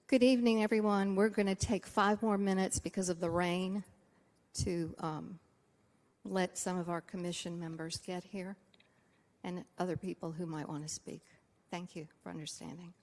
Good evening, everyone. We're going to take 5 more minutes because of the rain to let some of our commission members get here and other people who might want to speak. Thank you for understanding.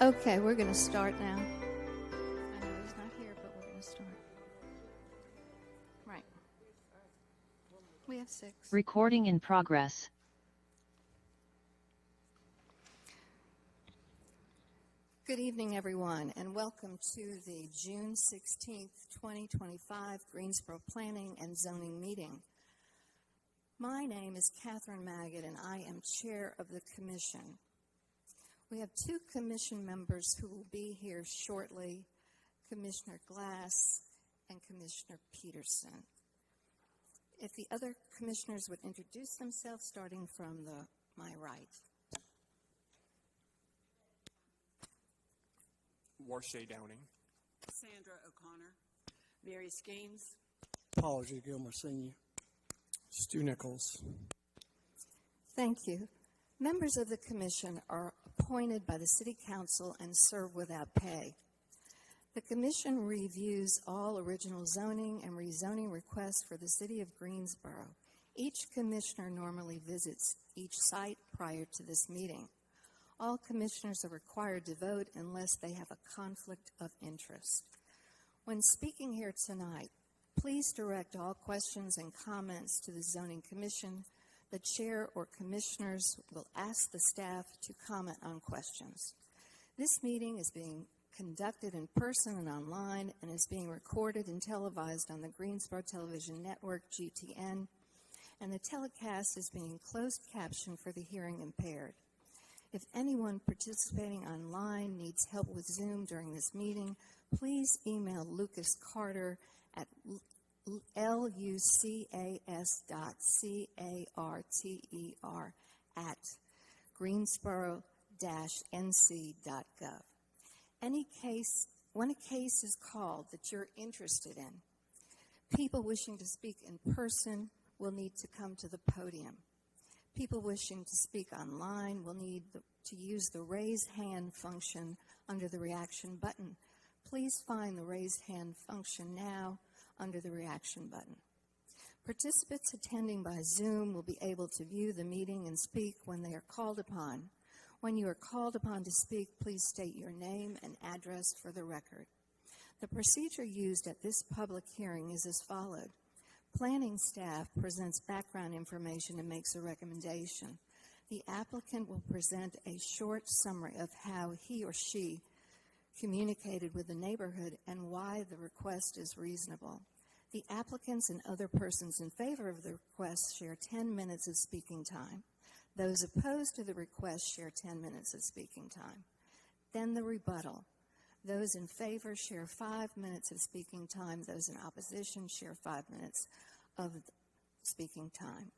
Okay, we're going to start now. I know he's not here, but we're going to start. Right. We have 6. Recording in progress. Good evening, everyone, and welcome to the June 16th, 2025 Greensboro Planning and Zoning Meeting. My name is Catherine Maggot, and I am chair of the commission. We have 2 commission members who will be here shortly, Commissioner Glass and Commissioner Peterson. If the other commissioners would introduce themselves, starting from my right. Warshay Downing. Sandra O'Connor. Mary Skeens. Paul G. Gilmer Sr. Stu Nichols. Thank you. Members of the commission are appointed by the City Council and serve without pay. The commission reviews all original zoning and rezoning requests for the City of Greensboro. Each commissioner normally visits each site prior to this meeting. All commissioners are required to vote unless they have a conflict of interest. When speaking here tonight, please direct all questions and comments to the Zoning Commission. The chair or commissioners will ask the staff to comment on questions. This meeting is being conducted in person and online and is being recorded and televised on the Greensboro Television Network, GTN, and the telecast is being closed captioned for the hearing impaired. If anyone participating online needs help with Zoom during this meeting, please email Lucas Carter at lucas.carter@greensboro-nc.gov. When a case is called that you're interested in, people wishing to speak in person will need to come to the podium. People wishing to speak online will need to use the raise hand function under the reaction button. Please find the raise hand function now under the reaction button. Participants attending by Zoom will be able to view the meeting and speak when they are called upon. When you are called upon to speak, please state your name and address for the record. The procedure used at this public hearing is as follows. Planning staff presents background information and makes a recommendation. The applicant will present a short summary of how he or she communicated with the neighborhood and why the request is reasonable. The applicants and other persons in favor of the request share 10 minutes of speaking time. Those opposed to the request share 10 minutes of speaking time. Then the rebuttal. Those in favor share 5 minutes of speaking time. Those in opposition share 5 minutes of speaking time.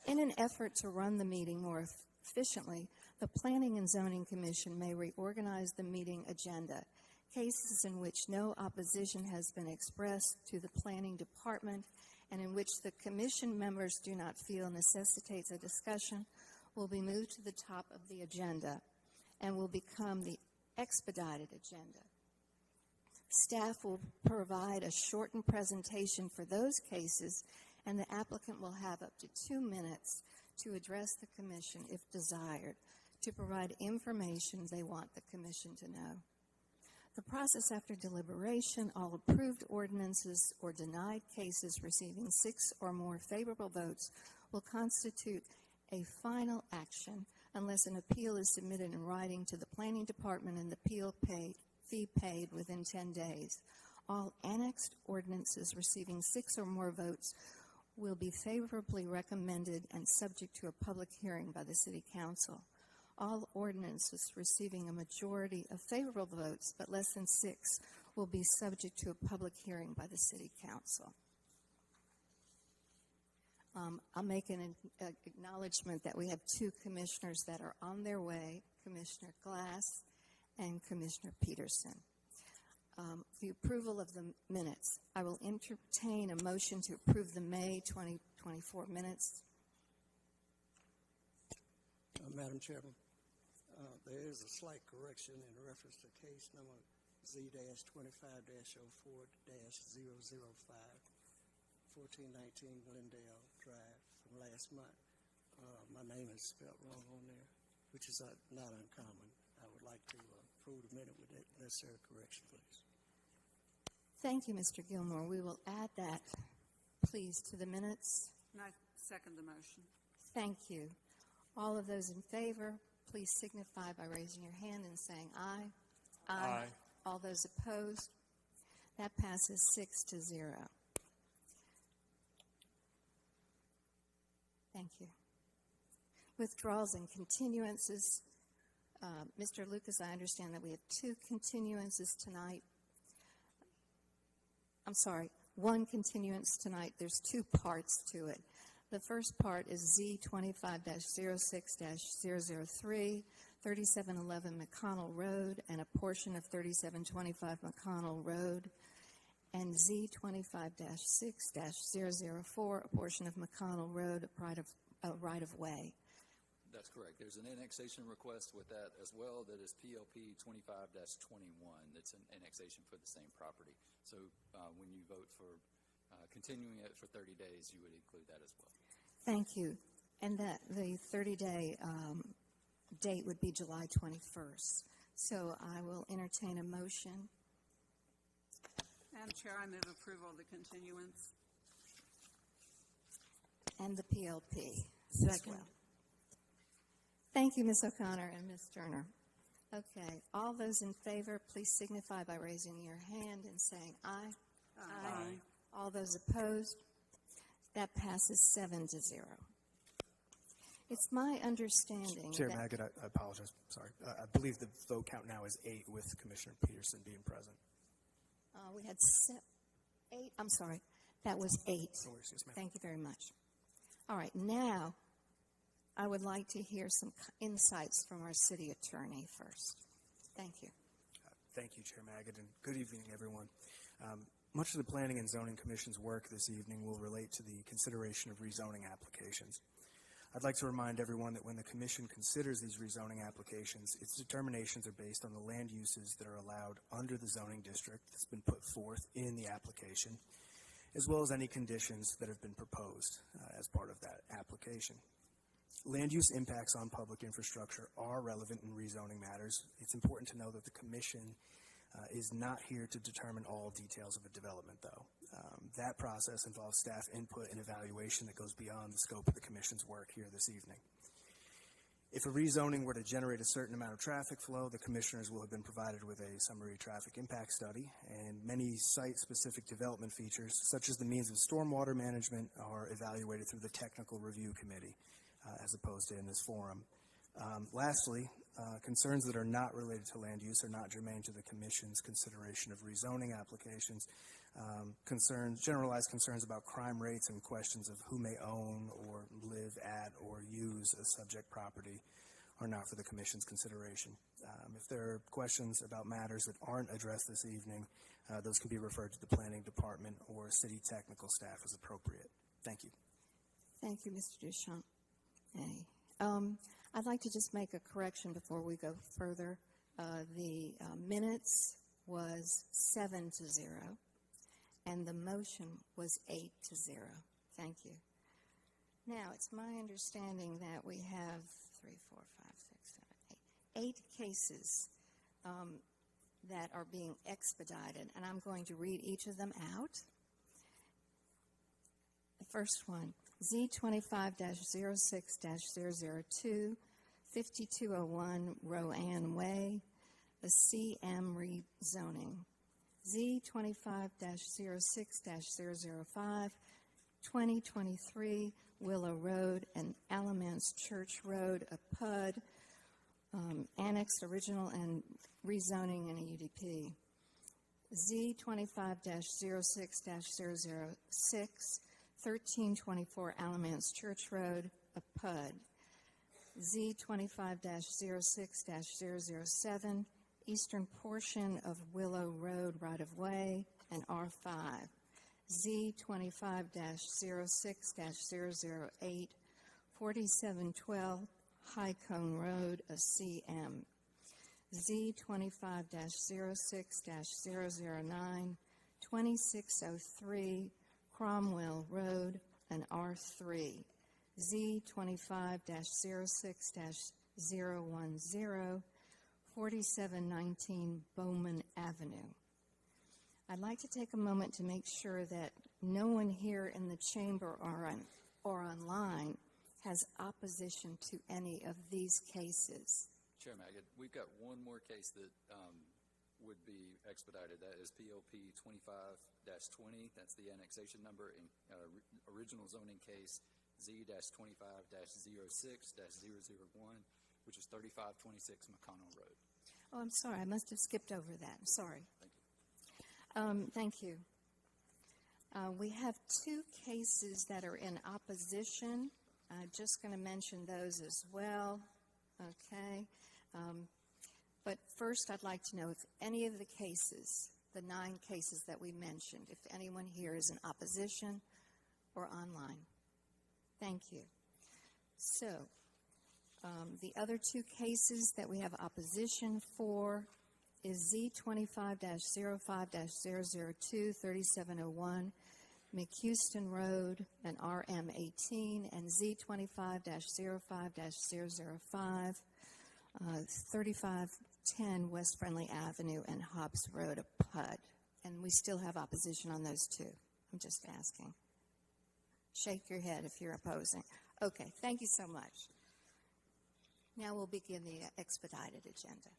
In an effort to run the meeting more efficiently, the Planning and Zoning Commission may reorganize the meeting agenda. Cases in which no opposition has been expressed to the Planning Department and in which the Commission members do not feel necessitates a discussion will be moved to the top of the agenda and will become the expedited agenda. Staff will provide a shortened presentation for those cases, and the applicant will have up to 2 minutes to address the Commission if desired, to provide information they want the Commission to know. The process after deliberation, all approved ordinances or denied cases receiving 6 or more favorable votes will constitute a final action unless an appeal is submitted in writing to the Planning Department and the appeal fee paid within 10 days. All annexed ordinances receiving 6 or more votes will be favorably recommended and subject to a public hearing by the City Council. All ordinances receiving a majority of favorable votes but less than 6 will be subject to a public hearing by the City Council. I'll make an acknowledgement that we have 2 commissioners that are on their way, Commissioner Glass and Commissioner Peterson. The approval of the minutes. I will entertain a motion to approve the May 2024 minutes. Madam Chairman, there is a slight correction in reference to case number Z-25-04-005, 1419 Glendale Drive from last month. My name is spelled wrong on there, which is not uncommon. I would like to approve the minute with that necessary correction, please. Thank you, Mr. Gilmore. We will add that, please, to the minutes. And I second the motion. Thank you. All of those in favor, please signify by raising your hand and saying aye. Aye. All those opposed? That passes 6-0. Thank you. Withdrawals and continuances. Mr. Lucas, I understand that we have 2 continuances tonight. I'm sorry, 1 continuance tonight. There's 2 parts to it. The first part is Z25-06-003, 3711 McConnell Road, and a portion of 3725 McConnell Road, and Z25-6-004, a portion of McConnell Road, a right-of-way. That's correct. There's an annexation request with that as well that is PLP 25-21. That's an annexation for the same property. So when you vote for continuing it for 30 days, you would include that as well. Thank you. And that the 30-day date would be July 21st. So I will entertain a motion. Madam Chair, I move approval of the continuance. And the PLP as well. Thank you, Ms. O'Connor and Ms. Turner. Okay, all those in favor, please signify by raising your hand and saying aye. Aye. All those opposed? That passes 7-0. It's my understanding Chair that... Magid, I apologize. Sorry. I believe the vote count now is 8 with Commissioner Peterson being present. we had 8. I'm sorry. That was 8. No worries, yes, ma'am. Thank you very much. All right, now I would like to hear some insights from our city attorney first. Thank you. Thank you, Chair Magid, and good evening, everyone. Much of the Planning and Zoning Commission's work this evening will relate to the consideration of rezoning applications. I'd like to remind everyone that when the Commission considers these rezoning applications, its determinations are based on the land uses that are allowed under the zoning district that's been put forth in the application, as well as any conditions that have been proposed as part of that application. Land use impacts on public infrastructure are relevant in rezoning matters. It's important to know that the Commission is not here to determine all details of a development, though. That process involves staff input and evaluation that goes beyond the scope of the Commission's work here this evening. If a rezoning were to generate a certain amount of traffic flow, the Commissioners will have been provided with a summary traffic impact study, and many site-specific development features, such as the means of stormwater management, are evaluated through the Technical Review Committee, as opposed to in this forum. Lastly, concerns that are not related to land use are not germane to the Commission's consideration of rezoning applications. Generalized concerns about crime rates and questions of who may own or live at or use a subject property are not for the Commission's consideration. If there are questions about matters that aren't addressed this evening, those can be referred to the Planning Department or City Technical staff as appropriate. Thank you. Thank you, Mr. Duchamp. I'd like to just make a correction before we go further. The minutes was 7-0, and the motion was 8-0. Thank you. Now, it's my understanding that we have 8 cases that are being expedited, and I'm going to read each of them out. The first one, Z25-06-002, 5201 Roanne Way, the CM rezoning. Z25-06-005, 2023 Willow Road and Alamance Church Road, a PUD, annexed original and rezoning in a UDP. Z25-06-006, 1324 Alamance Church Road, a PUD. Z25-06-007, eastern portion of Willow Road right-of-way, and R5. Z25-06-008, 4712 High Cone Road, a CM. Z25-06-009, 2603 Cromwell Road, an R3. Z25-06-010, 4719 Bowman Avenue. I'd like to take a moment to make sure that no one here in the chamber or online has opposition to any of these cases. Chair Magid, we've got one more case that would be expedited. That is PLP 25-20. That's the annexation number in original zoning case Z-25-06-001, which is 3526 McConnell Road. Oh, I'm sorry. I must have skipped over that. I'm sorry. Thank you. Thank you. We have two cases that are in opposition. I'm just going to mention those as well. Okay. But first, I'd like to know if any of the cases, the 9 cases that we mentioned, if anyone here is in opposition or online. Thank you. So, the other 2 cases that we have opposition for is Z25-05-002, 3701, McHouston Road and RM18, and Z25-05-005, 3510 West Friendly Avenue and Hobbs Road, PUD. And we still have opposition on those 2. I'm just asking. Shake your head if you're opposing. Okay, thank you so much. Now we'll begin the expedited agenda.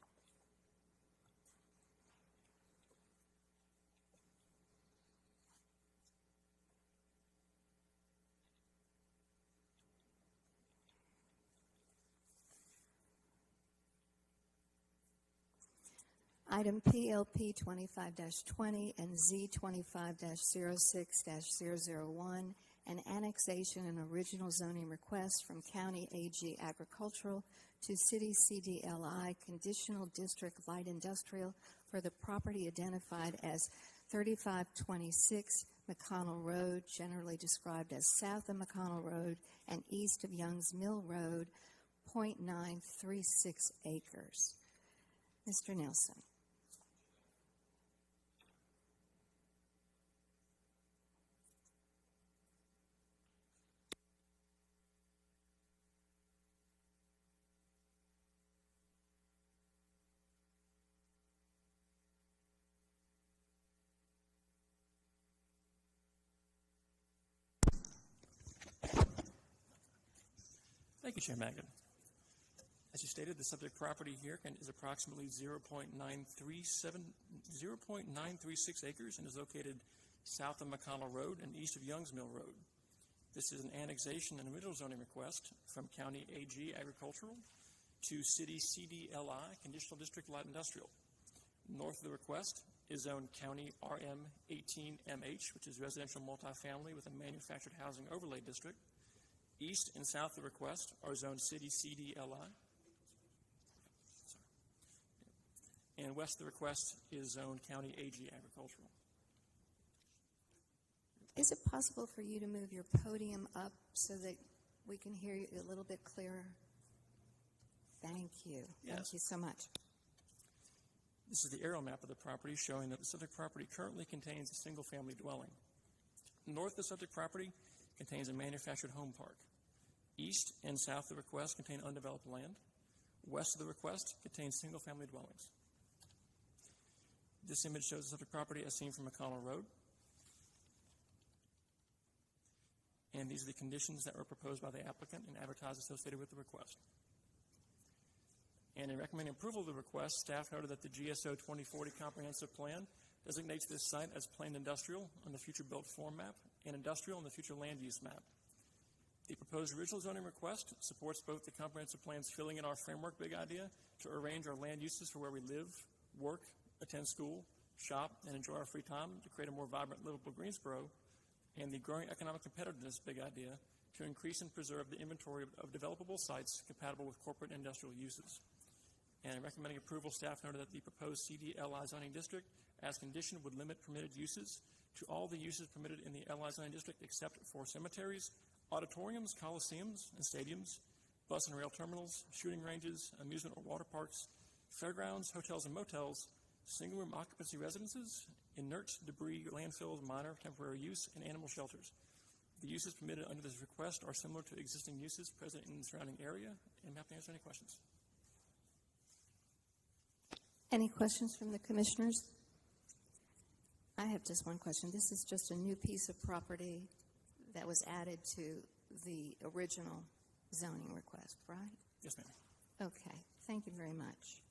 Item PLP 25-20 and Z25-06-001, an annexation and original zoning request from County AG Agricultural to City CDLI Conditional District Light Industrial for the property identified as 3526 McConnell Road, generally described as south of McConnell Road and east of Youngs Mill Road, 0.936 acres. Mr. Nelson. Thank you, Chair Magid. As you stated, the subject property here is approximately 0.936 acres and is located south of McConnell Road and east of Youngs Mill Road. This is an annexation and original zoning request from County AG Agricultural to City CDLI Conditional District Light Industrial. North of the request is zoned County RM18MH, which is residential multifamily with a manufactured housing overlay district. East and south of the request are zoned City CDLI. And west of the request is zoned County AG Agricultural. Is it possible for you to move your podium up so that we can hear you a little bit clearer? Thank you. Yes. Thank you so much. This is the aerial map of the property showing that the subject property currently contains a single-family dwelling. North of the subject property contains a manufactured home park. East and south of the request contain undeveloped land. West of the request contains single-family dwellings. This image shows the subject property as seen from McConnell Road. And these are the conditions that were proposed by the applicant and advertised associated with the request. And in recommending approval of the request, staff noted that the GSO 2040 comprehensive plan designates this site as planned industrial on the future built form map and industrial on the future land use map. The proposed original zoning request supports both the comprehensive plan's filling in our framework big idea to arrange our land uses for where we live, work, attend school, shop, and enjoy our free time to create a more vibrant, livable Greensboro, and the growing economic competitiveness big idea to increase and preserve the inventory of developable sites compatible with corporate and industrial uses. And in recommending approval, staff noted that the proposed CDLI zoning district, as conditioned, would limit permitted uses to all the uses permitted in the LI zoning district except for cemeteries, auditoriums, coliseums, and stadiums, bus and rail terminals, shooting ranges, amusement or water parks, fairgrounds, hotels and motels, single-room occupancy residences, inert debris landfills, minor temporary use, and animal shelters. The uses permitted under this request are similar to existing uses present in the surrounding area. And I'm happy to answer any questions. Any questions from the commissioners? I have just one question. This is just a new piece of property that was added to the original zoning request, right? Yes, ma'am. Okay, thank you very much.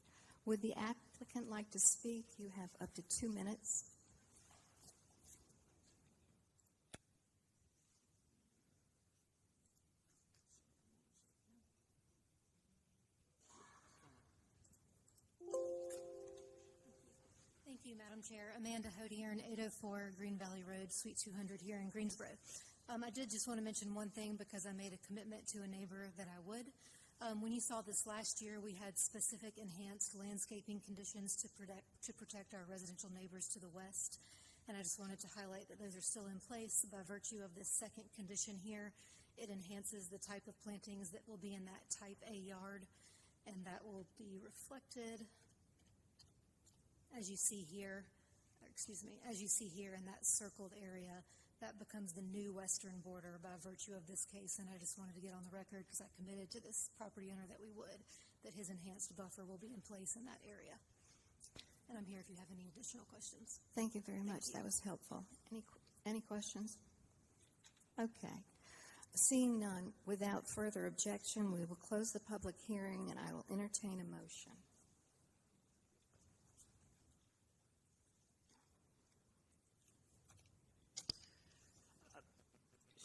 Would the applicant like to speak? You have up to 2 minutes. Thank you, Madam Chair. Amanda Hodiern, 804 Green Valley Road, Suite 200 here in Greensboro. I did just want to mention one thing because I made a commitment to a neighbor that I would. When you saw this last year, we had specific enhanced landscaping conditions to protect our residential neighbors to the west. And I just wanted to highlight that those are still in place by virtue of this second condition here. It enhances the type of plantings that will be in that type A yard, and that will be reflected as you see here, in that circled area. That becomes the new western border by virtue of this case, and I just wanted to get on the record because I committed to this property owner that we would, that his enhanced buffer will be in place in that area. And I'm here if you have any additional questions. Thank you very much. That was helpful. Any questions? Okay. Seeing none, without further objection, we will close the public hearing, and I will entertain a motion.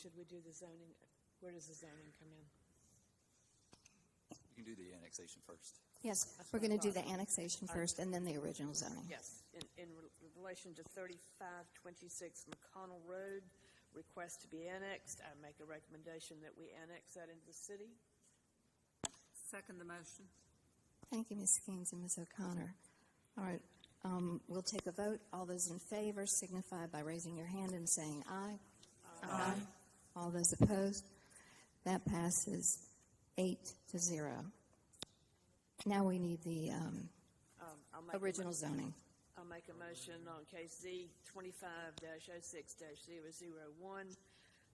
Should we do the zoning? Where does the zoning come in? You can do the annexation first. Yes, That's we're what I going to do the thought. annexation first and then the original zoning. Yes. In relation to 3526 McConnell Road, request to be annexed, I make a recommendation that we annex that into the city. Second the motion. Thank you, Ms. Skeens and Ms. O'Connor. All right, we'll take a vote. All those in favor signify by raising your hand and saying aye. Aye. All those opposed? That passes 8-0. Now we need the original zoning. I'll make a motion on case Z 25-06-001.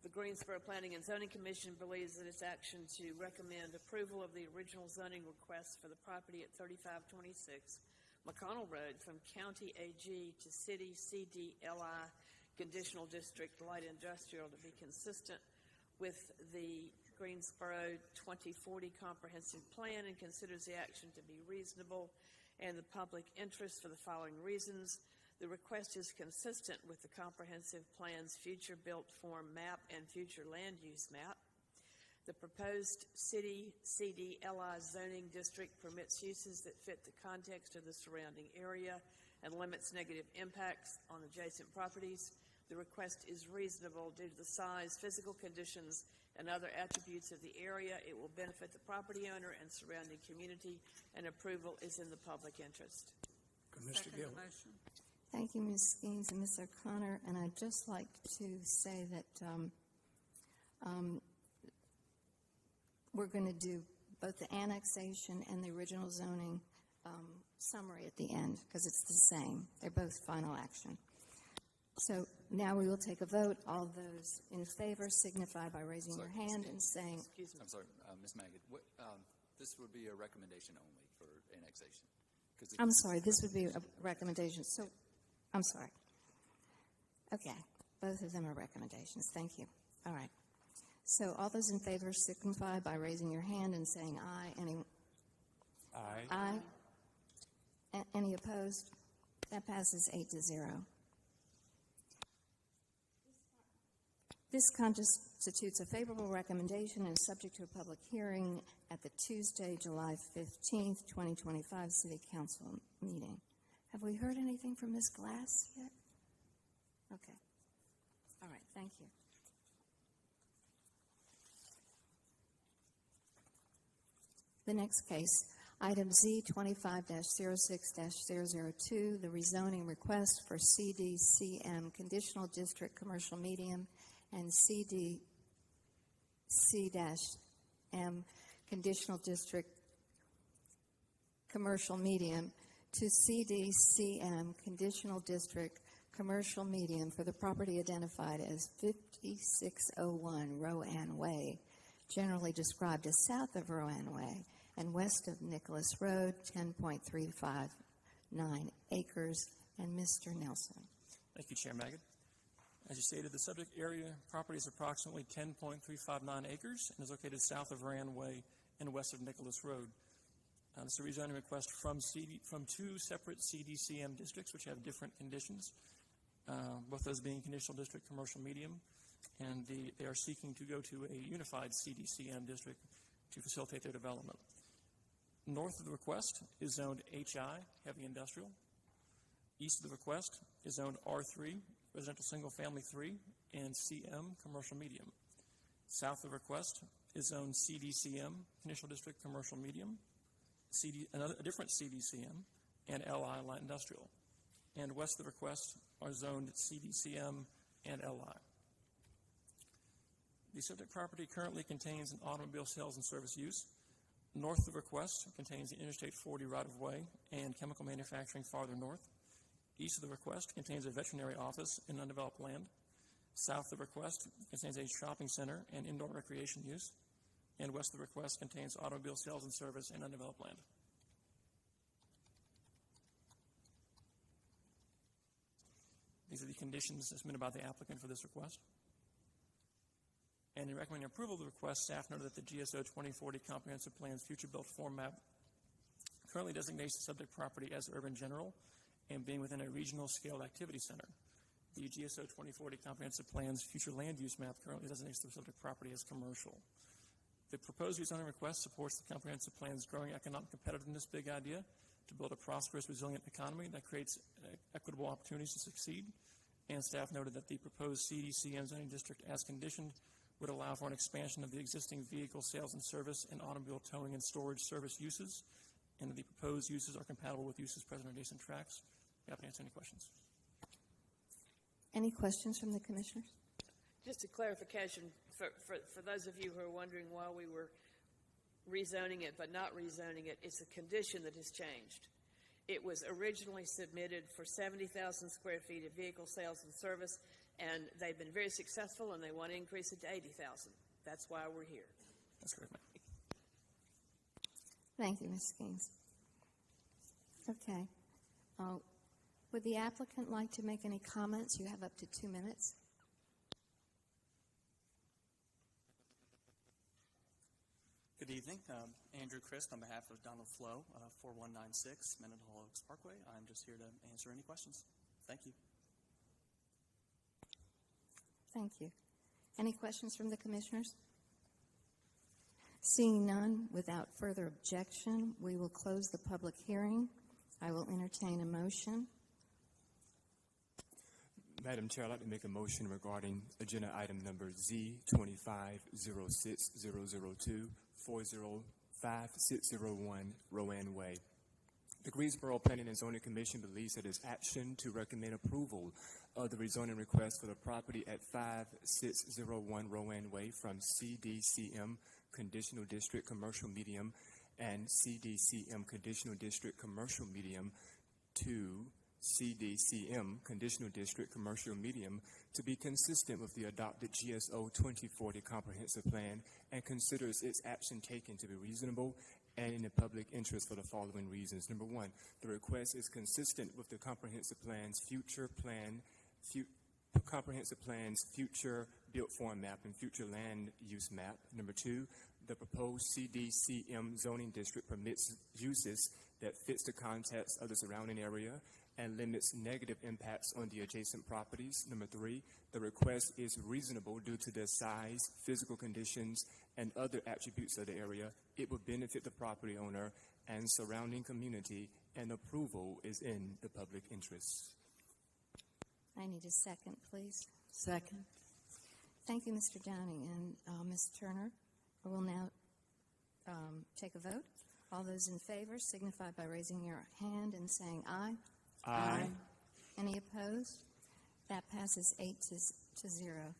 The Greensboro Planning and Zoning Commission believes that its action to recommend approval of the original zoning request for the property at 3526 McConnell Road from County AG to City CDLI Conditional District Light Industrial to be consistent with the Greensboro 2040 Comprehensive Plan and considers the action to be reasonable and the public interest for the following reasons. The request is consistent with the Comprehensive Plan's future built form map and future land use map. The proposed city CDLI zoning district permits uses that fit the context of the surrounding area and limits negative impacts on adjacent properties. The request is reasonable due to the size, physical conditions, and other attributes of the area. It will benefit the property owner and surrounding community, and approval is in the public interest. Commissioner Second Gill. the motion. Thank you, Ms. Skeens and Ms. O'Connor. And I'd just like to say that we're going to do both the annexation and the original zoning summary at the end because it's the same. They're both final action. So now we will take a vote. All those in favor signify by raising your hand and saying, Excuse me. I'm sorry, Ms. Magid, this would be a recommendation only for annexation. I'm sorry, this would be a recommendation. So, I'm sorry. Okay, both of them are recommendations. Thank you. All right. So all those in favor signify by raising your hand and saying aye. Aye. Any opposed? That passes 8-0. This constitutes a favorable recommendation and is subject to a public hearing at the Tuesday, July 15th, 2025 City Council meeting. Have we heard anything from Ms. Glass yet? Okay. All right, thank you. The next case, item Z 25-06-002, the rezoning request for CDCM Conditional District Commercial Medium and CDC-M Conditional District Commercial Medium to CDCM Conditional District Commercial Medium for the property identified as 5601 Rowan Way, generally described as south of Rowan Way and west of Nicholas Road, 10.35 9 acres. And Mr. Nelson. Thank you, Chair Magid. As you stated, the subject area property is approximately 10.359 acres and is located south of Rand Way and west of Nicholas Road. This is a rezoning request from two separate CDCM districts which have different conditions, both those being conditional district commercial medium, and they are seeking to go to a unified CDCM district to facilitate their development. North of the request is zoned HI, heavy industrial. East of the request is zoned R3, residential single family 3, and CM, commercial medium. South of the request is zoned CDCM, conditional district commercial medium, a different CDCM, and LI, light industrial. And west of the request are zoned CDCM and LI. The subject property currently contains an automobile sales and service use. North of the request contains the Interstate 40 right-of-way and chemical manufacturing farther north. East of the request contains a veterinary office in undeveloped land. South of the request contains a shopping center and indoor recreation use. And west of the request contains automobile sales and service and undeveloped land. These are the conditions submitted by the applicant for this request. And in recommending approval of the request, staff noted that the GSO 2040 Comprehensive Plan's future built form map currently designates the subject property as urban general and being within a regional scaled activity center. The GSO 2040 Comprehensive Plan's future land use map currently designates the subject property as commercial. The proposed rezoning request supports the Comprehensive Plan's growing economic competitiveness big idea to build a prosperous, resilient economy that creates equitable opportunities to succeed. And staff noted that the proposed CDCM zoning district, as conditioned, would allow for an expansion of the existing vehicle sales and service and automobile towing and storage service uses, and that the proposed uses are compatible with uses present on adjacent tracts. Happy to answer any questions. Any questions from the commissioners? Just a clarification for those of you who are wondering why we were rezoning it but not rezoning it, it's a condition that has changed. It was originally submitted for 70,000 square feet of vehicle sales and service, and they've been very successful, and they want to increase it to 80,000. That's why we're here. That's correct, ma'am. Thank you, Ms. Gaines. Okay. Would the applicant like to make any comments? You have up to 2 minutes. Good evening. Andrew Christ on behalf of Donald Flo, 4196 Mendenhall Oaks Parkway. I'm just here to answer any questions. Thank you. Thank you. Any questions from the commissioners? Seeing none, without further objection, we will close the public hearing. I will entertain a motion. Madam Chair, I'd like to make a motion regarding agenda item number Z2506002 405601 Rowan Way. The Greensboro Planning and Zoning Commission believes that its action to recommend approval of the rezoning request for the property at 5601 Rowan Way from CDCM Conditional District Commercial Medium and CDCM Conditional District Commercial Medium to CDCM Conditional District Commercial Medium to be consistent with the adopted GSO 2040 Comprehensive Plan and considers its action taken to be reasonable and in the public interest for the following reasons. Number one, the request is consistent with the Comprehensive Plan's future built form map and future land use map. Number two, the proposed CDCM zoning district permits uses that fits the context of the surrounding area and limits negative impacts on the adjacent properties. Number three, the request is reasonable due to the size, physical conditions, and other attributes of the area. It will benefit the property owner and surrounding community, and approval is in the public interest. I need a second, please. Second. Thank you, Mr. Downing. And Ms. Turner, I will now take a vote. All those in favor signify by raising your hand and saying aye. Aye. Any opposed? That passes 8-0.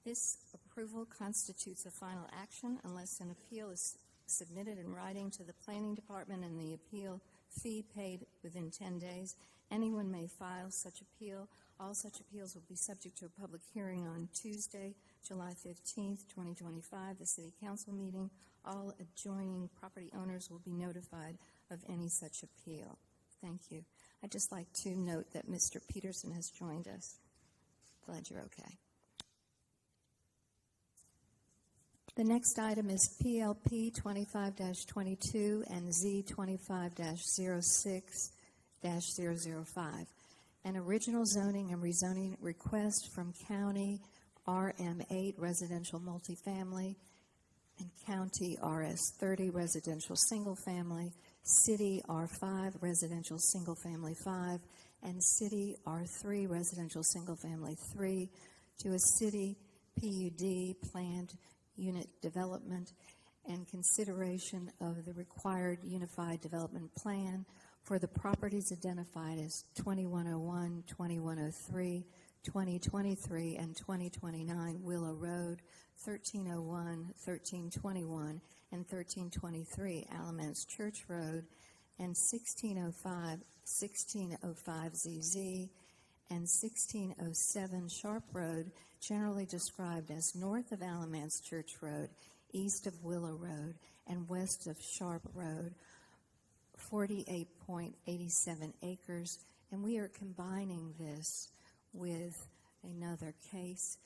This approval constitutes a final action unless an appeal is submitted in writing to the Planning Department and the appeal fee paid within 10 days. Anyone may file such appeal. All such appeals will be subject to a public hearing on Tuesday, July 15th, 2025, the City Council meeting. All adjoining property owners will be notified of any such appeal. Thank you. I'd just like to note that Mr. Peterson has joined us. Glad you're okay. The next item is PLP 25-22 and Z 25-06-005, an original zoning and rezoning request from County RM8 Residential Multifamily and County RS30 Residential Single Family, City R5 Residential Single Family 5, and City R3 Residential Single Family 3 to a City PUD planned unit development and consideration of the required unified development plan for the properties identified as 2101, 2103, 2023, and 2029 Willow Road, 1301, 1321, and 1323 Alamance Church Road, and 1605 ZZ, and 1607 Sharp Road, generally described as north of Alamance Church Road, east of Willow Road, and west of Sharp Road, 48.87 acres. And we are combining this with another case,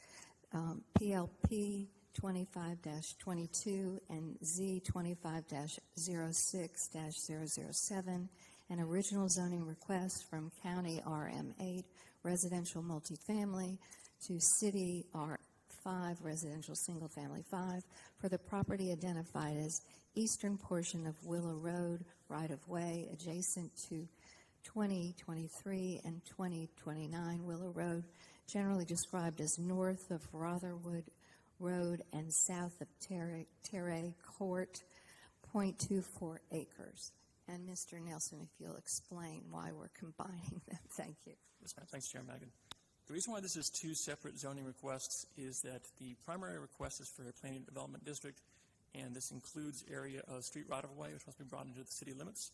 PLP 25-22 and Z 25-06-007, an original zoning request from County RM8 Residential Multifamily to City R5 Residential Single Family 5 for the property identified as eastern portion of Willow Road right-of-way adjacent to 2023 and 2029 Willow Road, generally described as north of Rotherwood Road and south of Terre Court, 0.24 acres. And Mr. Nelson, if you'll explain why we're combining them. Thank you. Yes, ma'am. Thanks, Chair Magan. The reason why this is two separate zoning requests is that the primary request is for a planning development district, and this includes area of street right-of-way, which must be brought into the city limits.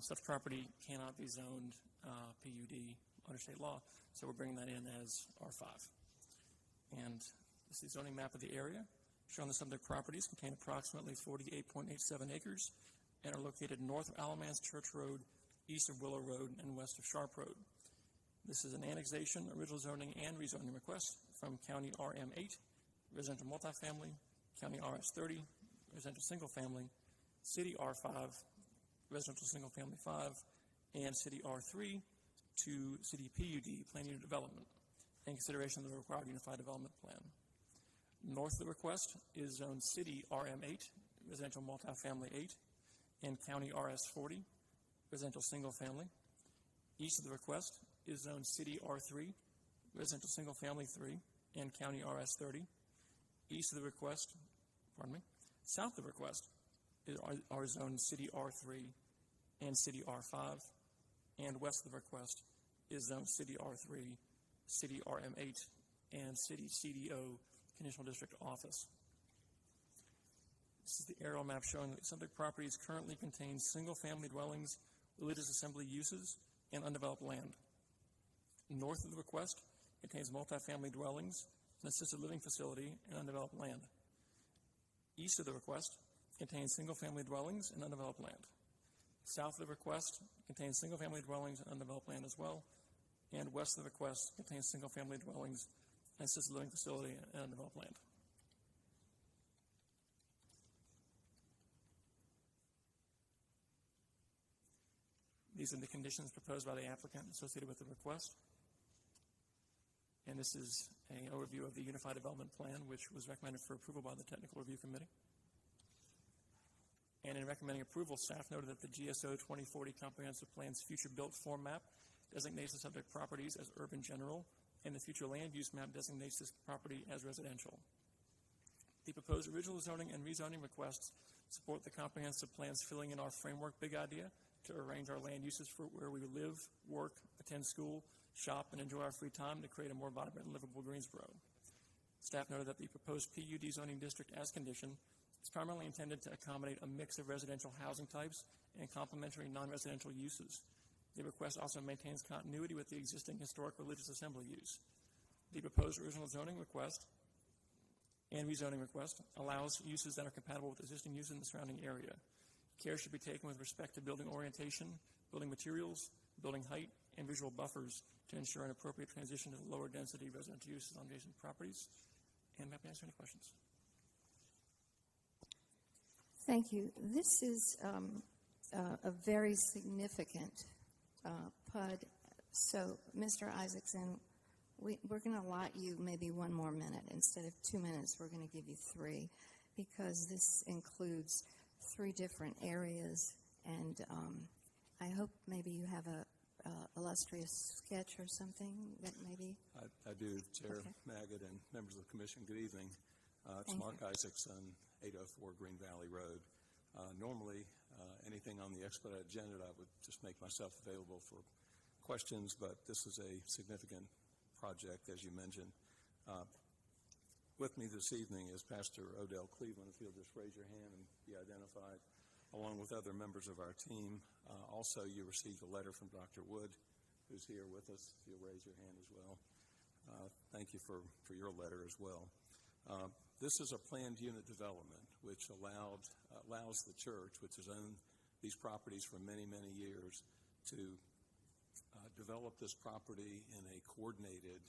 Such property cannot be zoned PUD under state law, so we're bringing that in as R5. And this is the zoning map of the area. Showing the subject properties contain approximately 48.87 acres and are located north of Alamance Church Road, east of Willow Road, and west of Sharp Road. This is an annexation, original zoning, and rezoning request from County RM8, residential multifamily, County RS30, residential single family, City R5, residential single family 5, and City R3 to City PUD, Plan Unit Development, in consideration of the required Unified Development Plan. North of the request is Zone City RM8, residential multifamily 8, and County RS40, residential single family. East of the request is Zone City R3, residential single family 3, and County RS30. East of the request, south of the request are Zone City R3 and City R5, and west of the request is Zone City R3, City RM8, and City CDO Conditional District Office. This is the aerial map showing that subject properties currently contain single-family dwellings, religious assembly uses, and undeveloped land. North of the request contains multifamily dwellings, an assisted living facility, and undeveloped land. East of the request contains single-family dwellings and undeveloped land. South of the request contains single-family dwellings and undeveloped land as well, and west of the request contains single-family dwellings, an assisted living facility, and undeveloped land. These are the conditions proposed by the applicant associated with the request. And this is an overview of the Unified Development Plan, which was recommended for approval by the Technical Review Committee. And in recommending approval, staff noted that the GSO 2040 Comprehensive Plan's future built form map designates the subject properties as urban general, and the future land use map designates this property as residential. The proposed original zoning and rezoning requests support the comprehensive plan's filling in our framework big idea to arrange our land uses for where we live, work, attend school, shop, and enjoy our free time to create a more vibrant and livable Greensboro. Staff noted that the proposed PUD zoning district as condition is primarily intended to accommodate a mix of residential housing types and complementary non-residential uses. The request also maintains continuity with the existing historic religious assembly use. The proposed original zoning request and rezoning request allows uses that are compatible with existing uses in the surrounding area. Care should be taken with respect to building orientation, building materials, building height, and visual buffers to ensure an appropriate transition to lower density residential uses on adjacent properties. And I'm happy to answer any questions. Thank you. This is a very significant PUD. So, Mr. Isaacson, we're going to allot you maybe one more minute. Instead of 2 minutes, we're going to give you 3, because this includes 3 different areas, and I hope maybe you have a illustrious sketch or something that maybe... I do, Chair Okay. Magid and members of the Commission. Good evening. It's Thank Mark you. Isaacson, 804 Green Valley Road. Normally, anything on the expedited agenda, I would just make myself available for questions, but this is a significant project, as you mentioned. With me this evening is Pastor Odell Cleveland. If you'll just raise your hand and be identified, along with other members of our team. Also, you received a letter from Dr. Wood, who's here with us. If you'll raise your hand as well. Thank you for your letter as well. This is a planned unit development which allows the church, which has owned these properties for many, many years, to develop this property in a coordinated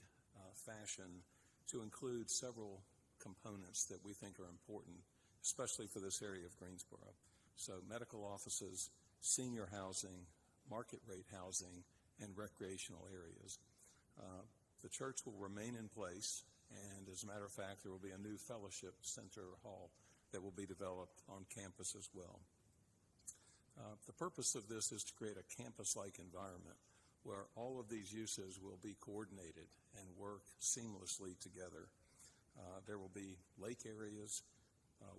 fashion to include several components that we think are important, especially for this area of Greensboro. So medical offices, senior housing, market rate housing, and recreational areas. The church will remain in place, and as a matter of fact, there will be a new fellowship center hall that will be developed on campus as well. The purpose of this is to create a campus-like environment where all of these uses will be coordinated and work seamlessly together. There will be lake areas,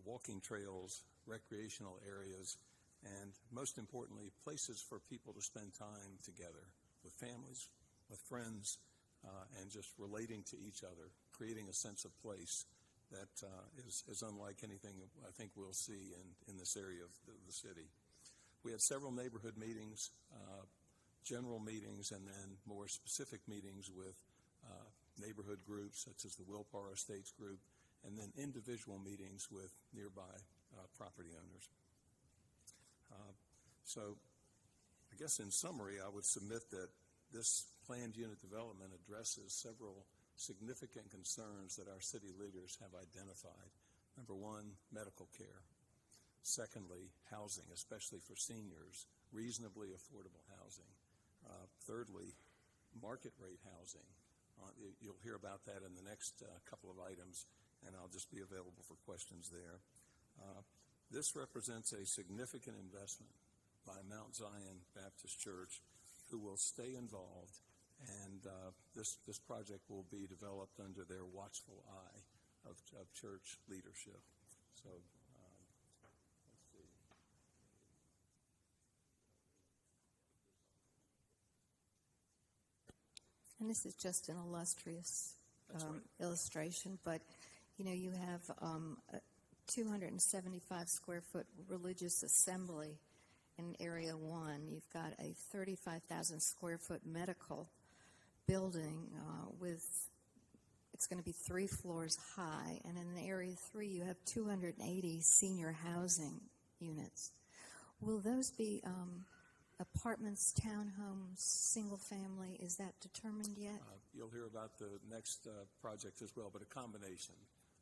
walking trails, recreational areas, and most importantly, places for people to spend time together with families, with friends, and just relating to each other, creating a sense of place that is unlike anything I think we'll see in this area of the city. We had several neighborhood meetings, general meetings, and then more specific meetings with neighborhood groups such as the Wilpar Estates group, and then individual meetings with nearby property owners. So I guess in summary, I would submit that this planned unit development addresses several significant concerns that our city leaders have identified. Number one, medical care. Secondly, housing, especially for seniors, reasonably affordable housing. Thirdly, market rate housing. You'll hear about that in the next couple of items, and I'll just be available for questions there. This represents a significant investment by Mount Zion Baptist Church, who will stay involved, and this project will be developed under their watchful eye of church leadership. So let's see. And this is just an illustrious Right. illustration, but you have a 275 square foot religious assembly in Area 1. You've got a 35,000 square foot medical building it's going to be 3 floors high, and in Area 3 you have 280 senior housing units. Will those be apartments, townhomes, single family? Is that determined yet? You'll hear about the next project as well, but a combination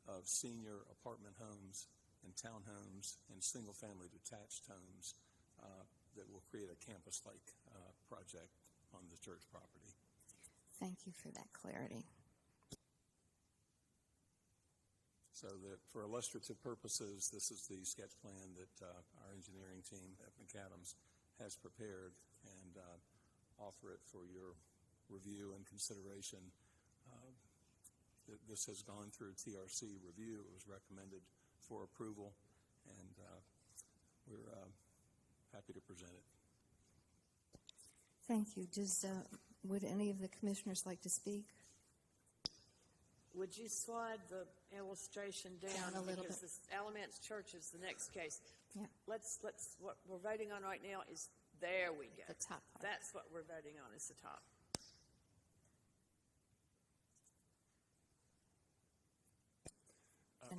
of senior apartment homes and townhomes and single-family detached homes that will create a campus-like project on the church property. Thank you for that clarity. So that for illustrative purposes, this is the sketch plan that our engineering team at McAdams has prepared, and offer it for your review and consideration. This has gone through TRC review. It was recommended for approval, and we're happy to present it. Thank you. Would any of the commissioners like to speak? Would you slide the illustration down a little because bit. this Alamance Church is the next case. Yeah. Let's what we're voting on right now is there we go. The top part. That's what we're voting on is the top.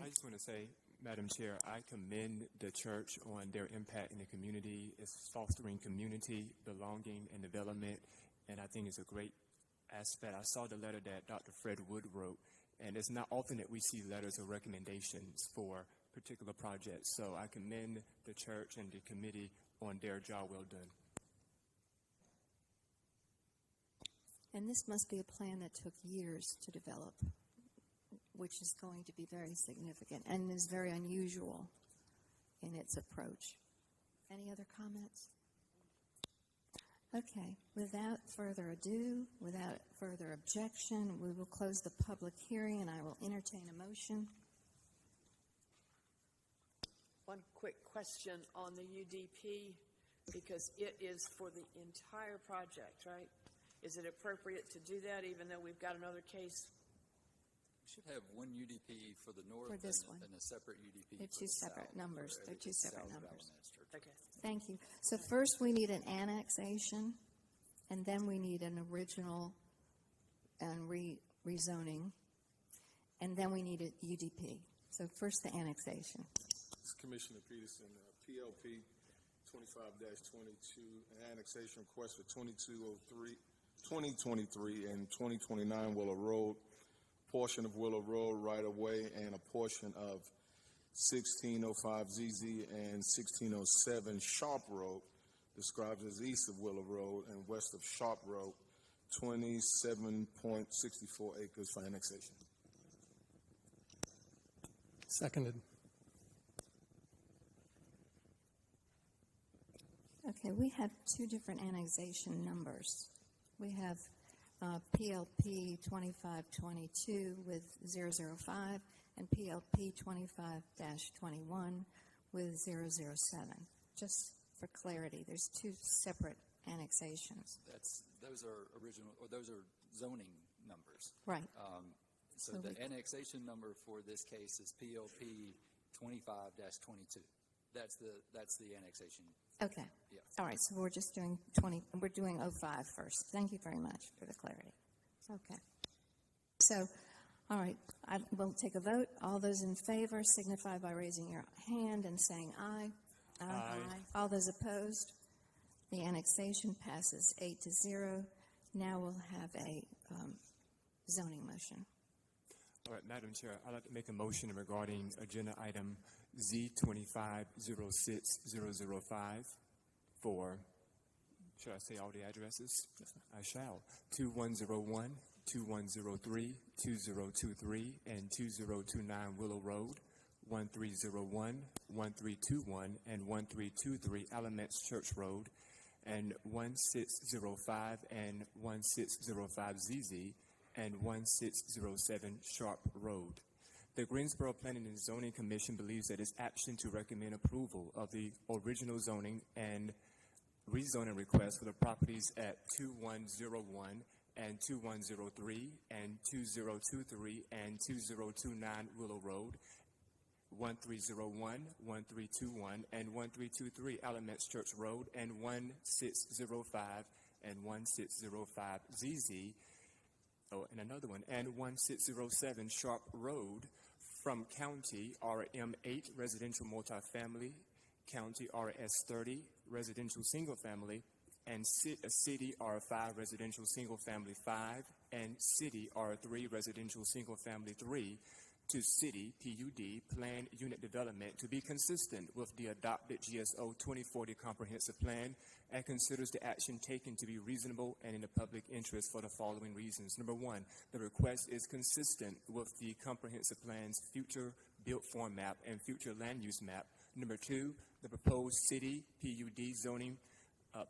I just want to say, Madam Chair, I commend the church on their impact in the community. It's fostering community, belonging, and development, and I think it's a great aspect. I saw the letter that Dr. Fred Wood wrote, and it's not often that we see letters of recommendations for particular projects. So I commend the church and the committee on their job well done. And this must be a plan that took years to develop, which is going to be very significant and is very unusual in its approach. Any other comments? Okay, without further ado, without further objection, we will close the public hearing and I will entertain a motion. One quick question on the UDP, because it is for the entire project, right? Is it appropriate to do that even though we've got another case? We should have one UDP for the north For this one. and a separate UDP They're for two the separate south, numbers. for They're two the separate south of numbers. Alamance Church. Okay. Thank you. So first we need an annexation, and then we need an original and rezoning, and then we need a UDP. So first the annexation. This is Commissioner Peterson, PLP 25-22, an annexation request for 2023 and 2029 Willow Road, portion of Willow Road right-of-way, and a portion of 1605 ZZ and 1607 Sharp Road, described as east of Willow Road and west of Sharp Road, 27.64 acres for annexation. Seconded. Okay, we have two different annexation numbers. We have PLP 2522 with 005 and PLP 25-21 with 007. Just for clarity, there's two separate annexations. Those are original, or those are zoning numbers. Right. So the annexation number for this case is PLP 25-22. That's the annexation. Okay. Yeah. All right, so we're just doing 05 first. Thank you very much for the clarity. Okay. So, all right, I will take a vote. All those in favor signify by raising your hand and saying aye. Aye. All those opposed? The annexation passes 8-0. Now we'll have a zoning motion. All right, Madam Chair, I'd like to make a motion regarding agenda item Z25-06005 for, should I say all the addresses? Yes, I shall. 2101, 2103, 2023, and 2029 Willow Road, 1301, 1321, and 1323 Alamance Church Road, and 1605 and 1605 ZZ, and 1607 Sharp Road. The Greensboro Planning and Zoning Commission believes that its action to recommend approval of the original zoning and rezoning request for the properties at 2101 and 2103 and 2023 and 2029 Willow Road, 1301, 1321, and 1323 Alamance Church Road, and 1605 and 1605 ZZ, and another one, and 1607 Sharp Road from County RM8 Residential Multifamily, County RS30 Residential Single Family, and City R5 Residential Single Family 5, and City R3 Residential Single Family 3, to City PUD Planned Unit Development to be consistent with the adopted GSO 2040 Comprehensive Plan, and considers the action taken to be reasonable and in the public interest for the following reasons. Number one, the request is consistent with the Comprehensive Plan's future built form map and future land use map. Number two, the proposed City PUD zoning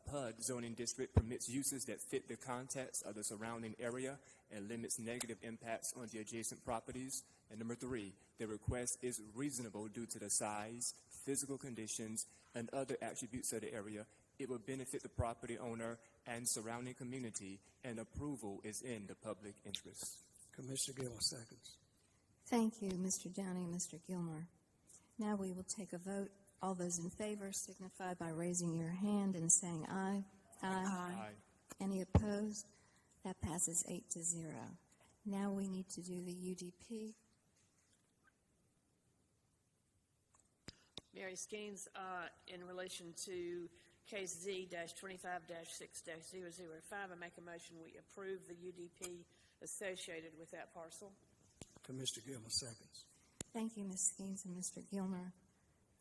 PUD zoning district permits uses that fit the context of the surrounding area and limits negative impacts on the adjacent properties. And number three, the request is reasonable due to the size, physical conditions, and other attributes of the area. It will benefit the property owner and surrounding community, and approval is in the public interest. Commissioner Gilmore seconds. Thank you, Mr. Downing, Mr. Gilmore. Now we will take a vote. All those in favor signify by raising your hand and saying aye. Aye. Aye. Any opposed? That passes 8-0. Now we need to do the UDP. Mary Skeens, in relation to case Z-25-6-005, I make a motion we approve the UDP associated with that parcel. Commissioner Gilmer seconds. Thank you, Ms. Skeens and Mr. Gilmer.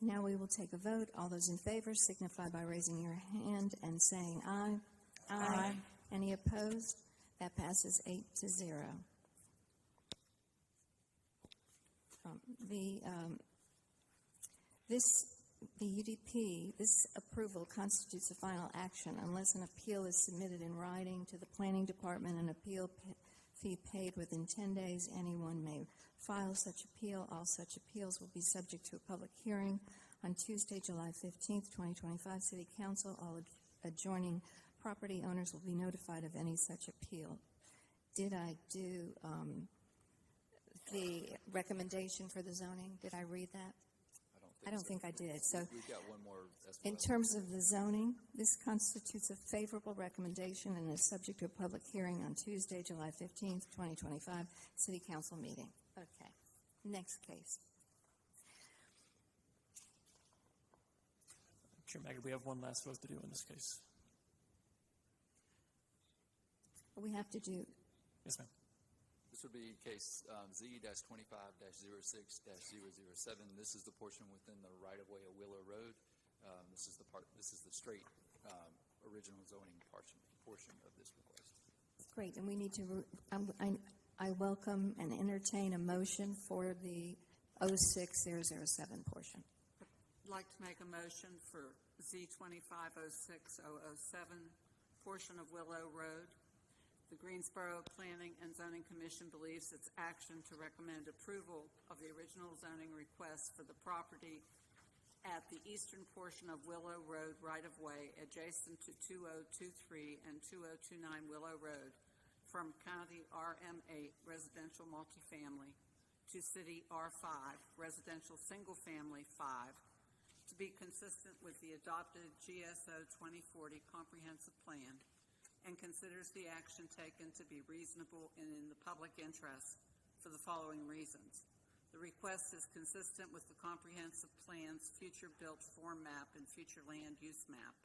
Now we will take a vote. All those in favor signify by raising your hand and saying aye. Aye. Any opposed? That passes 8-0. The UDP, this approval constitutes a final action unless an appeal is submitted in writing to the Planning Department, an appeal fee paid within 10 days. Anyone may file such appeal. All such appeals will be subject to a public hearing on Tuesday, July 15th, 2025. City Council, all adjoining property owners will be notified of any such appeal. Did I do the recommendation for the zoning? Did I read that? I don't think I did. So We've got one more as well. in terms of the zoning, this constitutes a favorable recommendation and is subject to a public hearing on Tuesday, July 15th, 2025, City Council meeting. Okay. Next case. Chair Magid, we have one last vote to do in this case. We have to do, Yes, ma'am. This would be case Z-25-06-007. This is the portion within the right-of-way of Willow Road. This is the straight original zoning portion of this request. great, and we need to, I welcome and entertain a motion for the 06007 portion. I'd like to make a motion for Z-25-06007, portion of Willow Road. The Greensboro Planning and Zoning Commission believes its action to recommend approval of the original zoning request for the property at the eastern portion of Willow Road right-of-way adjacent to 2023 and 2029 Willow Road from County RM8 residential multifamily to City R5 residential single-family 5 to be consistent with the adopted GSO 2040 comprehensive plan, and considers the action taken to be reasonable and in the public interest for the following reasons. The request is consistent with the comprehensive plan's future built form map and future land use map.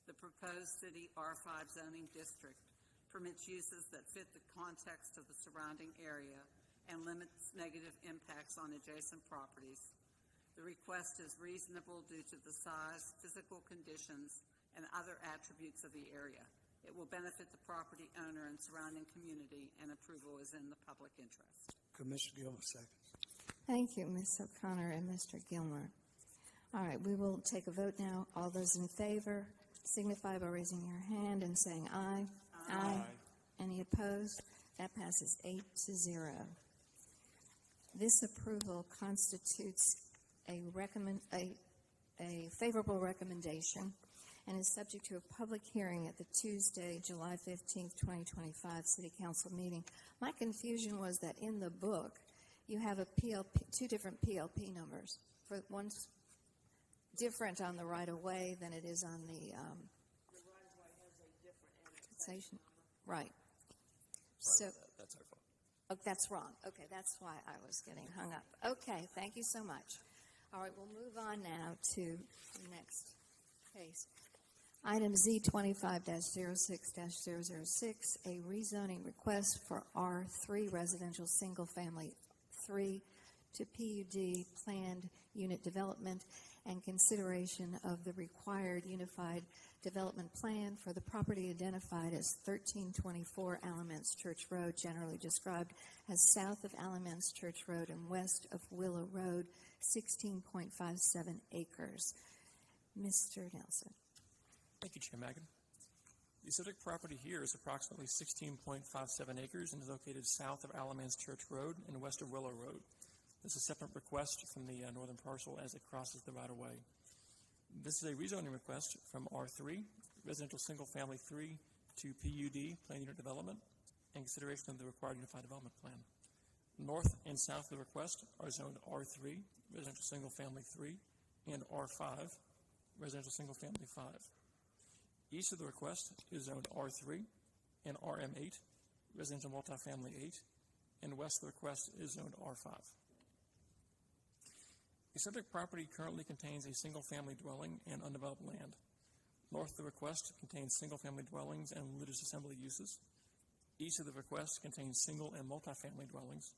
The proposed City R5 zoning district permits uses that fit the context of the surrounding area and limits negative impacts on adjacent properties. The request is reasonable due to the size, physical conditions, and other attributes of the area. It will benefit the property owner and surrounding community, and approval is in the public interest. Commissioner Gilmer seconds. Thank you, Ms. O'Connor and Mr. Gilmer. All right, we will take a vote now. All those in favor signify by raising your hand and saying aye. Aye. Any opposed? That passes 8-0. This approval constitutes a favorable recommendation and is subject to a public hearing at the Tuesday, July 15th, 2025 City Council meeting. My confusion was that in the book, you have a two different PLP numbers. For one's different on the right-of-way than it is on the The right-of-way has a different annexation. Right. So That's our fault. oh, that's wrong. Okay, that's why I was getting hung up. Okay, thank you so much. All right, we'll move on now to the next case. Item Z25-06-006, a rezoning request for R3 residential single-family 3 to PUD planned unit development and consideration of the required unified development plan for the property identified as 1324 Alamance Church Road, generally described as south of Alamance Church Road and west of Willow Road, 16.57 acres. Mr. Nelson. Thank you, Chair Magid. The subject property here is approximately 16.57 acres and is located south of Alamance Church Road and west of Willow Road. This is a separate request from the northern parcel as it crosses the right-of-way. This is a rezoning request from R3, residential single-family 3, to PUD, planned unit development, and consideration of the required unified development plan. North and south of the request are zoned R3, residential single-family 3, and R5, residential single-family 5. East of the request is zoned R3 and RM8, residential multifamily 8, and west of the request is zoned R5. The subject property currently contains a single-family dwelling and undeveloped land. North of the request contains single-family dwellings and religious assembly uses. East of the request contains single and multifamily dwellings.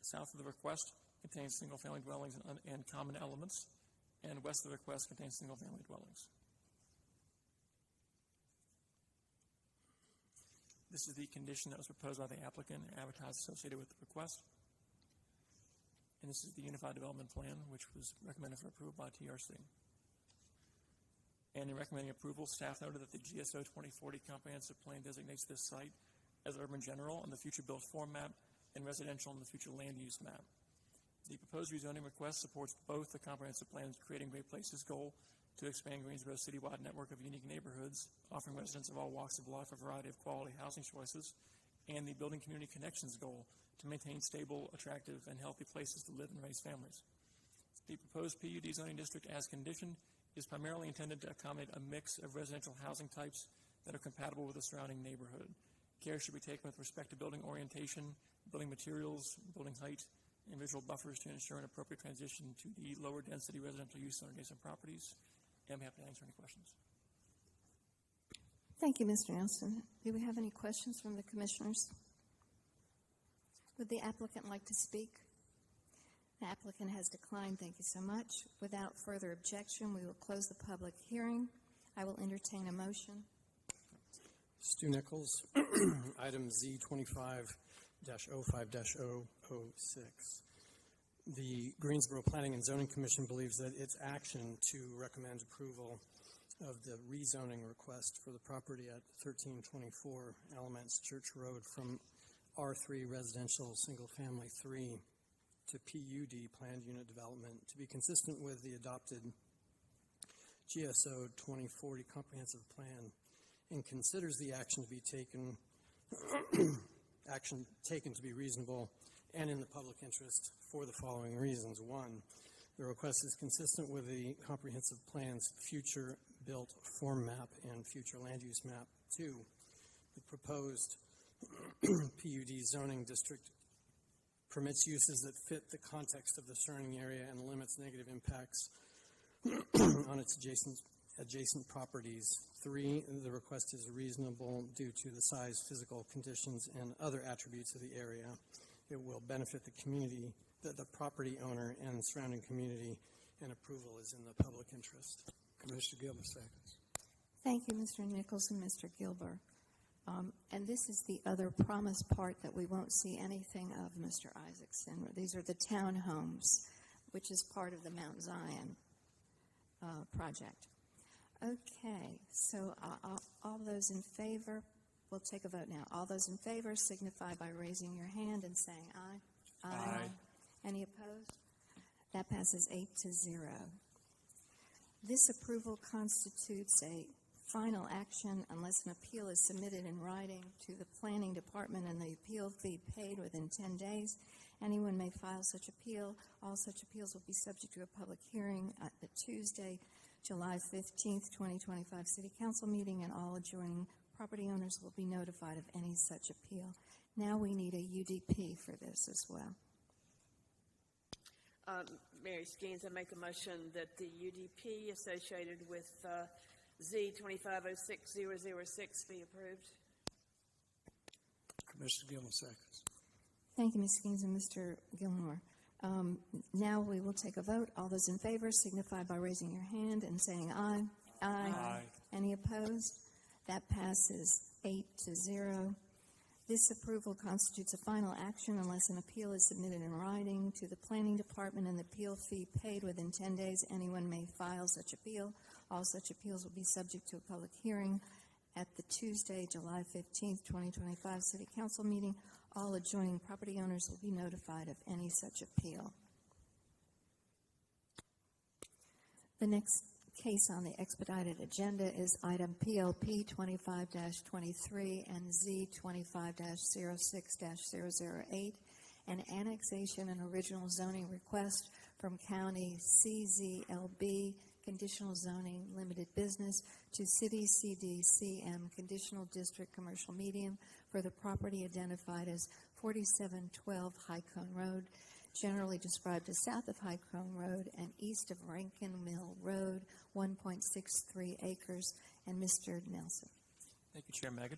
South of the request contains single-family dwellings and common elements. And west of the request contains single-family dwellings. This is the condition that was proposed by the applicant and advertised associated with the request. And this is the Unified Development Plan, which was recommended for approval by TRC. And in recommending approval, staff noted that the GSO 2040 comprehensive plan designates this site as urban general on the future built form map and residential on the future land use map. The proposed rezoning request supports both the comprehensive plan's Creating Great Places goal to expand Greensboro's citywide network of unique neighborhoods, offering residents of all walks of life a variety of quality housing choices, and the Building Community Connections goal to maintain stable, attractive, and healthy places to live and raise families. The proposed PUD zoning district as conditioned is primarily intended to accommodate a mix of residential housing types that are compatible with the surrounding neighborhood. Care should be taken with respect to building orientation, building materials, building height, and visual buffers to ensure an appropriate transition to the lower density residential use on adjacent properties. And I'm happy to answer any questions. Thank you, Mr. Nelson. Do we have any questions from the commissioners? Would the applicant like to speak? The applicant has declined. Thank you so much. Without further objection, we will close the public hearing. I will entertain a motion. Stu Nichols, item Z25-05-006. The Greensboro Planning and Zoning Commission believes that its action to recommend approval of the rezoning request for the property at 1324 Alamance Church Road from R3 Residential Single Family 3 to PUD Planned Unit Development to be consistent with the adopted GSO 2040 Comprehensive Plan and considers the action to be taken to be reasonable and in the public interest for the following reasons. One, the request is consistent with the comprehensive plan's future built form map and future land use map. Two, the proposed PUD zoning district permits uses that fit the context of the surrounding area and limits negative impacts on its adjacent properties. Three, the request is reasonable due to the size, physical conditions, and other attributes of the area. It will benefit the community, the property owner, and the surrounding community, and approval is in the public interest. Commissioner Gilbert seconds. Thank you, Mr. Nichols and Mr. Gilbert. And this is the other promise part that we won't see anything of, Mr. Isaacson. These are the townhomes, which is part of the Mount Zion project. Okay, so all those in favor, we'll take a vote now. All those in favor signify by raising your hand and saying aye. Aye. Any opposed? That passes 8-0. This approval constitutes a final action unless an appeal is submitted in writing to the planning department and the appeal fee paid within 10 days. Anyone may file such appeal. All such appeals will be subject to a public hearing at the Tuesday, July 15th, 2025 City Council meeting, and all adjoining property owners will be notified of any such appeal. Now we need a UDP for this as well. Mary Skeens, I make a motion that the UDP associated with Z2506-006 be approved. Commissioner Gilmore seconds. Thank you, Ms. Skeens and Mr. Gilmore. Now we will take a vote. All those in favor signify by raising your hand and saying aye. Aye. Any opposed? That passes 8-0. This approval constitutes a final action unless an appeal is submitted in writing to the planning department and the appeal fee paid within 10 days. Anyone may file such appeal. All such appeals will be subject to a public hearing at the Tuesday, July 15th, 2025 City Council meeting. All adjoining property owners will be notified of any such appeal. The next case on the expedited agenda is item PLP 25-23 and Z25-06-008, an annexation and original zoning request from County CZLB Conditional Zoning Limited Business to City CDCM Conditional District Commercial Medium for the property identified as 4712 High Cone Road. generally described as south of High Cone Road and east of Rankin Mill Road, 1.63 acres. And Mr. Nelson. Thank you, Chair Magid.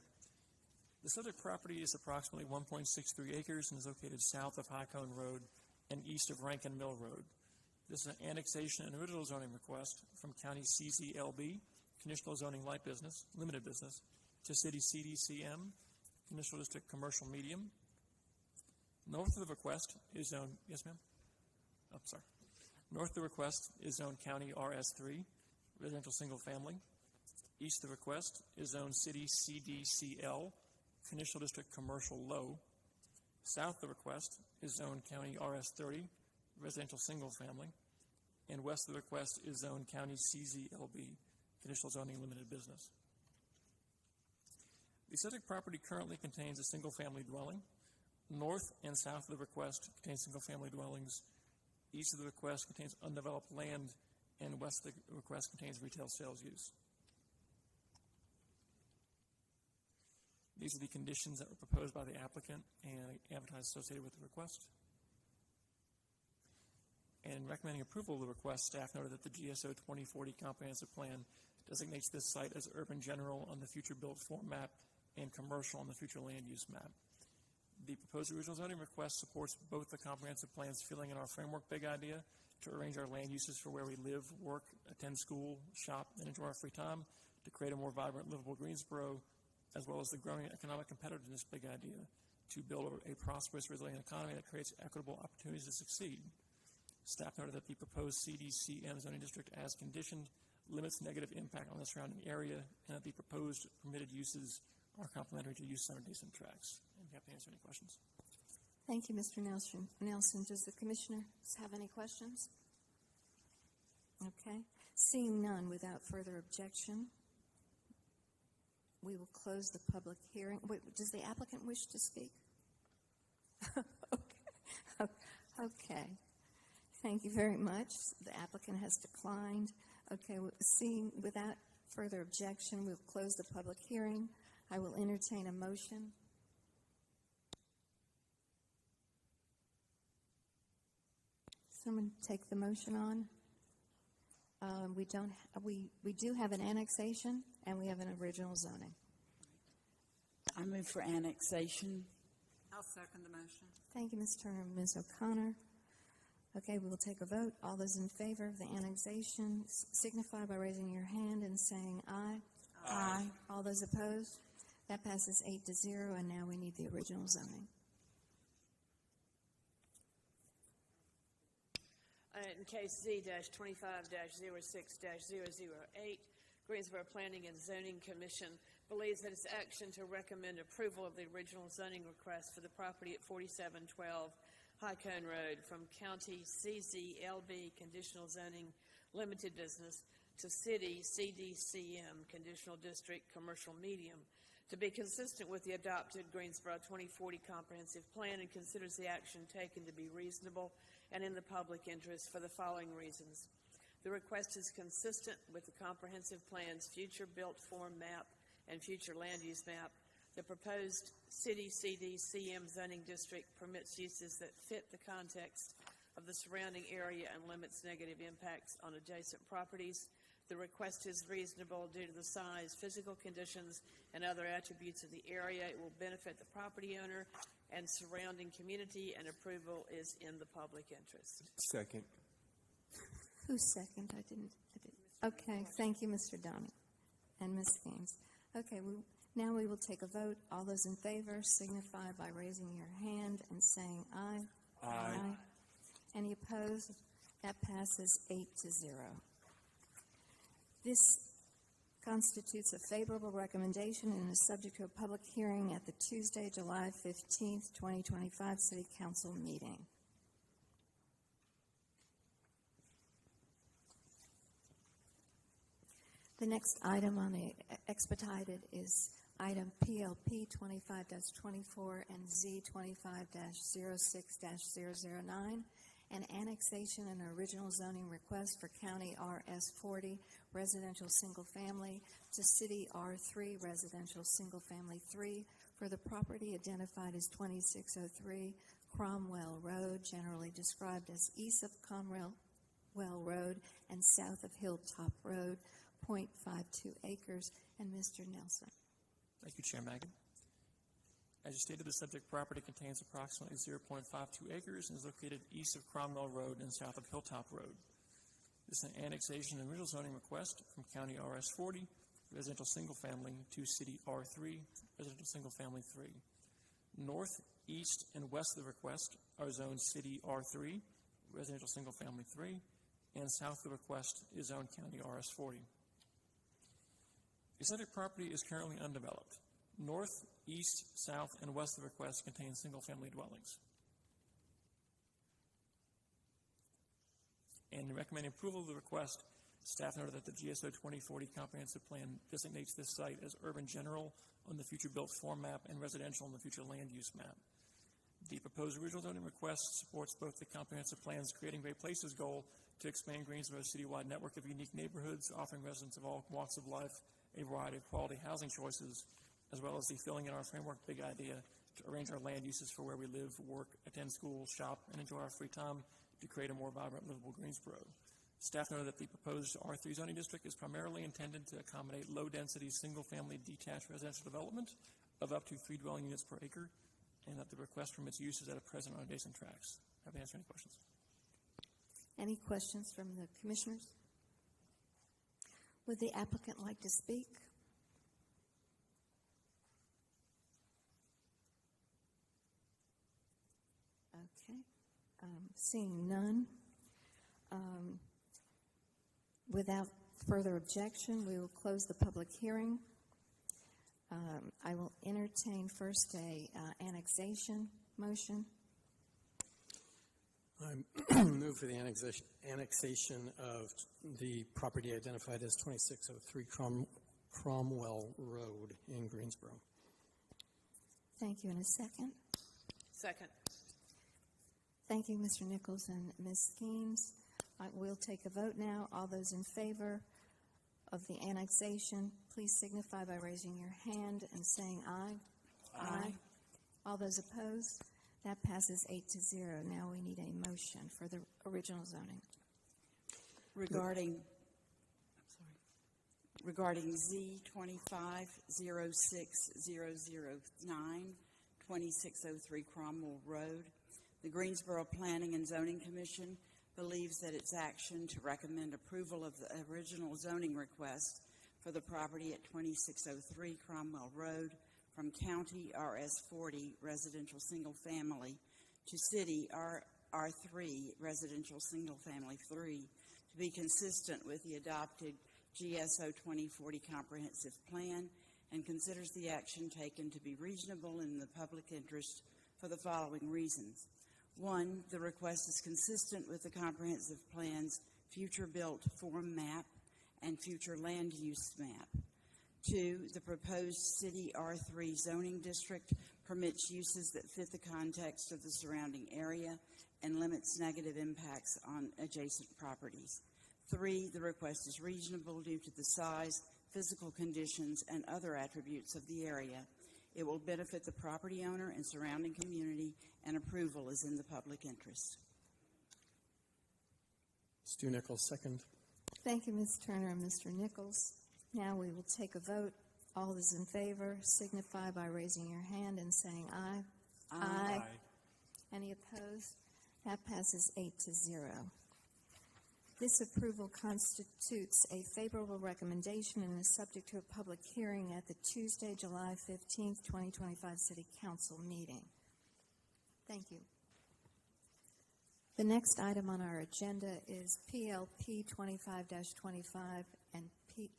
The subject property is approximately 1.63 acres and is located south of High Cone Road and east of Rankin Mill Road. This is an annexation and original zoning request from County CZLB, Conditional Zoning Light Business, Limited Business, to City CDCM, Conditional District Commercial Medium. North of the request is zone, yes ma'am? Oh, sorry. North of the request is zone County RS3, Residential Single Family. East of the request is zone City CDCL, Conditional District Commercial Low. South of the request is zone County RS30, Residential Single Family. And west of the request is zone County CZLB, Conditional Zoning Limited Business. The subject property currently contains a single-family dwelling. North and south of the request contains single-family dwellings. East of the request contains undeveloped land, and west of the request contains retail sales use. These are the conditions that were proposed by the applicant and advertised associated with the request. And in recommending approval of the request, staff noted that the GSO 2040 comprehensive plan designates this site as urban general on the future built form map and commercial on the future land use map. The proposed original zoning request supports both the comprehensive plan's filling in our framework big idea to arrange our land uses for where we live, work, attend school, shop, and enjoy our free time, to create a more vibrant, livable Greensboro, as well as the growing economic competitiveness big idea to build a prosperous, resilient economy that creates equitable opportunities to succeed. Staff noted that the proposed CDCM zoning district as conditioned limits negative impact on the surrounding area, and that the proposed permitted uses are complementary to use on adjacent tracts. I'm happy to answer any questions. Thank you, Mr. Nelson. Does the commissioners have any questions? Okay. Seeing none, without further objection, we will close the public hearing. Wait, does the applicant wish to speak? Okay. Thank you very much. The applicant has declined. Okay, seeing without further objection, we'll close the public hearing. I will entertain a motion. Someone take the motion on. We do have an annexation and we have an original zoning. I move for annexation. I'll second the motion. Thank you, Ms. Turner and Ms. O'Connor. Okay, we will take a vote. All those in favor of the annexation signify by raising your hand and saying aye. Aye. All those opposed? That passes 8-0, and now we need the original zoning. In case Z-25-06-008, Greensboro Planning and Zoning Commission believes that its action to recommend approval of the original zoning request for the property at 4712 High Cone Road from County CZLB Conditional Zoning Limited Business to City CDCM Conditional District Commercial Medium to be consistent with the adopted Greensboro 2040 Comprehensive Plan, and considers the action taken to be reasonable and in the public interest for the following reasons. The request is consistent with the Comprehensive Plan's future built form map and future land use map. The proposed City CDCM zoning district permits uses that fit the context of the surrounding area and limits negative impacts on adjacent properties. The request is reasonable due to the size, physical conditions, and other attributes of the area. It will benefit the property owner and surrounding community, and approval is in the public interest. Second. Who's second? I didn't. Okay, thank you, Mr. Donald and Ms. Gaines. Okay, now we will take a vote. All those in favor signify by raising your hand and saying aye. Aye. Any opposed? That passes 8-0. This constitutes a favorable recommendation and is subject to a public hearing at the Tuesday, July 15th, 2025 City Council meeting. The next item on the expedited is item PLP 25-24 and Z25-06-009, an annexation and original zoning request for County RS40 residential single family to City R3 residential single family 3 for the property identified as 2603 Cromwell Road, generally described as east of Cromwell Road and south of Hilltop Road, 0.52 acres. And Mr. Nelson. Thank you, Chair Magid. As you stated, the subject property contains approximately 0.52 acres and is located east of Cromwell Road and south of Hilltop Road. This is an annexation and original zoning request from County RS 40, residential single family, to City R3, residential single family 3. North, east, and west of the request are zoned City R3, residential single family 3, and south of the request is zoned County RS 40. The subject property is currently undeveloped. North, east, south, and west of the request contain single-family dwellings. And in recommending approval of the request, staff noted that the GSO 2040 comprehensive plan designates this site as urban general on the future built form map and residential on the future land use map. The proposed original zoning request supports both the comprehensive plan's Creating Great Places goal to expand Greensboro's citywide network of unique neighborhoods, offering residents of all walks of life a variety of quality housing choices, as well as the filling in our framework big idea to arrange our land uses for where we live, work, attend school, shop, and enjoy our free time to create a more vibrant, livable Greensboro. Staff noted that the proposed R3 zoning district is primarily intended to accommodate low-density, single-family detached residential development of up to 3 dwelling units per acre, and that the request from its use is at present on adjacent tracts. Happy to answer any questions. Any questions from the commissioners? Would the applicant like to speak? Okay. Seeing none, without further objection, we will close the public hearing. I will entertain first a annexation motion. I move for the annexation of the property identified as 2603 Cromwell Road in Greensboro. Thank you. In a second. Second. Thank you, Mr. Nichols and Ms. Skeens. We'll take a vote now. All those in favor of the annexation, please signify by raising your hand and saying aye. Aye. All those opposed? That passes 8-0. Now we need a motion for the original zoning. Regarding Z 25-06009, 2603 Cromwell Road, the Greensboro Planning and Zoning Commission believes that its action to recommend approval of the original zoning request for the property at 2603 Cromwell Road from County RS 40 Residential Single Family to City R3 Residential Single Family 3 to be consistent with the adopted GSO 2040 Comprehensive Plan, and considers the action taken to be reasonable in the public interest for the following reasons. 1, the request is consistent with the Comprehensive Plan's future built form map and future land use map. 2, the proposed City R3 zoning district permits uses that fit the context of the surrounding area and limits negative impacts on adjacent properties. 3, the request is reasonable due to the size, physical conditions, and other attributes of the area. It will benefit the property owner and surrounding community, and approval is in the public interest. Stu Nichols, second. Thank you, Ms. Turner and Mr. Nichols. Now we will take a vote. All those in favor signify by raising your hand and saying aye. Aye. Any opposed? That passes 8-0. This approval constitutes a favorable recommendation and is subject to a public hearing at the Tuesday, July 15th, 2025 City Council meeting. Thank you. The next item on our agenda is PLP 25-25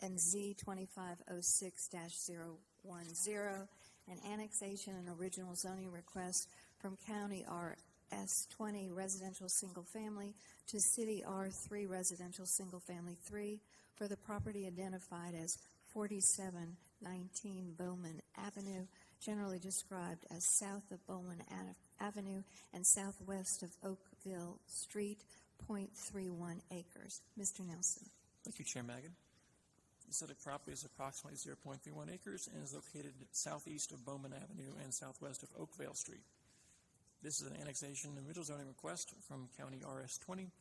and Z 2506-010, an annexation and original zoning request from County RS 20 Residential Single Family to City R3 Residential Single Family 3 for the property identified as 4719 Bowman Avenue, generally described as south of Bowman Avenue and southwest of Oakville Street, 0.31 acres. Mr. Nelson. Thank you, Chair Magid. The subject property is approximately 0.31 acres and is located southeast of Bowman Avenue and southwest of Oakville Street. This is an annexation and original zoning request from County RS 20,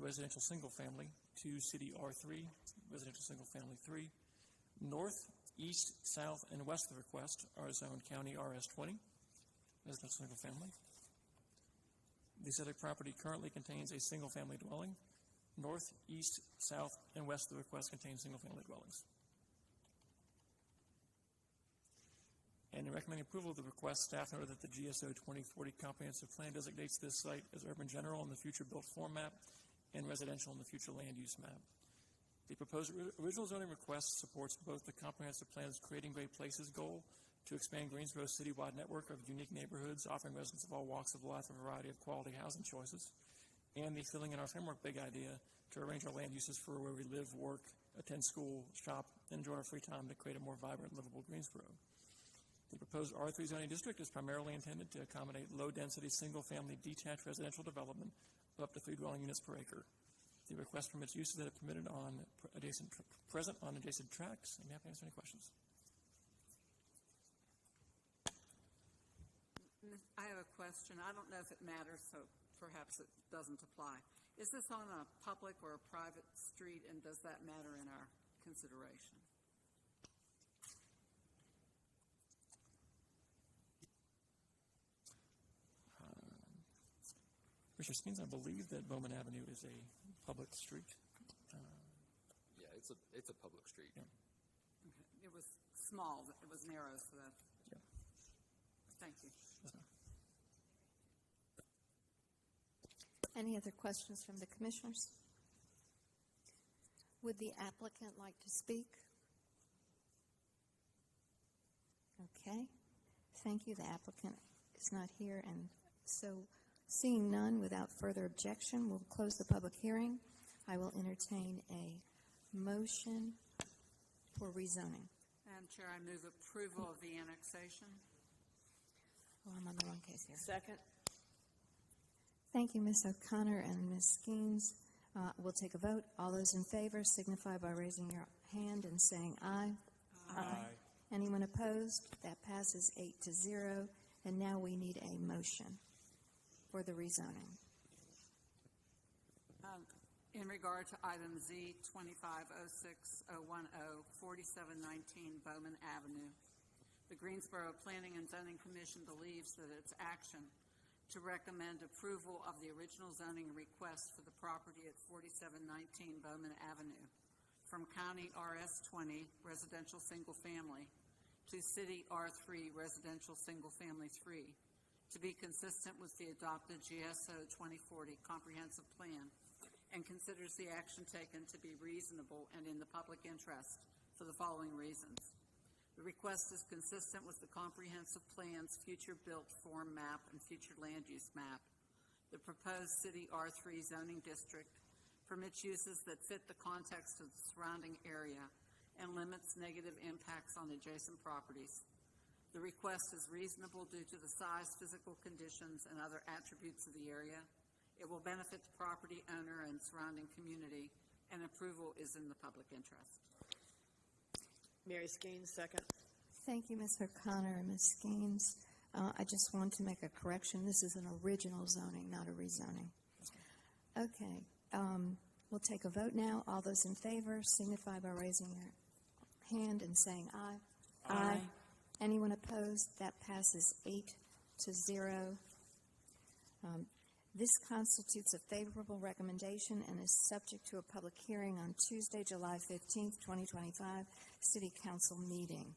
residential single family, to City R3, residential single family 3. North, east, south, and west of the request are zoned County RS 20, residential single family. The subject property currently contains a single family dwelling. North, east, south, and west of the request contain single family dwellings. And in recommending approval of the request, staff noted that the GSO 2040 comprehensive plan designates this site as urban general in the future built form map and residential in the future land use map. The proposed original zoning request supports both the comprehensive plan's Creating Great Places goal to expand Greensboro's citywide network of unique neighborhoods offering residents of all walks of life a variety of quality housing choices, and the filling in our framework big idea to arrange our land uses for where we live, work, attend school, shop, and enjoy our free time to create a more vibrant, livable Greensboro. The proposed R3 zoning district is primarily intended to accommodate low-density, single-family detached residential development of up to 3 dwelling units per acre. The request permits uses that are permitted on present on adjacent tracts. I'm happy to answer any questions. I have a question. I don't know if it matters, so perhaps it doesn't apply. Is this on a public or a private street, and does that matter in our consideration? Mr. Skeens, I believe that Bowman Avenue is a public street. Yeah, it's a public street. Yeah. Okay. It was small, it was narrow, so that. Yeah. Thank you. Yes, ma'am. Any other questions from the commissioners? Would the applicant like to speak? Okay. Thank you. The applicant is not here, and so seeing none, without further objection, we'll close the public hearing. I will entertain a motion for rezoning. Madam Chair, I move approval of the annexation. Oh, I'm on the wrong case here. Second. Thank you, Ms. O'Connor and Ms. Skeens. We'll take a vote. All those in favor signify by raising your hand and saying aye. Aye. Anyone opposed? That passes 8-0. And now we need a motion for the rezoning. In regard to item Z 2506010, 4719 Bowman Avenue, the Greensboro Planning and Zoning Commission believes that its action to recommend approval of the original zoning request for the property at 4719 Bowman Avenue from County RS 20 Residential Single Family to City R3 Residential Single Family 3 to be consistent with the adopted GSO 2040 Comprehensive Plan and considers the action taken to be reasonable and in the public interest for the following reasons. The request is consistent with the Comprehensive Plan's future built form map and future land use map. The proposed City R3 zoning district permits uses that fit the context of the surrounding area and limits negative impacts on adjacent properties. The request is reasonable due to the size, physical conditions, and other attributes of the area. It will benefit the property owner and surrounding community, and approval is in the public interest. Mary Skeens, second. Thank you, Ms. O'Connor and Ms. Skeens. I just want to make a correction. This is an original zoning, not a rezoning. Okay. We'll take a vote now. All those in favor signify by raising your hand and saying aye. Aye. Anyone opposed? That passes 8-0. This constitutes a favorable recommendation and is subject to a public hearing on Tuesday, July 15th, 2025, City Council meeting.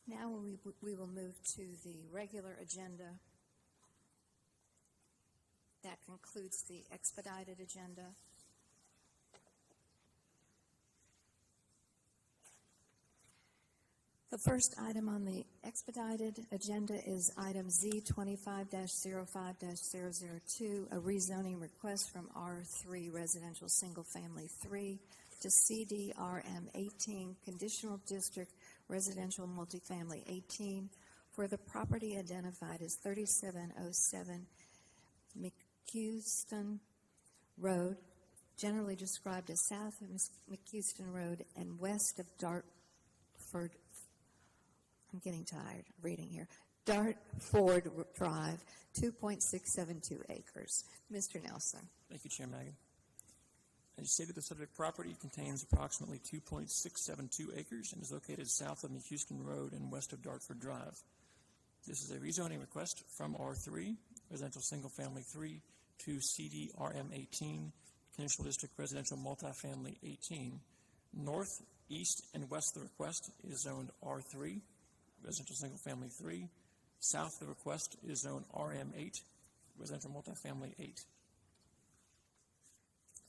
Now we will move to the regular agenda. That concludes the expedited agenda. The first item on the expedited agenda is item Z 25-05-002, a rezoning request from R3 Residential Single Family 3 to CDRM 18 Conditional District Residential Multifamily 18 for the property identified as 3707 McHouston Road, generally described as south of McHouston Road and west of Dartford. I'm getting tired reading here. Dartford Drive, 2.672 acres. Mr. Nelson. Thank you, Chair Magid. As you stated, the subject property contains approximately 2.672 acres and is located south of McHouston Road and west of Dartford Drive. This is a rezoning request from R3, residential single family 3, to CD RM 18, conditional district residential multifamily 18. North, east, and west of the request is zoned R3, residential single family 3. South of the request is zoned RM8, residential multifamily 8.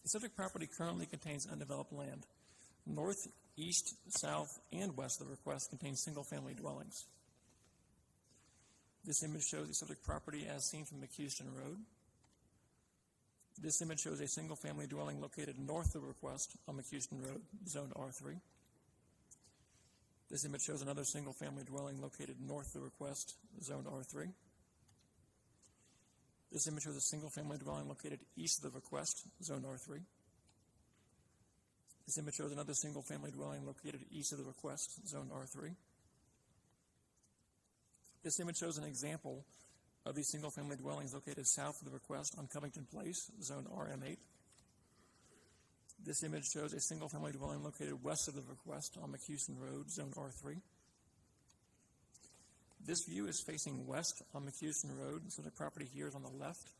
The subject property currently contains undeveloped land. North, east, south, and west of the request contains single-family dwellings. This image shows the subject property as seen from McHouston Road. This image shows a single-family dwelling located north of the request on McHouston Road, zoned R3. This image shows another single-family dwelling located north of the request, zoned R3. This image shows a single-family dwelling located east of the request, zoned R3. This image shows another single-family dwelling located east of the request, zoned R3. This image shows an example of these single-family dwellings located south of the request on Covington Place, zoned RM8. This image shows a single-family dwelling located west of the request on McHouston Road, zoned R3. This view is facing west on McHouston Road, so the property here is on the left.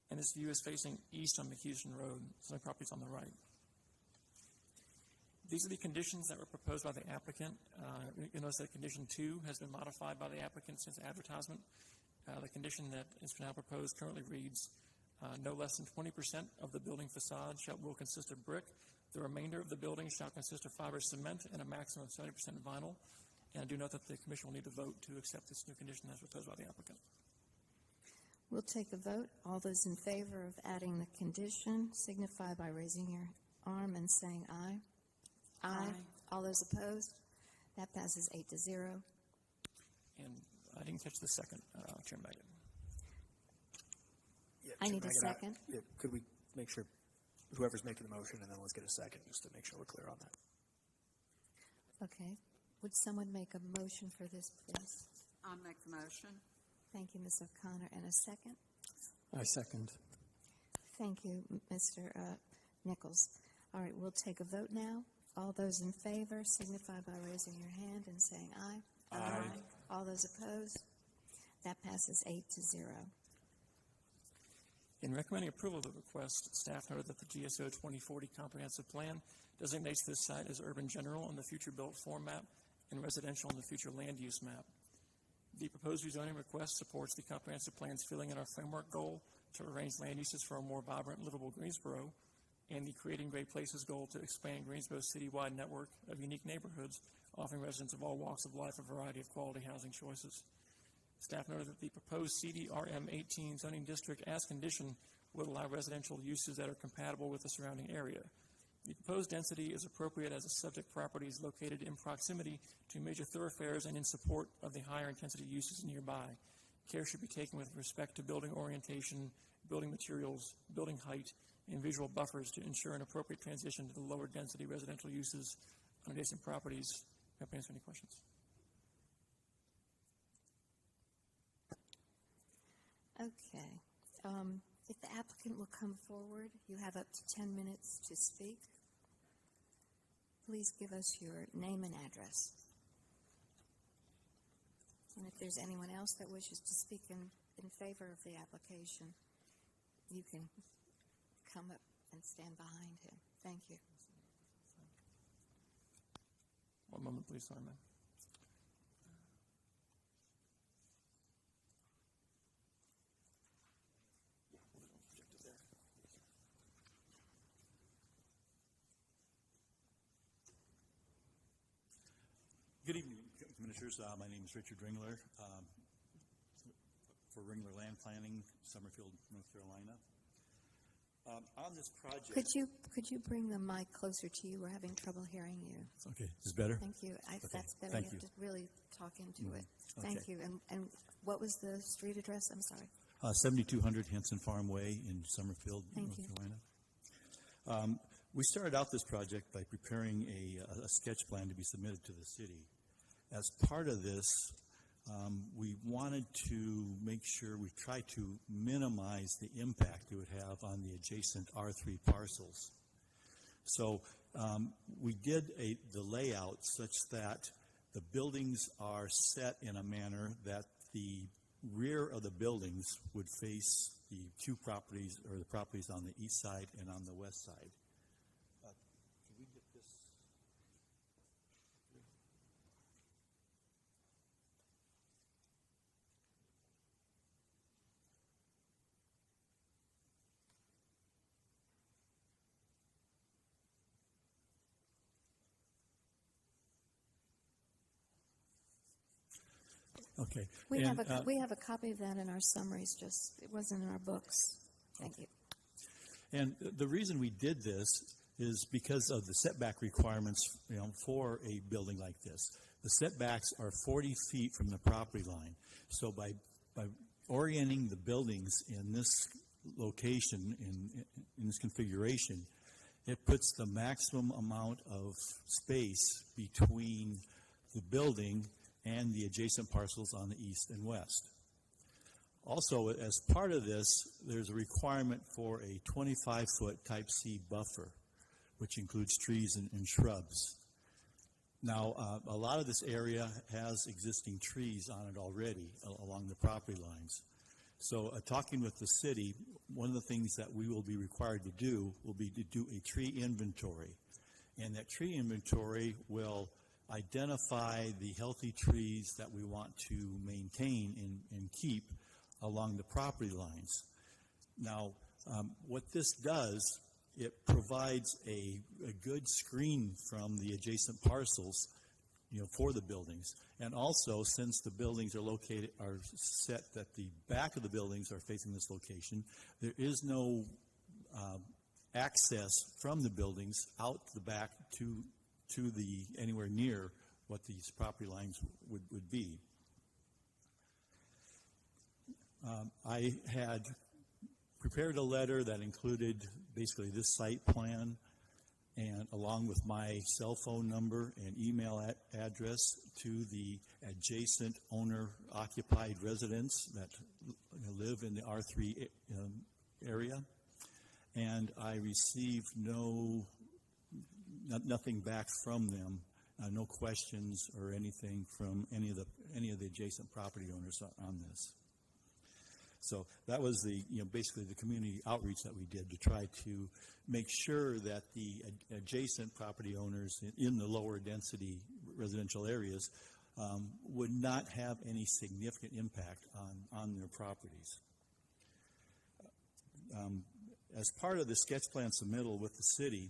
And this view is facing east on McHouston Road, so the property is on the right. These are the conditions that were proposed by the applicant. You'll notice that condition 2 has been modified by the applicant since advertisement. The condition that is now proposed currently reads, no less than 20% of the building facade will consist of brick. The remainder of the building shall consist of fiber cement and a maximum of 70% vinyl. And I do note that the Commission will need to vote to accept this new condition as proposed by the applicant. We'll take a vote. All those in favor of adding the condition signify by raising your arm and saying aye. Aye. All those opposed? That passes 8-0. And I didn't catch the second, Chair Magid. Yeah, I Chair need a Magid, second. could we make sure whoever's making the motion, and then let's get a second just to make sure we're clear on that. Okay. Would someone make a motion for this, please? I'll make the motion. Thank you, Ms. O'Connor. And a second? I second. Thank you, Mr. Nichols. All right, we'll take a vote now. All those in favor signify by raising your hand and saying aye. Aye. All those opposed? That passes 8-0. In recommending approval of the request, staff noted that the GSO 2040 comprehensive plan designates this site as urban general on the future built form map and residential on the future land use map. The proposed rezoning request supports the comprehensive plan's filling in our framework goal to arrange land uses for a more vibrant, livable Greensboro, and the Creating Great Places goal to expand Greensboro's citywide network of unique neighborhoods, offering residents of all walks of life a variety of quality housing choices. Staff noted that the proposed CDRM 18 zoning district as condition would allow residential uses that are compatible with the surrounding area. The proposed density is appropriate as the subject property is located in proximity to major thoroughfares and in support of the higher intensity uses nearby. Care should be taken with respect to building orientation, building materials, building height, and visual buffers to ensure an appropriate transition to the lower density residential uses on adjacent properties. Happy to answer any questions. Okay. If the applicant will come forward, you have up to 10 minutes to speak. Please give us your name and address. And if there's anyone else that wishes to speak in favor of the application, you can come up and stand behind him. Thank you. One moment, please, sorry, ma'am. Good evening, Commissioners. My name is Richard Ringler for Ringler Land Planning, Summerfield, North Carolina. On this project, Could you bring the mic closer to you? We're having trouble hearing you. okay, is this better? Thank you. That's better. Thank you you. have to really talk into it. Okay. Thank you. And what was the street address? I'm sorry. 7200 Henson Farm Way in Summerfield, Thank North you. Carolina. We started out this project by preparing a sketch plan to be submitted to the city. As part of this, we wanted to make sure we try to minimize the impact it would have on the adjacent R3 parcels. So we did the layout such that the buildings are set in a manner that the rear of the buildings would face the two properties, or the properties on the east side and on the west side. Can we get this? Okay. We And, have a copy of that in our summaries, just, it wasn't in our books. Thank you. And the reason we did this is because of the setback requirements, for a building like this. The setbacks are 40 feet from the property line. So by orienting the buildings in this location, in this configuration, it puts the maximum amount of space between the building and the adjacent parcels on the east and west. Also, as part of this, there's a requirement for a 25-foot type C buffer, which includes trees and shrubs. Now, a lot of this area has existing trees on it already along the property lines. So talking with the city, one of the things that we will be required to do will be to do a tree inventory. And that tree inventory will identify the healthy trees that we want to maintain and keep along the property lines. Now, what this does, it provides a good screen from the adjacent parcels, for the buildings. And also, since the buildings are set that the back of the buildings are facing this location, there is no access from the buildings out the back to the anywhere near what these property lines would be. I had prepared a letter that included basically this site plan, and along with my cell phone number and email address to the adjacent owner-occupied residents that live in the R3 area. And I received nothing back from them, no questions or anything from any of the adjacent property owners on this. So that was basically the community outreach that we did to try to make sure that the adjacent property owners in the lower density residential areas would not have any significant impact on their properties. As part of the sketch plan submittal with the city,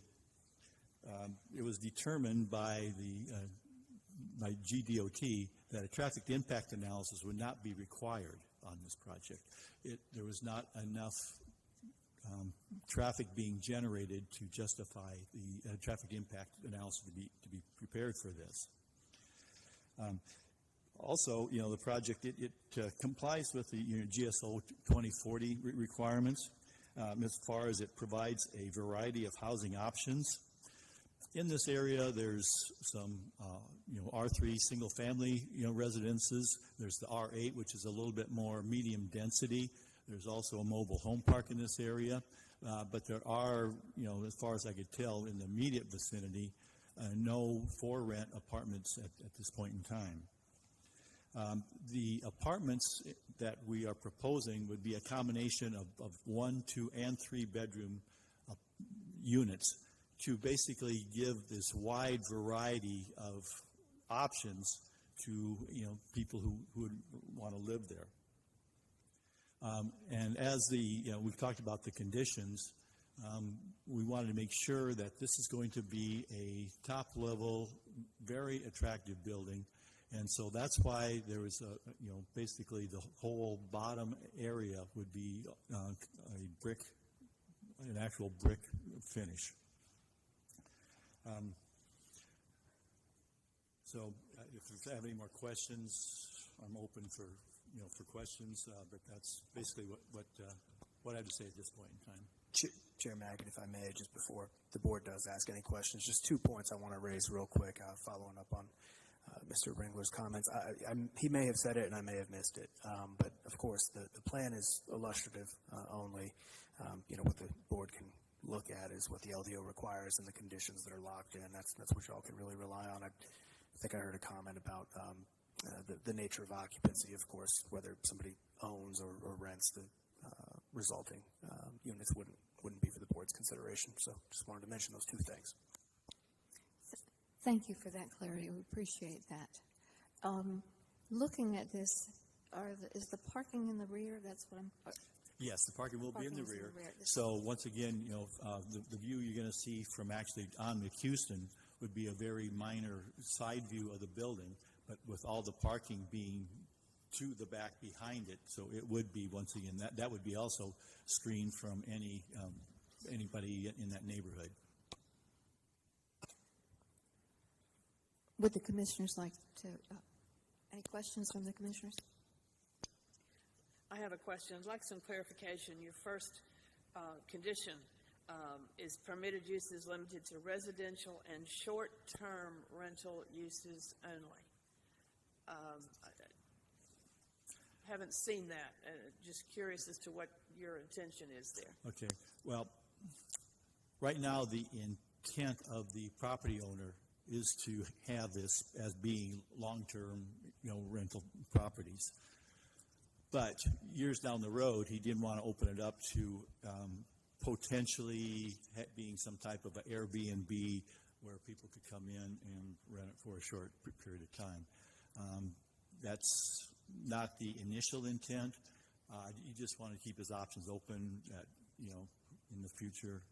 it was determined by GDOT that a traffic impact analysis would not be required on this project. There was not enough traffic being generated to justify the traffic impact analysis to be prepared for this. Also, the project, it complies with the GSO 2040 requirements as far as it provides a variety of housing options. In this area, there's some, R3 single-family, residences. There's the R8, which is a little bit more medium density. There's also a mobile home park in this area. But there are, as far as I could tell, in the immediate vicinity, no for-rent apartments at this point in time. The apartments that we are proposing would be a combination of 1, 2, and 3 bedroom units to basically give this wide variety of options to people who would want to live there. And as we've talked about the conditions, we wanted to make sure that this is going to be a top-level, very attractive building. And so that's why there was basically the whole bottom area would be an actual brick finish. So if you have any more questions, I'm open for questions, but that's basically what I have to say at this point in time. Chair Magid, if I may, just before the board does ask any questions, just 2 points I want to raise real quick, following up on Mr. Ringler's comments. He may have said it and I may have missed it, but of course the plan is illustrative only. What the board can look at is what the LDO requires and the conditions that are locked in. That's what y'all can really rely on. I think I heard a comment about the nature of occupancy, of course, whether somebody owns or rents the resulting units wouldn't be for the board's consideration. So just wanted to mention those two things. Thank you for that clarity. We appreciate that. Looking at this, is the parking in the rear? That's what I'm. Yes, the parking will be in the Parking's in rear. the rear. So once again, the view you're going to see from actually on McHouston would be a very minor side view of the building, but with all the parking being to the back behind it, so it would be, once again, that would be also screened from anybody in that neighborhood. Would the commissioners like to, any questions from the commissioners? I have a question. I'd like some clarification. Your first condition is permitted uses limited to residential and short-term rental uses only. I haven't seen that. Just curious as to what your intention is there. Okay. Well, right now the intent of the property owner is to have this as being long-term, rental properties. But years down the road, he didn't want to open it up to potentially being some type of an Airbnb where people could come in and rent it for a short period of time. That's not the initial intent. You just want to keep his options open that, in the future,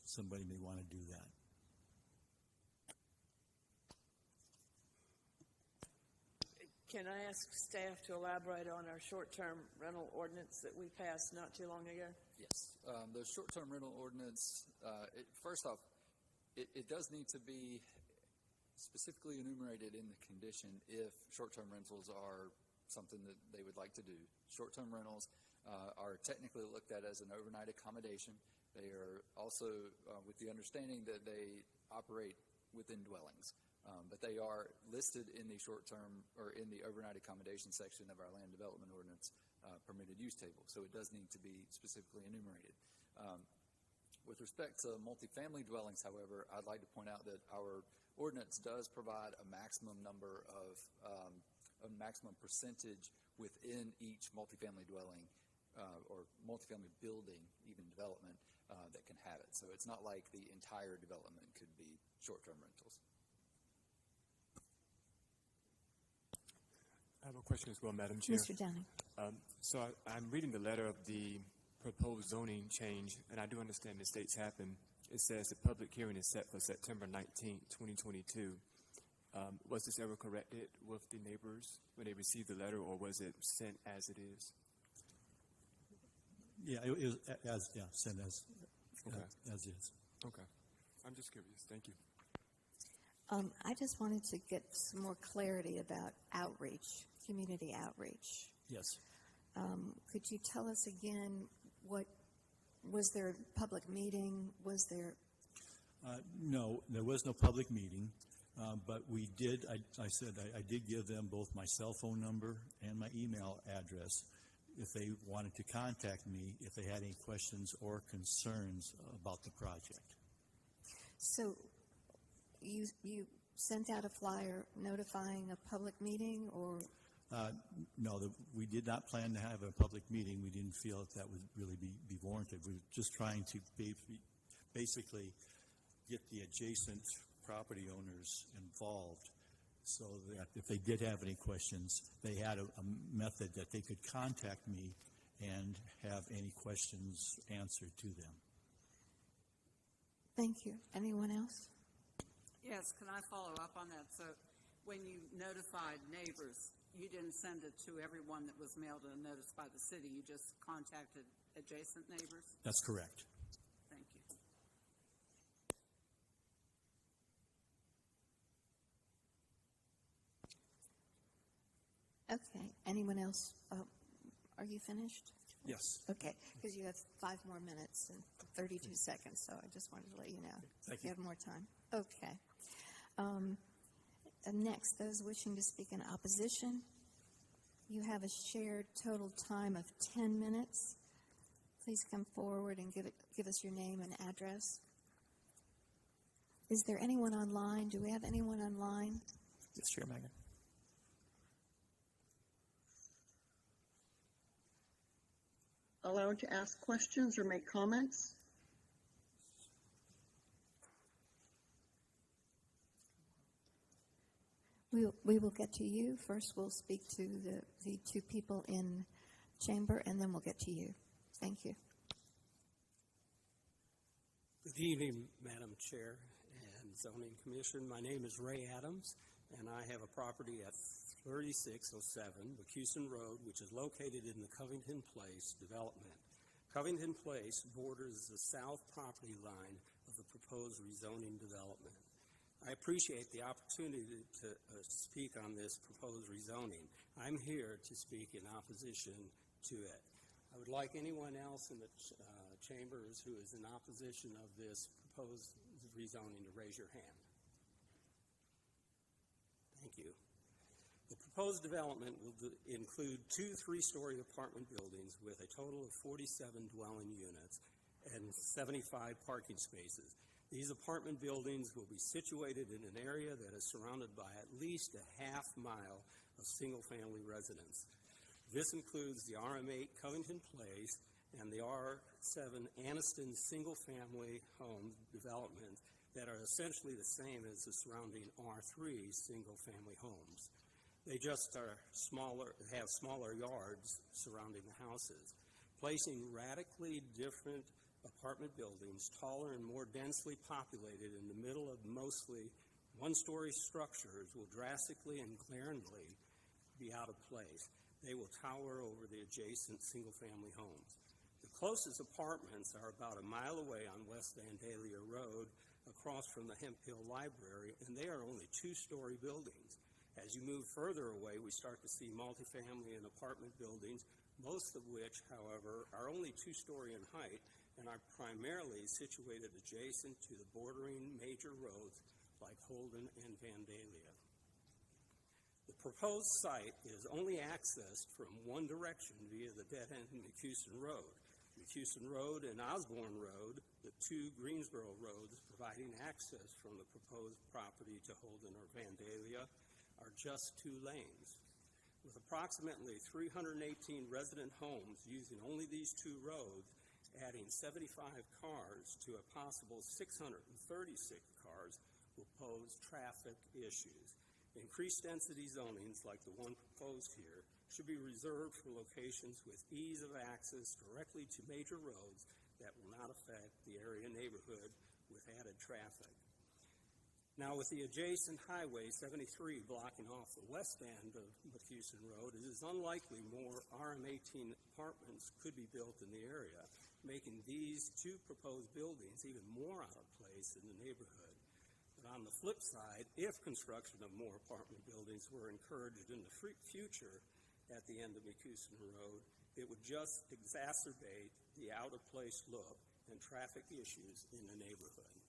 somebody may want to do that. Can I ask staff to elaborate on our short-term rental ordinance that we passed not too long ago? Yes. The short-term rental ordinance, first off, it does need to be specifically enumerated in the condition if short-term rentals are something that they would like to do. Short-term rentals are technically looked at as an overnight accommodation. They are also with the understanding that they operate within dwellings. But they are listed in the short-term or in the overnight accommodation section of our land development ordinance permitted use table. So it does need to be specifically enumerated. With respect to multifamily dwellings, however, I'd like to point out that our ordinance does provide a maximum number of a maximum percentage within each multifamily dwelling or multifamily building, even development, that can have it. So it's not like the entire development could be short-term rentals. I have a question as well, Madam Chair. Mr. Downing. So I'm reading the letter of the proposed zoning change, and I do understand mistakes happen. It says the public hearing is set for September 19th, 2022. Was this ever corrected with the neighbors when they received the letter, or was it sent as it is? Yeah, it was sent as is. Okay. I'm just curious. Thank you. I just wanted to get some more clarity about outreach, community outreach. Yes. Could you tell us again, was there a public meeting? Was there? No, there was no public meeting, but we did, I said I did give them both my cell phone number and my email address if they wanted to contact me if they had any questions or concerns about the project. So you sent out a flyer notifying a public meeting, or? No, we did not plan to have a public meeting. We didn't feel that would really be warranted. We were just trying to basically get the adjacent property owners involved so that if they did have any questions, they had a method that they could contact me and have any questions answered to them. Thank you. Anyone else? Yes, can I follow up on that? So when you notified neighbors, you didn't send it to everyone that was mailed a notice by the city. You just contacted adjacent neighbors? That's correct. Thank you. Okay. Anyone else? Are you finished? Yes. Okay, because you have 5 more minutes and 32 seconds, so I just wanted to let you know. Thank you you. have more time. Okay. Next, those wishing to speak in opposition. You have a shared total time of 10 minutes. Please come forward and give us your name and address. Is there anyone online? Do we have anyone online? Yes, Chair Megan. Allowed to ask questions or make comments? We will get to you. First, we'll speak to the two people in chamber, and then we'll get to you. Thank you. Good evening, Madam Chair and Zoning Commission. My name is Ray Adams, and I have a property at 3607 McCuson Road, which is located in the Covington Place development. Covington Place borders the south property line of the proposed rezoning development. I appreciate the opportunity to speak on this proposed rezoning. I'm here to speak in opposition to it. I would like anyone else in the chambers who is in opposition of this proposed rezoning to raise your hand. Thank you. The proposed development will include 2 3-story apartment buildings with a total of 47 dwelling units and 75 parking spaces. These apartment buildings will be situated in an area that is surrounded by at least a half mile of single-family residence. This includes the RM8 Covington Place and the R7 Anniston single-family home development that are essentially the same as the surrounding R3 single-family homes. They just are smaller, have smaller yards surrounding the houses. Placing radically different apartment buildings, taller and more densely populated in the middle of mostly one-story structures will drastically and glaringly be out of place. They will tower over the adjacent single-family homes. The closest apartments are about a mile away on West Vandalia Road, across from the Hemp Hill Library, and they are only 2-story buildings. As you move further away, we start to see multifamily and apartment buildings, most of which, however, are only 2-story in height and are primarily situated adjacent to the bordering major roads like Holden and Vandalia. The proposed site is only accessed from one direction via the dead-end McCuson Road. McCuson Road and Osborne Road, the 2 Greensboro roads providing access from the proposed property to Holden or Vandalia, are just 2 lanes. With approximately 318 resident homes using only these 2 roads, adding 75 cars to a possible 636 cars will pose traffic issues. Increased density zonings like the one proposed here should be reserved for locations with ease of access directly to major roads that will not affect the area neighborhood with added traffic. Now, with the adjacent Highway 73 blocking off the west end of McCuson Road, it is unlikely more RM18 apartments could be built in the area, making these 2 proposed buildings even more out of place in the neighborhood. But on the flip side, if construction of more apartment buildings were encouraged in the future at the end of McCuson Road, it would just exacerbate the out-of-place look and traffic issues in the neighborhood.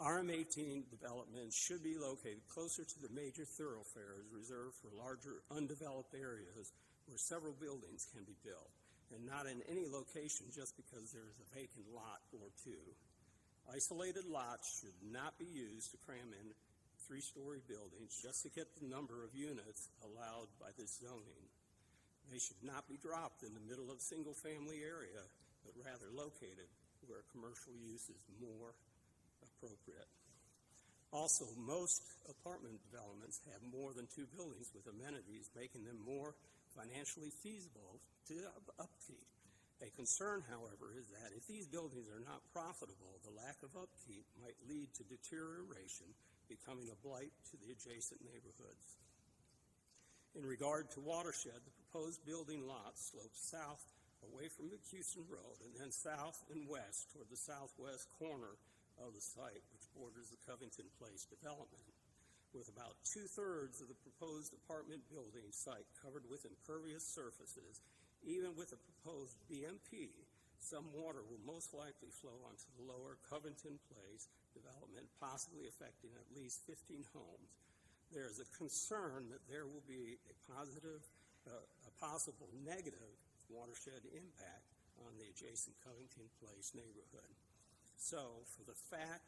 RM18 developments should be located closer to the major thoroughfares reserved for larger undeveloped areas where several buildings can be built, and not in any location just because there is a vacant lot or 2. Isolated lots should not be used to cram in 3-story buildings just to get the number of units allowed by this zoning. They should not be dropped in the middle of single-family area, but rather located where commercial use is more appropriate. Also, most apartment developments have more than 2 buildings with amenities, making them more financially feasible to upkeep. A concern, however, is that if these buildings are not profitable, the lack of upkeep might lead to deterioration, becoming a blight to the adjacent neighborhoods. In regard to watershed, the proposed building lot slopes south away from McCuson Road and then south and west toward the southwest corner of the site, which borders the Covington Place development. With about 2/3 of the proposed apartment building site covered with impervious surfaces, even with a proposed BMP, some water will most likely flow onto the lower Covington Place development, possibly affecting at least 15 homes. there's a concern that there will be a possible negative watershed impact on the adjacent Covington Place neighborhood. So, for the fact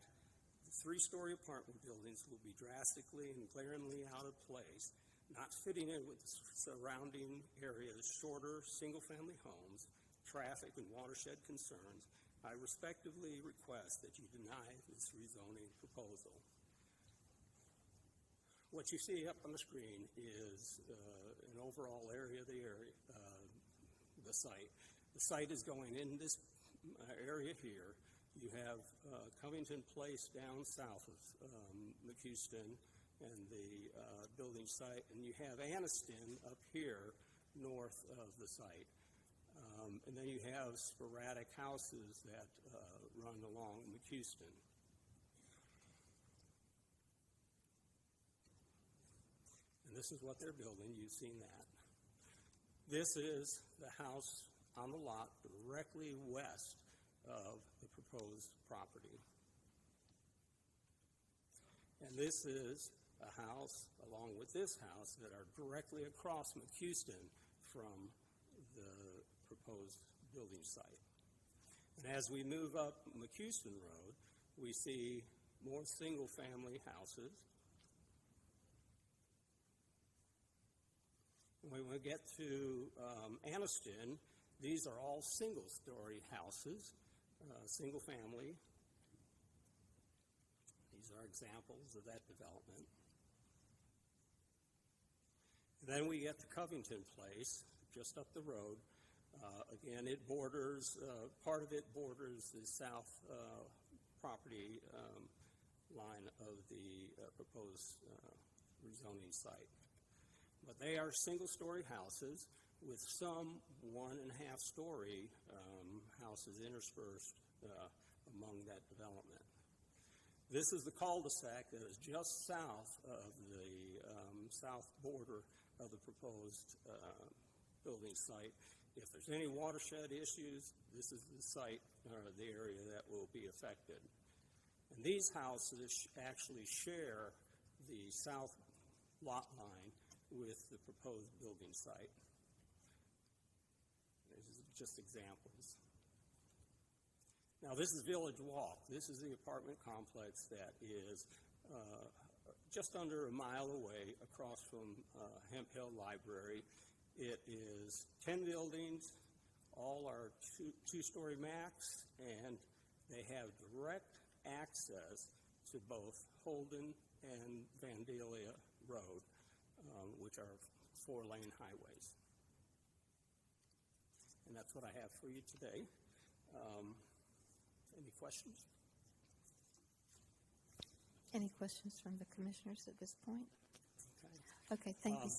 the three-story apartment buildings will be drastically and glaringly out of place, not fitting in with the surrounding area's shorter single-family homes, traffic, and watershed concerns, I respectfully request that you deny this rezoning proposal. What you see up on the screen is an overall area of the site. The site is going in this area here. You have Covington Place down south of McHouston and the building site, and you have Anniston up here north of the site. And then you have sporadic houses that run along McHouston. And this is what they're building. You've seen that. This is the house on the lot directly west of the proposed property. And this is a house, along with this house, that are directly across McHouston from the proposed building site. And as we move up McHouston Road, we see more single-family houses. When we get to Anniston, these are all single-story houses, single-family. These are examples of that development. Then we get to Covington Place, just up the road. Again, it borders, part of it borders the south property line of the proposed rezoning site. But they are single-story houses with some 1.5-story houses interspersed among that development. This is the cul-de-sac that is just south of the south border of the proposed building site. If there's any watershed issues, this is the site or the area that will be affected. And these houses actually share the south lot line with the proposed building site. These are just examples. Now, this is Village Walk. This is the apartment complex that is just under a mile away across from Hemp Hill Library. It is 10 buildings, all are two-story max, and they have direct access to both Holden and Vandalia Road, which are 4-lane highways. And that's what I have for you today. Any questions? Any questions from the commissioners at this point? Okay, thank you.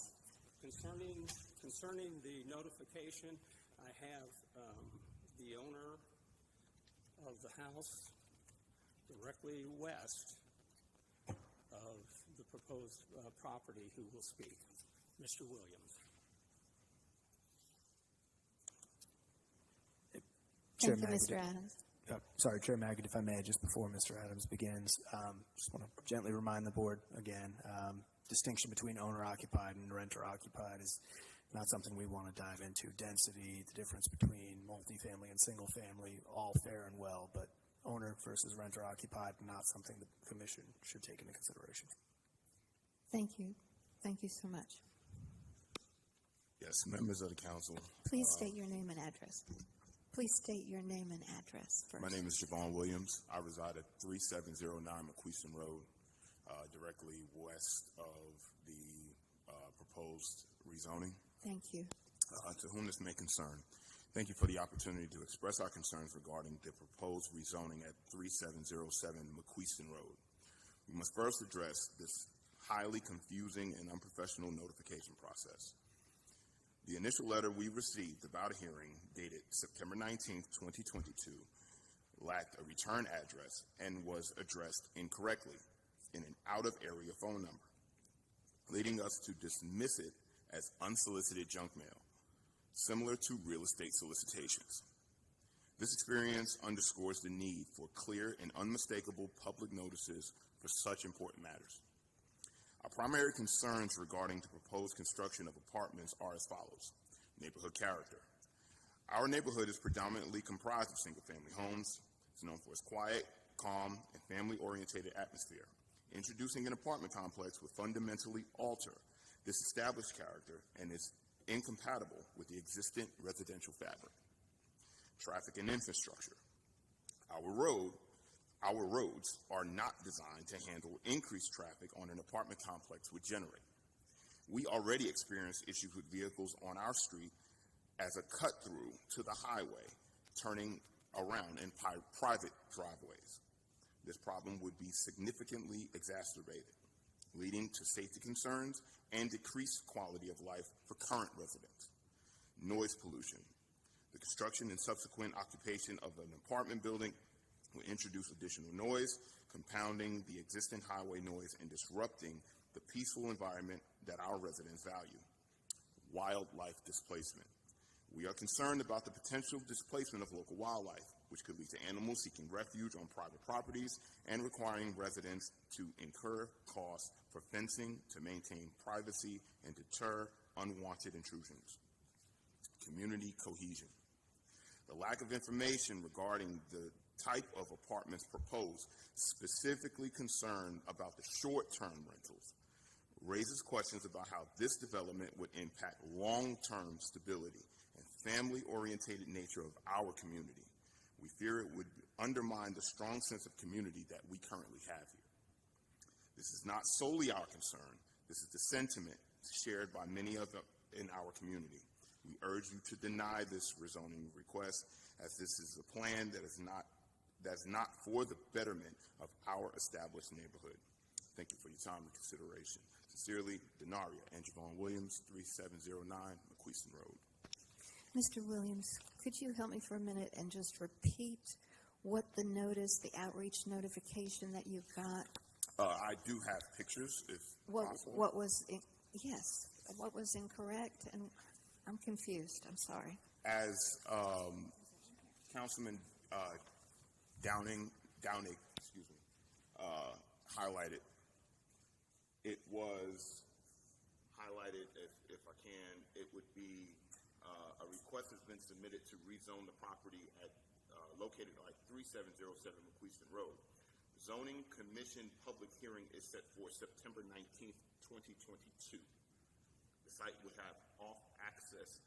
Concerning the notification, I have the owner of the house directly west of the proposed property who will speak, Mr. Williams. Thank you, Mr. Adams. Sorry, Chair Magid, if I may, just before Mr. Adams begins, just want to gently remind the board again, distinction between owner-occupied and renter-occupied is not something we want to dive into. Density, the difference between multifamily and single-family, all fair and well, but owner versus renter-occupied, not something the commission should take into consideration. Thank you. Thank you so much. Yes, members of the council. Please state your name and address. Please state your name and address first. My name is Javon Williams. I reside at 3709 McQueeston Road, directly west of the proposed rezoning. Thank you. To whom this may concern, thank you for the opportunity to express our concerns regarding the proposed rezoning at 3707 McQueeston Road. We must first address this highly confusing and unprofessional notification process. The initial letter we received about a hearing dated September 19, 2022, lacked a return address and was addressed incorrectly in an out-of-area phone number, leading us to dismiss it as unsolicited junk mail, similar to real estate solicitations. This experience underscores the need for clear and unmistakable public notices for such important matters. Our primary concerns regarding the proposed construction of apartments are as follows. Neighborhood character. Our neighborhood is predominantly comprised of single-family homes. It's known for its quiet, calm, and family-oriented atmosphere. Introducing an apartment complex would fundamentally alter this established character and is incompatible with the existing residential fabric. Traffic and infrastructure. Our roads are not designed to handle increased traffic on an apartment complex would generate. We already experience issues with vehicles on our street as a cut-through to the highway, turning around in private driveways. This problem would be significantly exacerbated, leading to safety concerns and decreased quality of life for current residents. Noise pollution. The construction and subsequent occupation of an apartment building will introduce additional noise, compounding the existing highway noise and disrupting the peaceful environment that our residents value. Wildlife displacement. We are concerned about the potential displacement of local wildlife, which could lead to animals seeking refuge on private properties and requiring residents to incur costs for fencing to maintain privacy and deter unwanted intrusions. Community cohesion. The lack of information regarding the type of apartments proposed, specifically concerned about the short-term rentals, raises questions about how this development would impact long-term stability and family-oriented nature of our community. We fear it would undermine the strong sense of community that we currently have here. This is not solely our concern. This is the sentiment shared by many in our community. We urge you to deny this rezoning request, as this is a plan that's not for the betterment of our established neighborhood. Thank you for your time and consideration. Sincerely, Denaria Angevon Williams, 3709 McQueeston Road. Mr. Williams, could you help me for a minute and just repeat what the notice, the outreach notification that you got? I do have pictures, if possible. What was incorrect? And I'm confused. I'm sorry. As Councilman Downing, highlighted, it was highlighted, if I can, it would be a request has been submitted to rezone the property at located at 3707 McQueeston Road. Zoning Commission public hearing is set for September 19th, 2022. The site would have access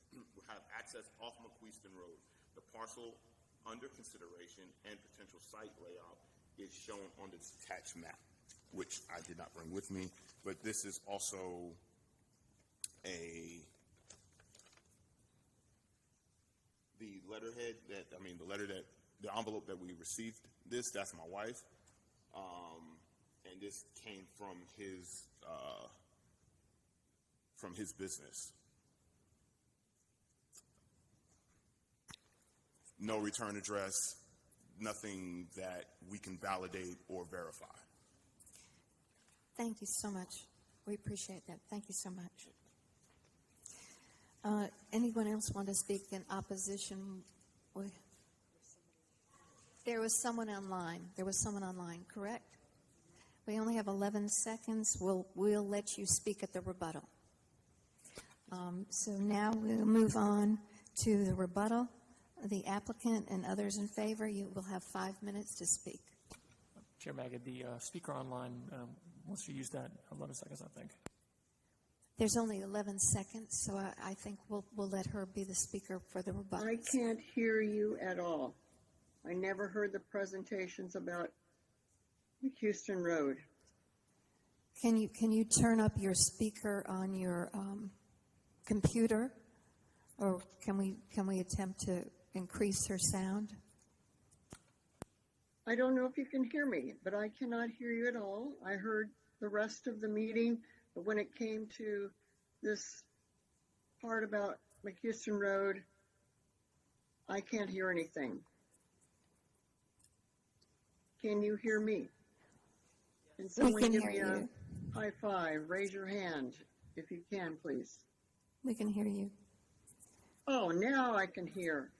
off McQueeston Road. The parcel under consideration and potential site layout is shown on the attached map, which I did not bring with me, but this is also the envelope that we received that's my wife, and this came from his business. No return address, nothing that we can validate or verify. Thank you so much. We appreciate that. Thank you so much. Anyone else want to speak in opposition? There was someone online. Correct? We only have 11 seconds. We'll let you speak at the rebuttal. So now we'll move on to the rebuttal. The applicant and others in favor, you will have 5 minutes to speak. Chair Magid, the speaker online wants to use that 11 seconds, I think. There's only 11 seconds, so I think we'll let her be the speaker for the rebuttal. I can't hear you at all. I never heard the presentations about Houston Road. Can you turn up your speaker on your computer, or can we attempt to increase her sound? I don't know if you can hear me, but I cannot hear you at all. I heard the rest of the meeting, but when it came to this part about McHouston Road, I can't hear anything. Can you hear me? Can someone give me a high five? Raise your hand if you can, please. We can hear you. Oh, now I can hear.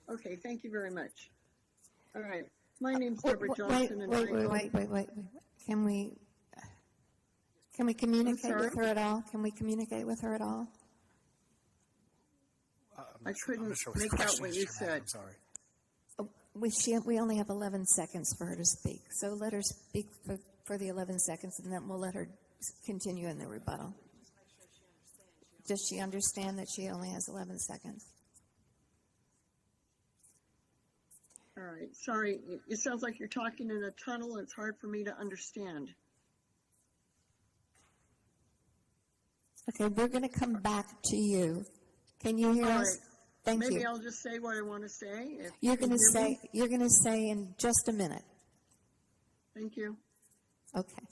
Okay, thank you very much. All right, my name's Deborah Johnson. Wait. Can we communicate sorry? with her at all? Can we communicate with her at all? I couldn't not sure what the make out question what is, you Chair Mack. said. I'm sorry. We only have 11 seconds for her to speak, so let her speak for the 11 seconds, and then we'll let her continue in the rebuttal. Does she understand that she only has 11 seconds? All right, sorry, it sounds like you're talking in a tunnel. It's hard for me to understand. Okay, we're going to come back to you. Can you hear All us? right. Thank Maybe you. I'll just say what I want to say. If You're you going to hear say. me. You're going to say in just a minute. Thank you. Okay.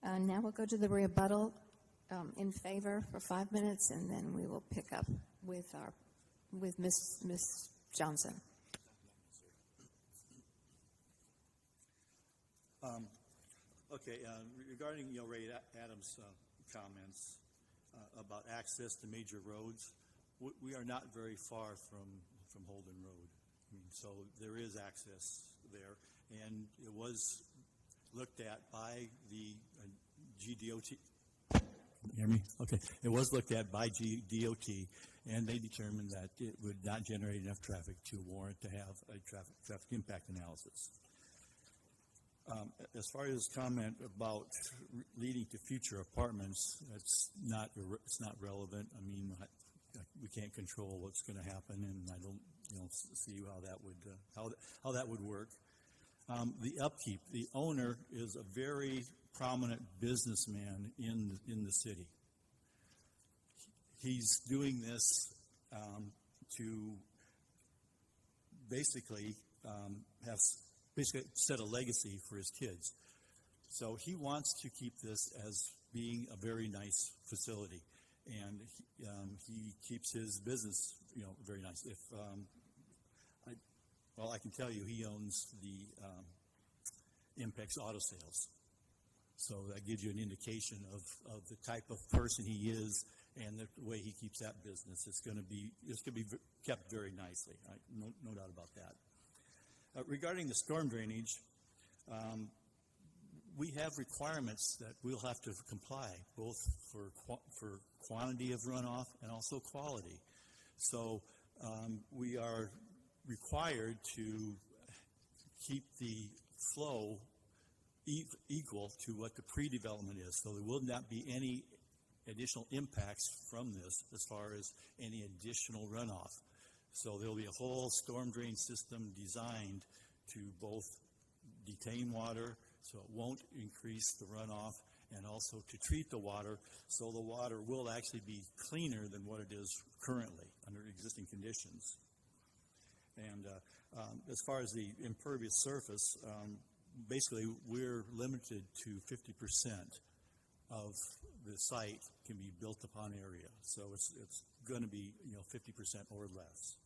Now we'll go to the rebuttal in favor for 5 minutes, and then we will pick up with Ms. Johnson. Okay, regarding Ray Adams' comments about access to major roads, we are not very far from Holden Road. I mean, so there is access there, and it was looked at by the GDOT. Hear me? Okay. It was looked at by GDOT, and they determined that it would not generate enough traffic to warrant to have a traffic impact analysis. As far as comment about leading to future apartments, it's not relevant. I mean, we can't control what's going to happen, and I don't see how that would work. The upkeep, the owner is a very prominent businessman in the city. He's doing this to basically set a legacy for his kids. So he wants to keep this as being a very nice facility, and he keeps his business, very nice. If I can tell you, he owns the Impex Auto Sales, so that gives you an indication of the type of person he is and the way he keeps that business. It's going to be kept very nicely. No doubt about that. Regarding the storm drainage, we have requirements that we'll have to comply, both for quantity of runoff and also quality. So we are required to keep the flow equal to what the pre-development is. So there will not be any additional impacts from this as far as any additional runoff. So there will be a whole storm drain system designed to both detain water so it won't increase the runoff, and also to treat the water so the water will actually be cleaner than what it is currently under existing conditions. And as far as the impervious surface, basically we're limited to 50% of the site can be built upon area. So it's going to be 50% or less.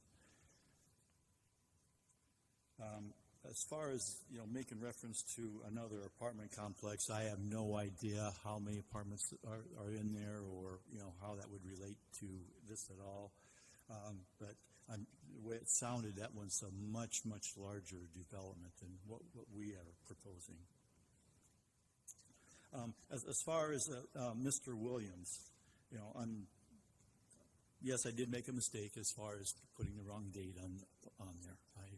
As far as making reference to another apartment complex, I have no idea how many apartments are in there, or how that would relate to this at all. But the way it sounded, that was a much larger development than what we are proposing. As far as Mr. Williams, yes, I did make a mistake as far as putting the wrong date on there. I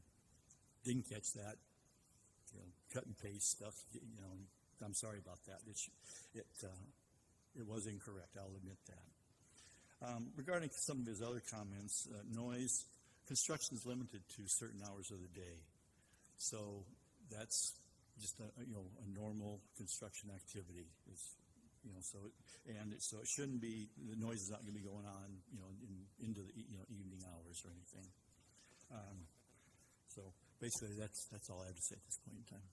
didn't catch that. Cut and paste stuff. I'm sorry about that. It was incorrect. I'll admit that. Regarding some of his other comments, noise, construction is limited to certain hours of the day, so that's just a normal construction activity. So it shouldn't be, the noise is not going to be going on into the evening hours or anything. So basically that's all I have to say at this point in time.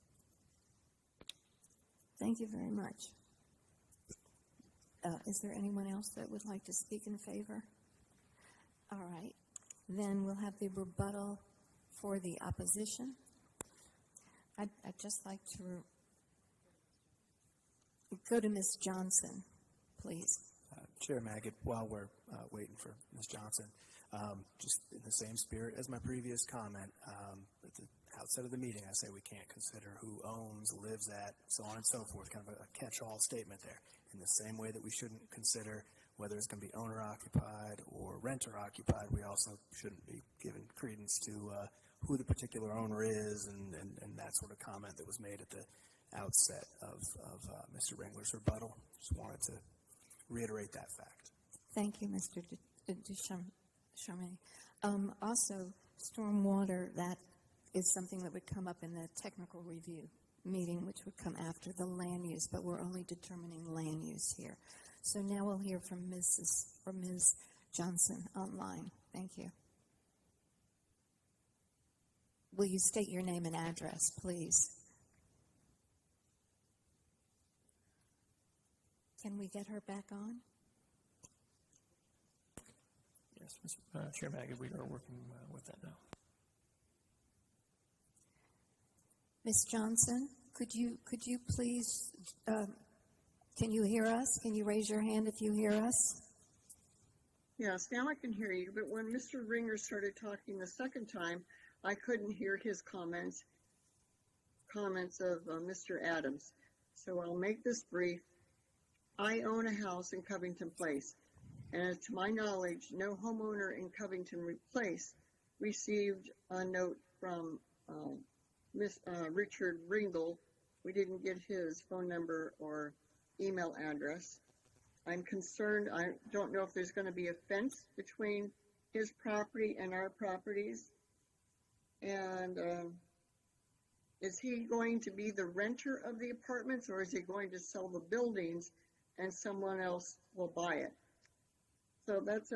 Thank you very much. Is there anyone else that would like to speak in favor? All right. Then we'll have the rebuttal for the opposition. I'd just like to go to Ms. Johnson, please. Chair Maggot, while we're waiting for Ms. Johnson, Just in the same spirit as my previous comment, at the outset of the meeting, I say we can't consider who owns, lives at, so on and so forth, kind of a catch-all statement there. In the same way that we shouldn't consider whether it's going to be owner-occupied or renter-occupied, we also shouldn't be giving credence to who the particular owner is and that sort of comment that was made at the outset of Mr. Ringler's rebuttal. Just wanted to reiterate that fact. Thank you, Mr. Ducharme. Also, stormwater, that is something that would come up in the technical review meeting, which would come after the land use, but we're only determining land use here. So now we'll hear from Ms. Johnson online. Thank you. Will you state your name and address, please? Can we get her back on? Yes, Chair Magid, we are working with that now. Ms. Johnson, could you please, can you hear us? Can you raise your hand if you hear us? Yes, now I can hear you, but when Mr. Ringer started talking the second time, I couldn't hear his comments of Mr. Adams. So I'll make this brief. I own a house in Covington Place, and to my knowledge, no homeowner in Covington Place received a note from Richard Ringel. We didn't get his phone number or email address. I'm concerned. I don't know if there's going to be a fence between his property and our properties. And is he going to be the renter of the apartments, or is he going to sell the buildings and someone else will buy it? So that's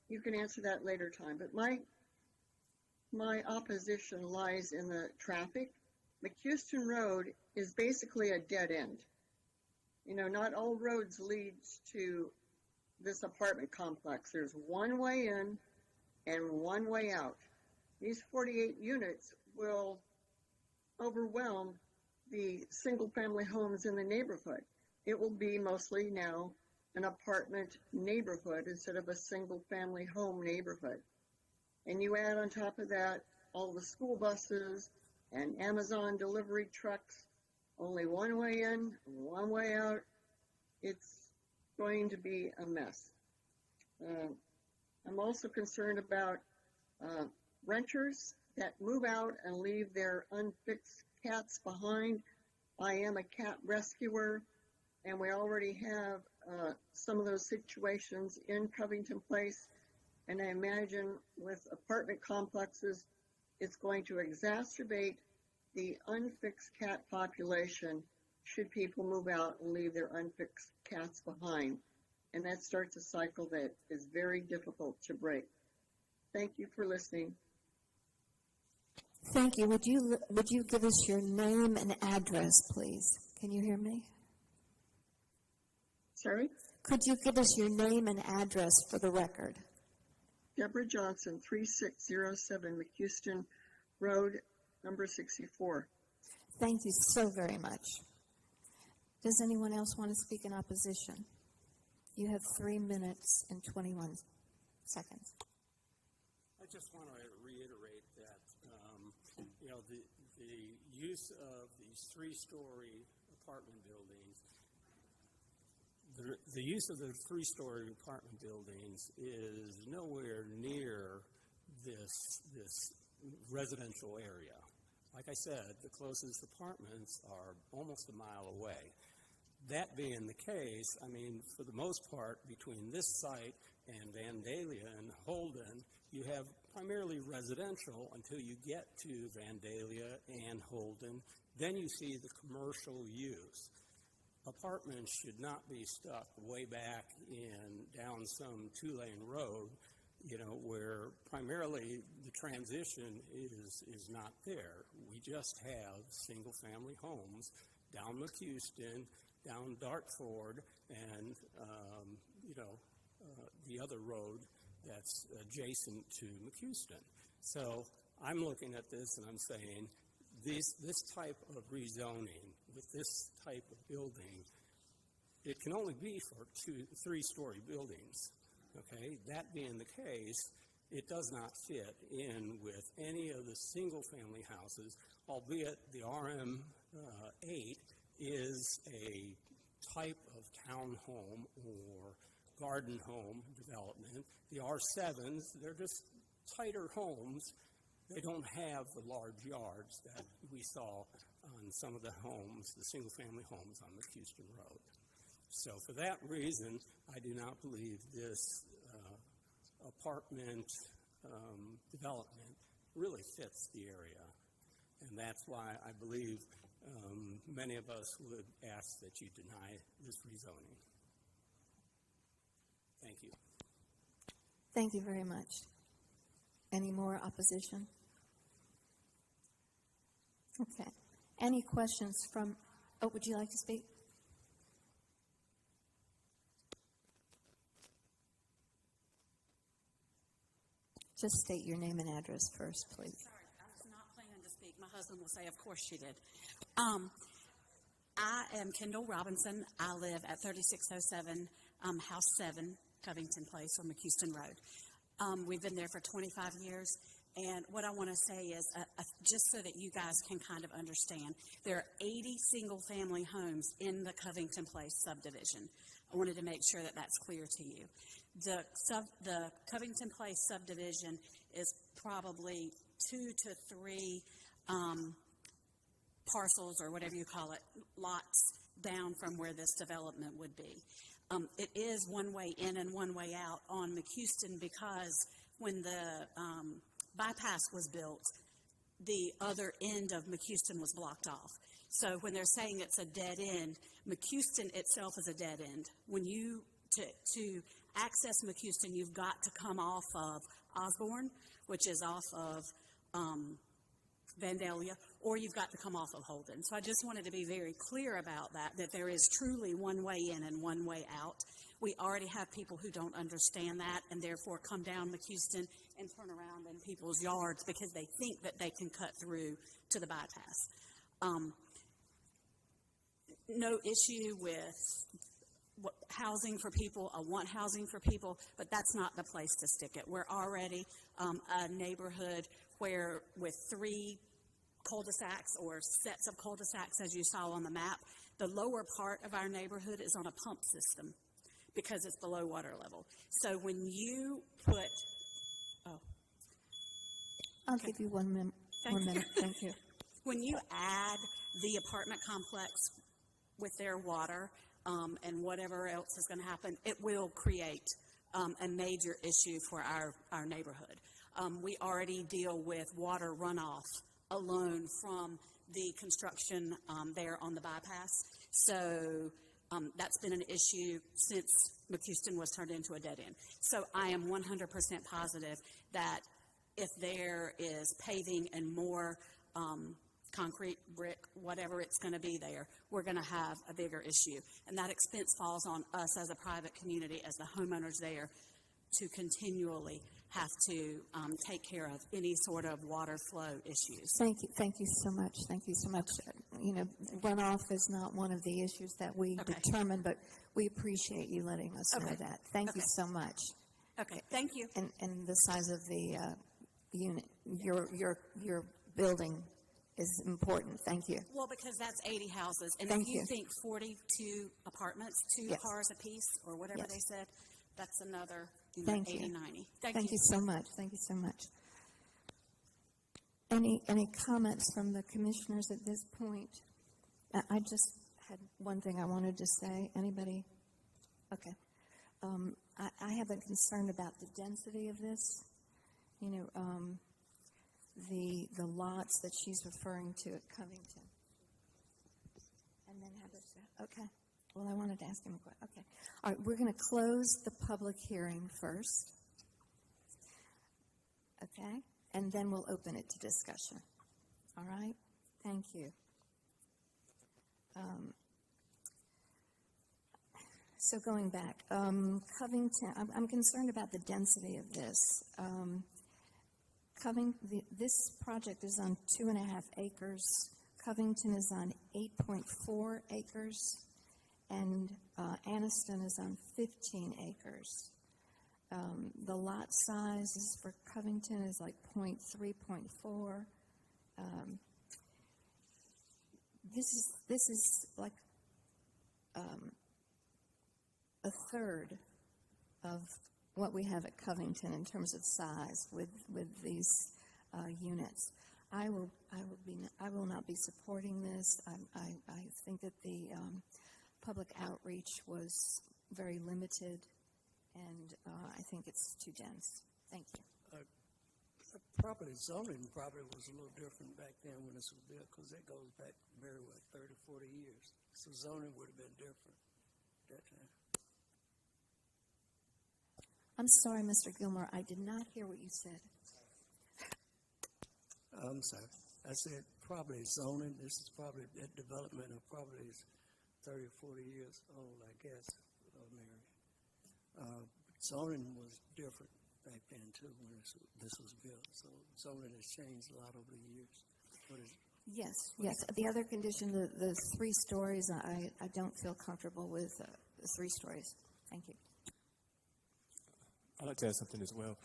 you can answer that later time. But my opposition lies in the traffic. McHouston Road is basically a dead end. You know, not all roads lead to this apartment complex. There's one way in and one way out. These 48 units will overwhelm the single-family homes in the neighborhood. It will be mostly now an apartment neighborhood instead of a single-family home neighborhood. And you add on top of that all the school buses and Amazon delivery trucks, only one way in, one way out. It's going to be a mess. I'm also concerned about renters that move out and leave their unfixed cats behind. I am a cat rescuer, and we already have some of those situations in Covington Place. And I imagine with apartment complexes, it's going to exacerbate the unfixed cat population should people move out and leave their unfixed cats behind. And that starts a cycle that is very difficult to break. Thank you for listening. Thank you. Would you give us your name and address, please? Can you hear me? Sorry? Could you give us your name and address for the record? Deborah Johnson, 3607 McHouston Road, number 64. Thank you so very much. Does anyone else want to speak in opposition? You have 3 minutes and 21 seconds. I just want to reiterate that, the use of these three-story apartment buildings, the use of the three-story apartment buildings is nowhere near this residential area. Like I said, the closest apartments are almost a mile away. That being the case, I mean, for the most part, between this site and Vandalia and Holden, you have primarily residential until you get to Vandalia and Holden. Then you see the commercial use. Apartments should not be stuck way back down some two-lane road, where primarily the transition is not there. We just have single-family homes down McHouston, down Dartford, and the other road that's adjacent to McHouston. So I'm looking at this and I'm saying this type of rezoning with this type of building, it can only be for 2-3-story buildings. Okay, that being the case, it does not fit in with any of the single-family houses, albeit the RM8 is a type of townhome or garden home development. The R7s, they're just tighter homes. They don't have the large yards that we saw on some of the homes, the single-family homes on McHouston Road. So for that reason, I do not believe this apartment development really fits the area. And that's why I believe many of us would ask that you deny this rezoning. Thank you. Thank you very much. Any more opposition? Okay. Any questions from, would you like to speak? Just state your name and address first, please. Sorry, I was not planning to speak. My husband will say, of course she did. I am Kendall Robinson. I live at 3607 House 7, Covington Place, or McHouston Road. We've been there for 25 years. And what I want to say is, just so that you guys can kind of understand, there are 80 single-family homes in the Covington Place subdivision. I wanted to make sure that that's clear to you. The Covington Place subdivision is probably 2 to 3 parcels, or whatever you call it, lots down from where this development would be. It is one way in and one way out on McHouston because when the bypass was built, the other end of McHouston was blocked off. So when they're saying it's a dead end, McHouston itself is a dead end. When you, to access McHouston, you've got to come off of Osborne, which is off of Vandalia, or you've got to come off of Holden. So I just wanted to be very clear about that, that there is truly one way in and one way out. We already have people who don't understand that and therefore come down McHouston and turn around in people's yards because they think that they can cut through to the bypass. No issue with housing for people. I want housing for people, but that's not the place to stick it. We're already a neighborhood where with 3 cul-de-sacs or sets of cul-de-sacs, as you saw on the map, the lower part of our neighborhood is on a pump system because it's below water level. So when you put, I'll give you one more minute. Thank you. When you add the apartment complex with their water and whatever else is going to happen, it will create a major issue for our neighborhood. We already deal with water runoff alone from the construction there on the bypass. So that's been an issue since McHouston was turned into a dead end. So I am 100% positive that if there is paving and more concrete, brick, whatever it's going to be there, we're going to have a bigger issue. And that expense falls on us as a private community, as the homeowners there, to continually have to take care of any sort of water flow issues. Thank you. Thank you so much. Thank you so much. You know, runoff is not one of the issues that we determine, but we appreciate you letting us know that. Thank you so much. Okay. Thank you. And the size of the unit, your building is important. Thank you. Well, because that's 80 houses, and Thank if you you. think 42 apartments, 2 Yes. cars apiece, or whatever Yes. they said, that's another Thank 80, you. 90. Thank you so much. Thank you so much. Any comments from the commissioners at this point? I just had one thing I wanted to say. Anybody? Okay. I have a concern about the density of this. You know, the lots that she's referring to at Covington. And then okay. Well, I wanted to ask him a question. Okay. All right, we're going to close the public hearing first. Okay? And then we'll open it to discussion. All right? Thank you. So going back, Covington, I'm concerned about the density of this. This project is on 2.5 acres. Covington is on 8.4 acres. And Anniston is on 15 acres. The lot sizes for Covington is like 0.3, 0.4. This is like a third of what we have at Covington in terms of size with these units. I will not be supporting this. I think that the public outreach was very limited, and I think it's too dense. Thank you. Property zoning probably was a little different back then when this was built, because it goes back very well, 30, 40 years. So zoning would have been different that time. I'm sorry, Mr. Gilmore, I did not hear what you said. I'm sorry. I said property zoning. This is probably, that development of property is 30 or 40 years old, I guess, Mary. Zoning was different back then, too, when this was built. So zoning has changed a lot over the years. What is it? Yes. The other condition, the 3 stories, I don't feel comfortable with the 3 stories. Thank you. I'd like to add something as well.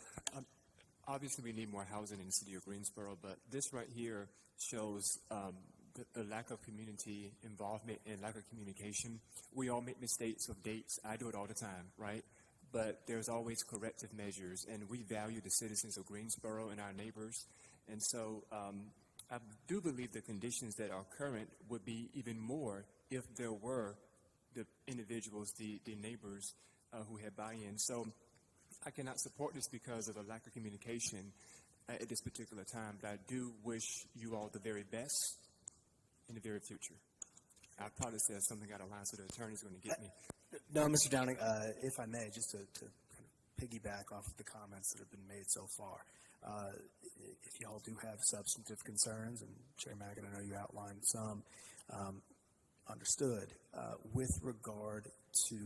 Obviously, we need more housing in the city of Greensboro, but this right here shows the lack of community involvement and lack of communication. We all make mistakes of dates. I do it all the time, right? But there's always corrective measures, and we value the citizens of Greensboro and our neighbors. And so I do believe the conditions that are current would be even more if there were the individuals, the neighbors who had buy-in. So I cannot support this because of a lack of communication at this particular time, but I do wish you all the very best in the very future. I probably said something out of line, so the attorney's going to get me. No, Mr. Downing, if I may, just to kind of piggyback off of the comments that have been made so far. If y'all do have substantive concerns, and Chair Magid, I know you outlined some, understood. With regard to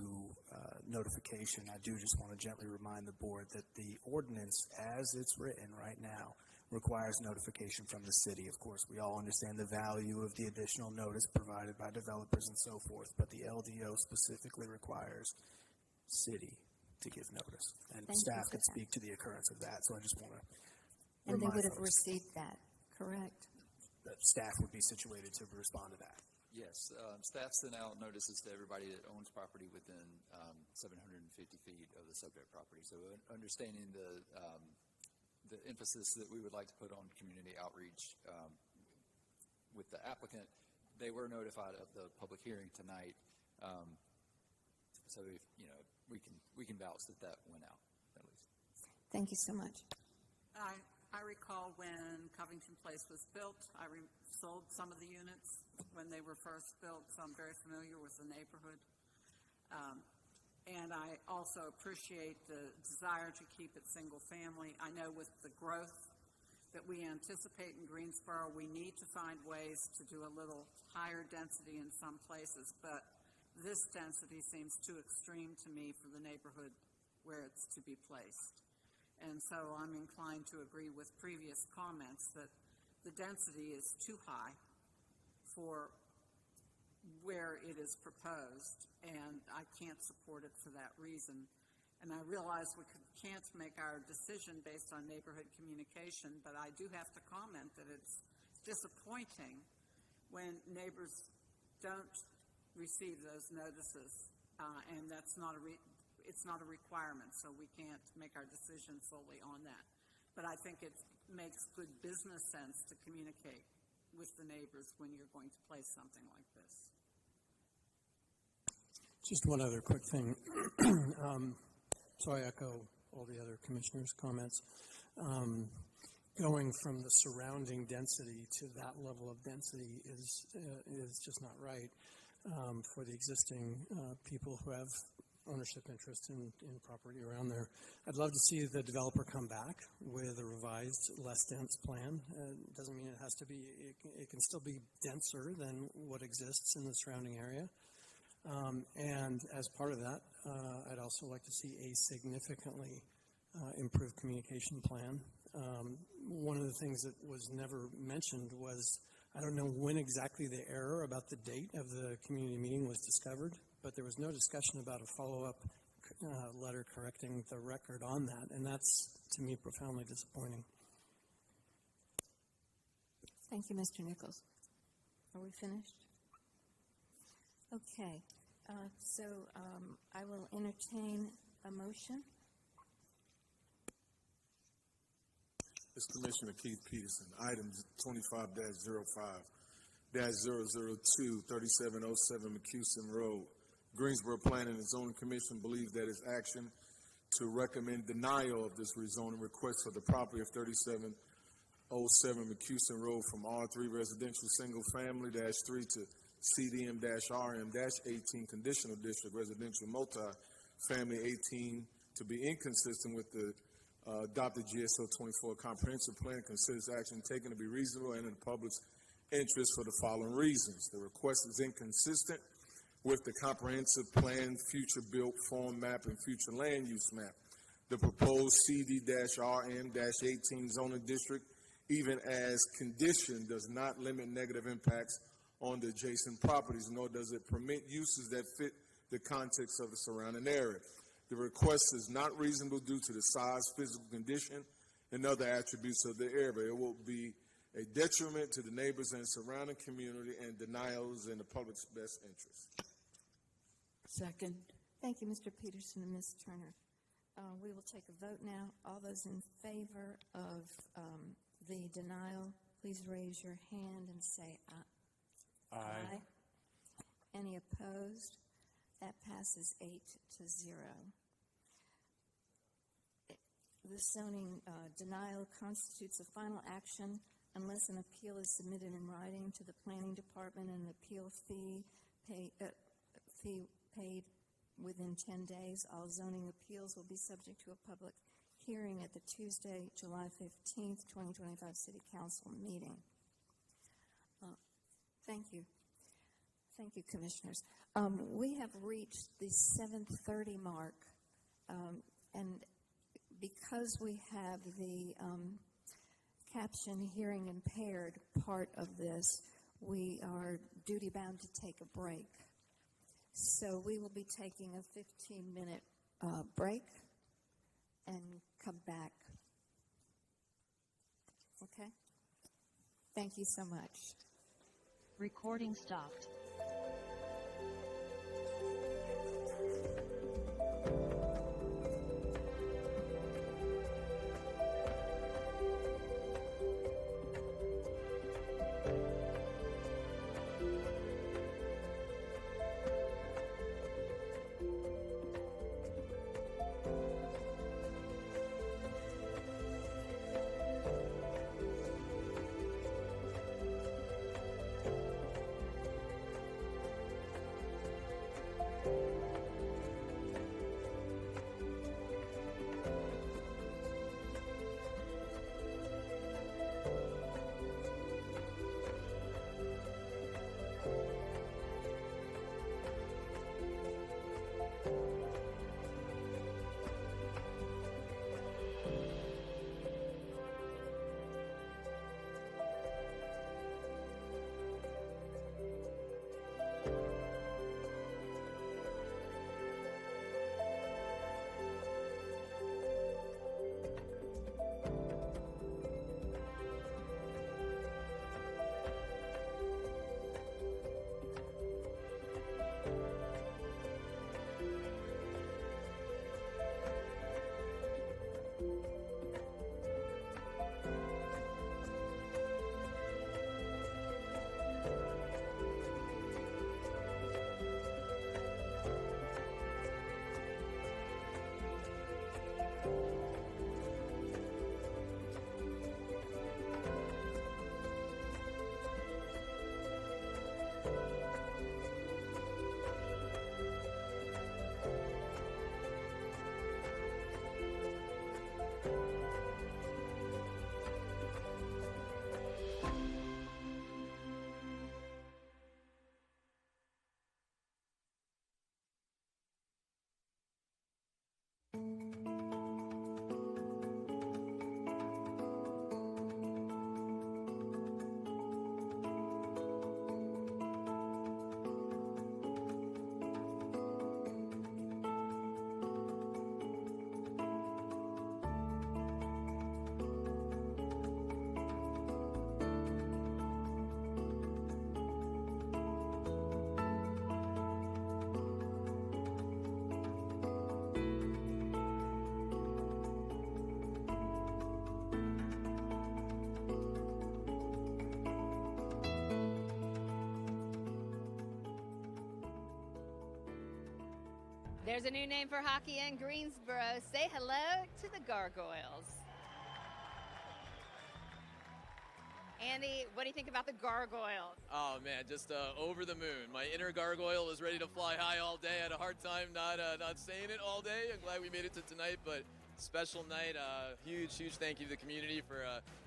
notification, I do just want to gently remind the board that the ordinance as it's written right now requires notification from the city. Of course, we all understand the value of the additional notice provided by developers and so forth, but the LDO specifically requires city to give notice. And staff could speak to the occurrence of that, so I just want to And they remind would have folks received that, correct? that staff would be situated to respond to that. Yes, staff sent out notices to everybody that owns property within 750 feet of the subject property. So understanding the emphasis that we would like to put on community outreach with the applicant, they were notified of the public hearing tonight. So if, we can vouch that went out at least. Thank you so much. I recall when Covington Place was built, I sold some of the units when they were first built, so I'm very familiar with the neighborhood. And I also appreciate the desire to keep it single family. I know with the growth that we anticipate in Greensboro, we need to find ways to do a little higher density in some places, but this density seems too extreme to me for the neighborhood where it's to be placed. And so I'm inclined to agree with previous comments that the density is too high for where it is proposed, and I can't support it for that reason. And I realize we can't make our decision based on neighborhood communication, but I do have to comment that it's disappointing when neighbors don't receive those notices, and that's not it's not a requirement, so we can't make our decision solely on that. But I think it makes good business sense to communicate with the neighbors when you're going to place something like this. Just one other quick thing. So I echo all the other commissioners' comments. Going from the surrounding density to that level of density is just not right for the existing people who have ownership interest in property around there. I'd love to see the developer come back with a revised, less dense plan. Doesn't mean it has to be, it can still be denser than what exists in the surrounding area. And as part of that, I'd also like to see a significantly improved communication plan. One of the things that was never mentioned was, I don't know when exactly the error about the date of the community meeting was discovered, but there was no discussion about a follow-up letter correcting the record on that, and that's, to me, profoundly disappointing. Thank you, Mr. Nichols. Are we finished? Okay, so I will entertain a motion. This Commissioner Keith Peterson. Items 25-05-002, 3707 McCuson Road. Greensboro Planning and Zoning Commission believes that its action to recommend denial of this rezoning request for the property of 3707 McCuson Road from R3 Residential Single Family -3 to CDM-RM-18 Conditional District Residential Multi-Family 18 to be inconsistent with the adopted GSO 24 comprehensive plan, considers action taken to be reasonable and in the public's interest for the following reasons. The request is inconsistent with the comprehensive plan, future built form map, and future land use map. The proposed CD-RM-18 zoning district, even as condition, does not limit negative impacts on the adjacent properties, nor does it permit uses that fit the context of the surrounding area. The request is not reasonable due to the size, physical condition, and other attributes of the area. It will be a detriment to the neighbors and surrounding community, and denials in the public's best interest. Second. Thank you, Mr. Peterson and Ms. Turner. We will take a vote now. All those in favor of the denial, please raise your hand and say aye. Aye. Any opposed? That passes 8-0. The zoning denial constitutes a final action unless an appeal is submitted in writing to the planning department and an appeal fee paid within 10 days. All zoning appeals will be subject to a public hearing at the Tuesday, July 15th, 2025 City Council meeting. Thank you. Thank you, Commissioners. We have reached the 7:30 mark, and because we have the caption hearing impaired part of this, we are duty-bound to take a break. So we will be taking a 15-minute break and come back. Okay? Thank you so much. Recording stopped. There's a new name for hockey in Greensboro. Say hello to the Gargoyles. Andy, what do you think about the Gargoyles? Oh man, just over the moon. My inner gargoyle was ready to fly high all day. I had a hard time not saying it all day. I'm glad we made it to tonight, but special night. Huge thank you to the community for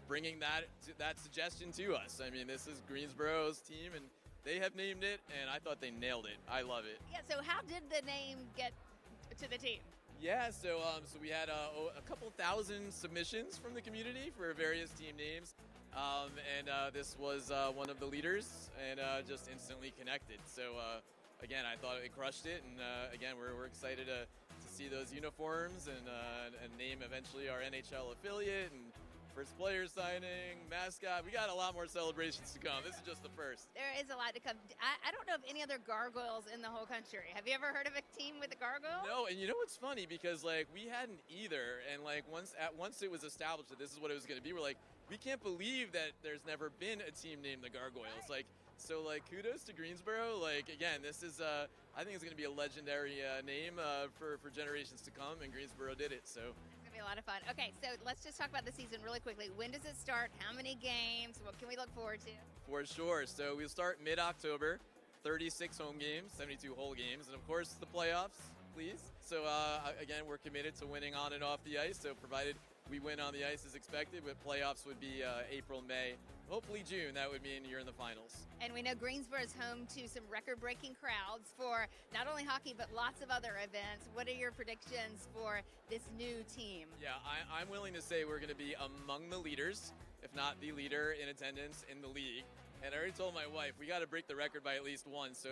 bringing that suggestion to us. I mean, this is Greensboro's team, and they have named it, and I thought they nailed it. I love it. Yeah, so how did the name get to the team? Yeah, so we had a couple thousand submissions from the community for various team names. This was one of the leaders, and just instantly connected. So again, I thought it crushed it, and again, we're excited to see those uniforms and name eventually our NHL affiliate and first player signing, mascot. We got a lot more celebrations to come. This is just the first. There is a lot to come. I don't know of any other Gargoyles in the whole country. Have you ever heard of a team with a gargoyle? No, and you know what's funny? Because we hadn't either, and once it was established that this is what it was going to be, we're like, we can't believe that there's never been a team named the Gargoyles. Right. Kudos to Greensboro. Again, this is I think it's going to be a legendary name for generations to come, and Greensboro did it. So It's going to be a lot of fun. Okay, so let's just talk about the season really quickly. When does it start? How many games? What can we look forward to? for sure. So we'll start mid-October, 36 home games, 72 whole games, and of course the playoffs, please. So again, we're committed to winning on and off the ice. So provided we win on the ice as expected, but playoffs would be April, May, hopefully June. That would mean you're in the finals. And we know Greensboro is home to some record-breaking crowds for not only hockey, but lots of other events. What are your predictions for this new team? Yeah, I'm willing to say we're going to be among the leaders, if not the leader in attendance in the league. And I already told my wife, we got to break the record by at least one. So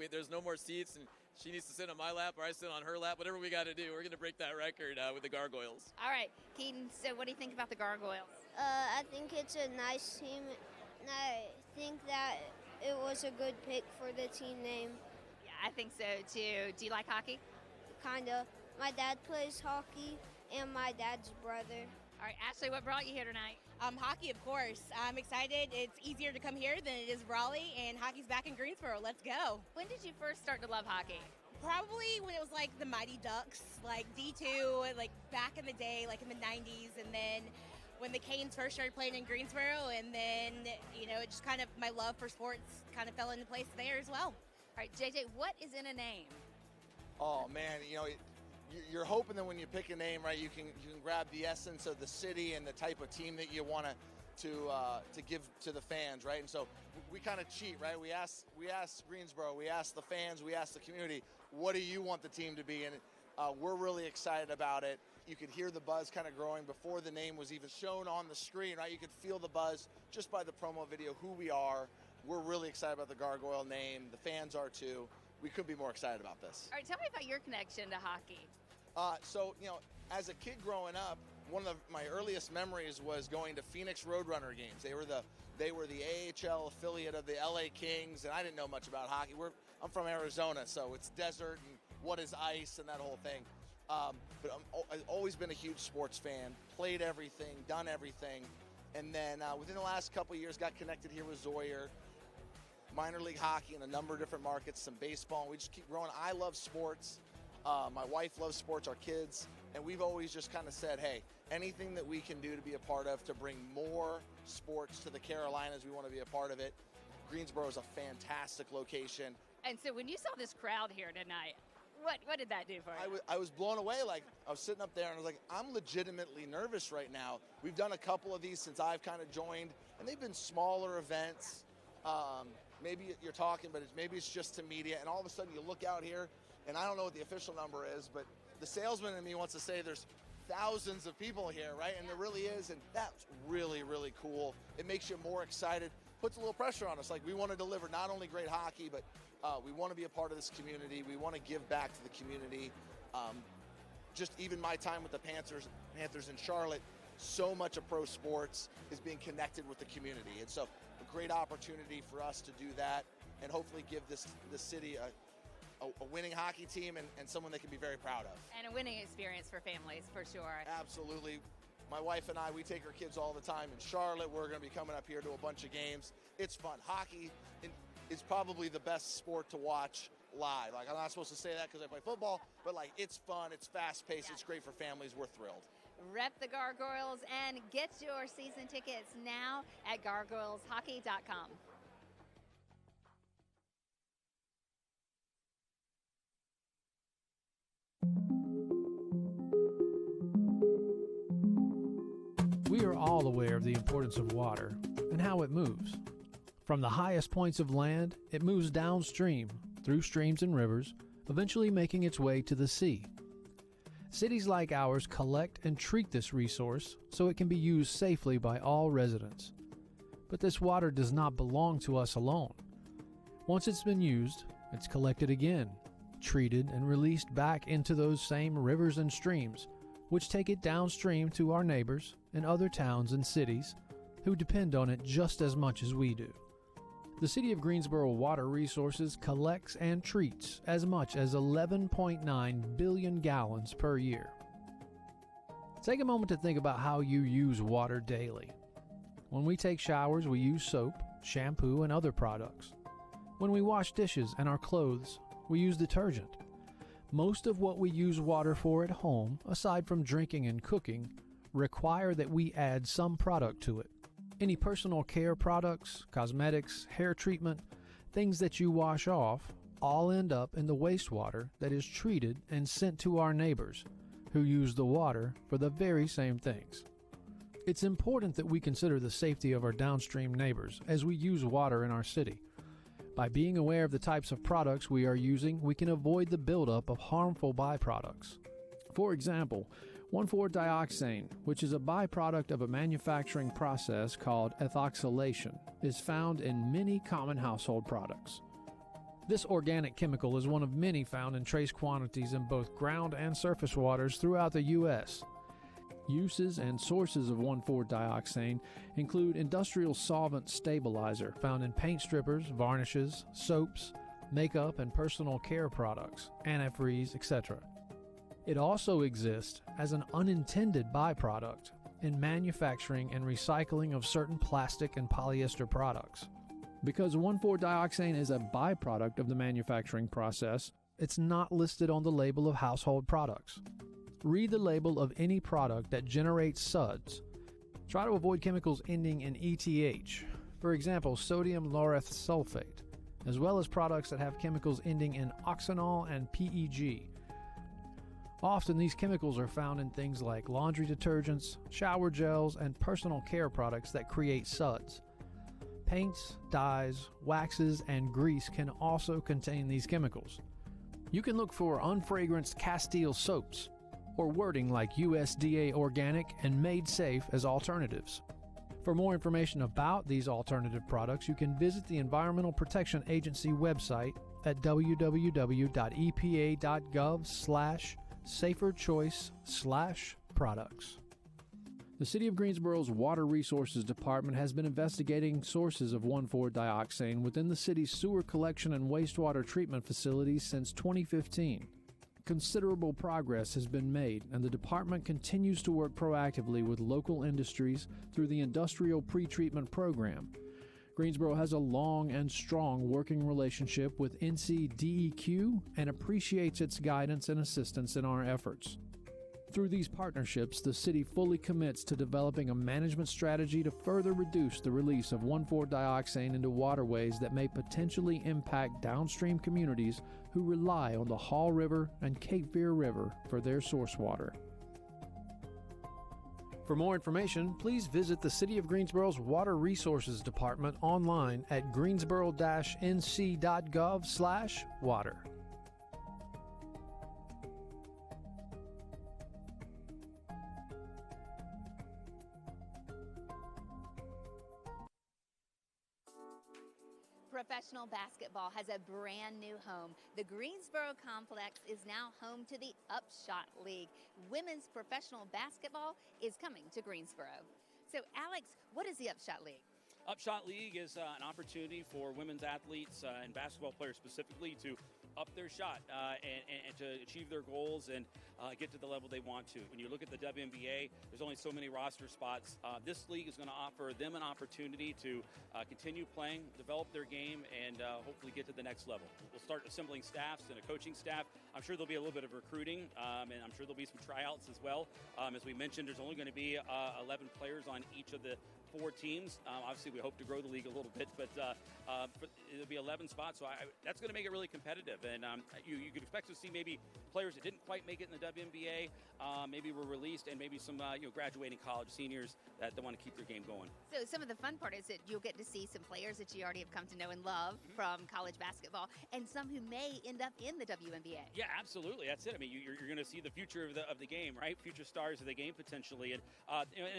there's no more seats and she needs to sit on my lap or I sit on her lap, whatever we got to do, we're going to break that record with the Gargoyles. All right, Keaton, so what do you think about the Gargoyles? I think it's a nice team. I think that it was a good pick for the team name. Yeah, I think so too. Do you like hockey? Kinda. My dad plays hockey and my dad's brother. All right, Ashley, what brought you here tonight? Hockey, of course. I'm excited. It's easier to come here than it is Raleigh, and hockey's back in Greensboro. Let's go. When did you first start to love hockey? Probably when it was like the Mighty Ducks, like D2, like back in the day, like in the 90s, and then when the Canes first started playing in Greensboro, and then, it just kind of, my love for sports kind of fell into place there as well. All right, JJ, what is in a name? Oh, man, you're hoping that when you pick a name, right, you can grab the essence of the city and the type of team that you want to give to the fans, right? And so we kind of cheat, right? We ask Greensboro, we ask the fans, we ask the community, what do you want the team to be? And we're really excited about it. You could hear the buzz kind of growing before the name was even shown on the screen, right? You could feel the buzz just by the promo video, who we are. We're really excited about the Gargoyle name. The fans are too. We couldn't be more excited about this. All right, tell me about your connection to hockey. As a kid growing up, one of my earliest memories was going to Phoenix Roadrunner games. They were the AHL affiliate of the LA Kings, and I didn't know much about hockey. I'm from Arizona, so it's desert and what is ice and that whole thing. But I've always been a huge sports fan, played everything, done everything. And then within the last couple of years, got connected here with Zoyer, minor league hockey in a number of different markets, some baseball, and we just keep growing. I love sports. My wife loves sports, our kids, and we've always just kind of said, hey, anything that we can do to be a part of, to bring more sports to the Carolinas, we want to be a part of it. Greensboro is a fantastic location. And so when you saw this crowd here tonight, what did that do for you? I was blown away. Like, I was sitting up there and I was like, I'm legitimately nervous right now. We've done a couple of these since I've kind of joined, and they've been smaller events. Maybe you're talking, but maybe it's just to media, and all of a sudden you look out here, and I don't know what the official number is, but the salesman in me wants to say there's thousands of people here, right? And there really is, and that's really, really cool. It makes you more excited, puts a little pressure on us. Like, we want to deliver not only great hockey, but we want to be a part of this community. We want to give back to the community. Just even my time with the Panthers in Charlotte, so much of pro sports is being connected with the community. And so a great opportunity for us to do that and hopefully give this city a winning hockey team and someone they can be very proud of. And a winning experience for families, for sure. Absolutely. My wife and I, we take our kids all the time in Charlotte. We're going to be coming up here to a bunch of games. It's fun. Hockey is probably the best sport to watch lie. Like, I'm not supposed to say that because I play football, but like, it's fun, it's fast-paced, it's great for families, we're thrilled. Rep the Gargoyles and get your season tickets now at gargoyleshockey.com. We are all aware of the importance of water and how it moves. From the highest points of land, it moves downstream, through streams and rivers, eventually making its way to the sea. Cities like ours collect and treat this resource so it can be used safely by all residents. But this water does not belong to us alone. Once it's been used, it's collected again, treated, and released back into those same rivers and streams, which take it downstream to our neighbors and other towns and cities who depend on it just as much as we do. The City of Greensboro Water Resources collects and treats as much as 11.9 billion gallons per year. Take a moment to think about how you use water daily. When we take showers, we use soap, shampoo, and other products. When we wash dishes and our clothes, we use detergent. Most of what we use water for at home, aside from drinking and cooking, require that we add some product to it. Any personal care products, cosmetics, hair treatment, things that you wash off, all end up in the wastewater that is treated and sent to our neighbors, who use the water for the very same things. It's important that we consider the safety of our downstream neighbors as we use water in our city. By being aware of the types of products we are using, we can avoid the buildup of harmful byproducts. For example, 1,4-dioxane, which is a byproduct of a manufacturing process called ethoxylation, is found in many common household products. This organic chemical is one of many found in trace quantities in both ground and surface waters throughout the U.S. Uses and sources of 1,4-dioxane include industrial solvent stabilizer found in paint strippers, varnishes, soaps, makeup and personal care products, antifreeze, etc. It also exists as an unintended byproduct in manufacturing and recycling of certain plastic and polyester products. Because 1,4-dioxane is a byproduct of the manufacturing process, it's not listed on the label of household products. Read the label of any product that generates suds. Try to avoid chemicals ending in ETH, for example, sodium lauryl sulfate, as well as products that have chemicals ending in oxanol and PEG. Often these chemicals are found in things like laundry detergents, shower gels, and personal care products that create suds. Paints, dyes, waxes, and grease can also contain these chemicals. You can look for unfragranced Castile soaps, or wording like USDA organic and made safe as alternatives. For more information about these alternative products, you can visit the Environmental Protection Agency website at www.epa.gov/saferchoice/products. The City of Greensboro's Water Resources Department has been investigating sources of 1,4-dioxane within the city's sewer collection and wastewater treatment facilities since 2015. Considerable progress has been made, and the department continues to work proactively with local industries through the Industrial Pretreatment Program. Greensboro has a long and strong working relationship with NCDEQ and appreciates its guidance and assistance in our efforts. Through these partnerships, the city fully commits to developing a management strategy to further reduce the release of 1,4-dioxane into waterways that may potentially impact downstream communities who rely on the Hall River and Cape Fear River for their source water. For more information, please visit the City of Greensboro's Water Resources Department online at greensboro-nc.gov/water. Professional basketball has a brand new home. The Greensboro Complex is now home to the Upshot League. Women's professional basketball is coming to Greensboro. So, Alex, what is the Upshot League? Upshot League is an opportunity for women's athletes and basketball players specifically to up their shot and to achieve their goals and get to the level they want to. When you look at the WNBA, there's only so many roster spots. This league is going to offer them an opportunity to continue playing, develop their game, and hopefully get to the next level. We'll start assembling staffs and a coaching staff. I'm sure there'll be a little bit of recruiting, and I'm sure there'll be some tryouts as well. As we mentioned, there's only going to be 11 players on each of the 4 teams. Obviously, we hope to grow the league a little bit, but it'll be 11 spots, so that's going to make it really competitive. And you could expect to see maybe players that didn't quite make it in the WNBA, maybe were released, and maybe some graduating college seniors that want to keep their game going. So some of the fun part is that you'll get to see some players that you already have come to know and love from college basketball, and some who may end up in the WNBA. Yeah, absolutely. That's it. I mean, you're going to see the future of the game, right? Future stars of the game potentially, and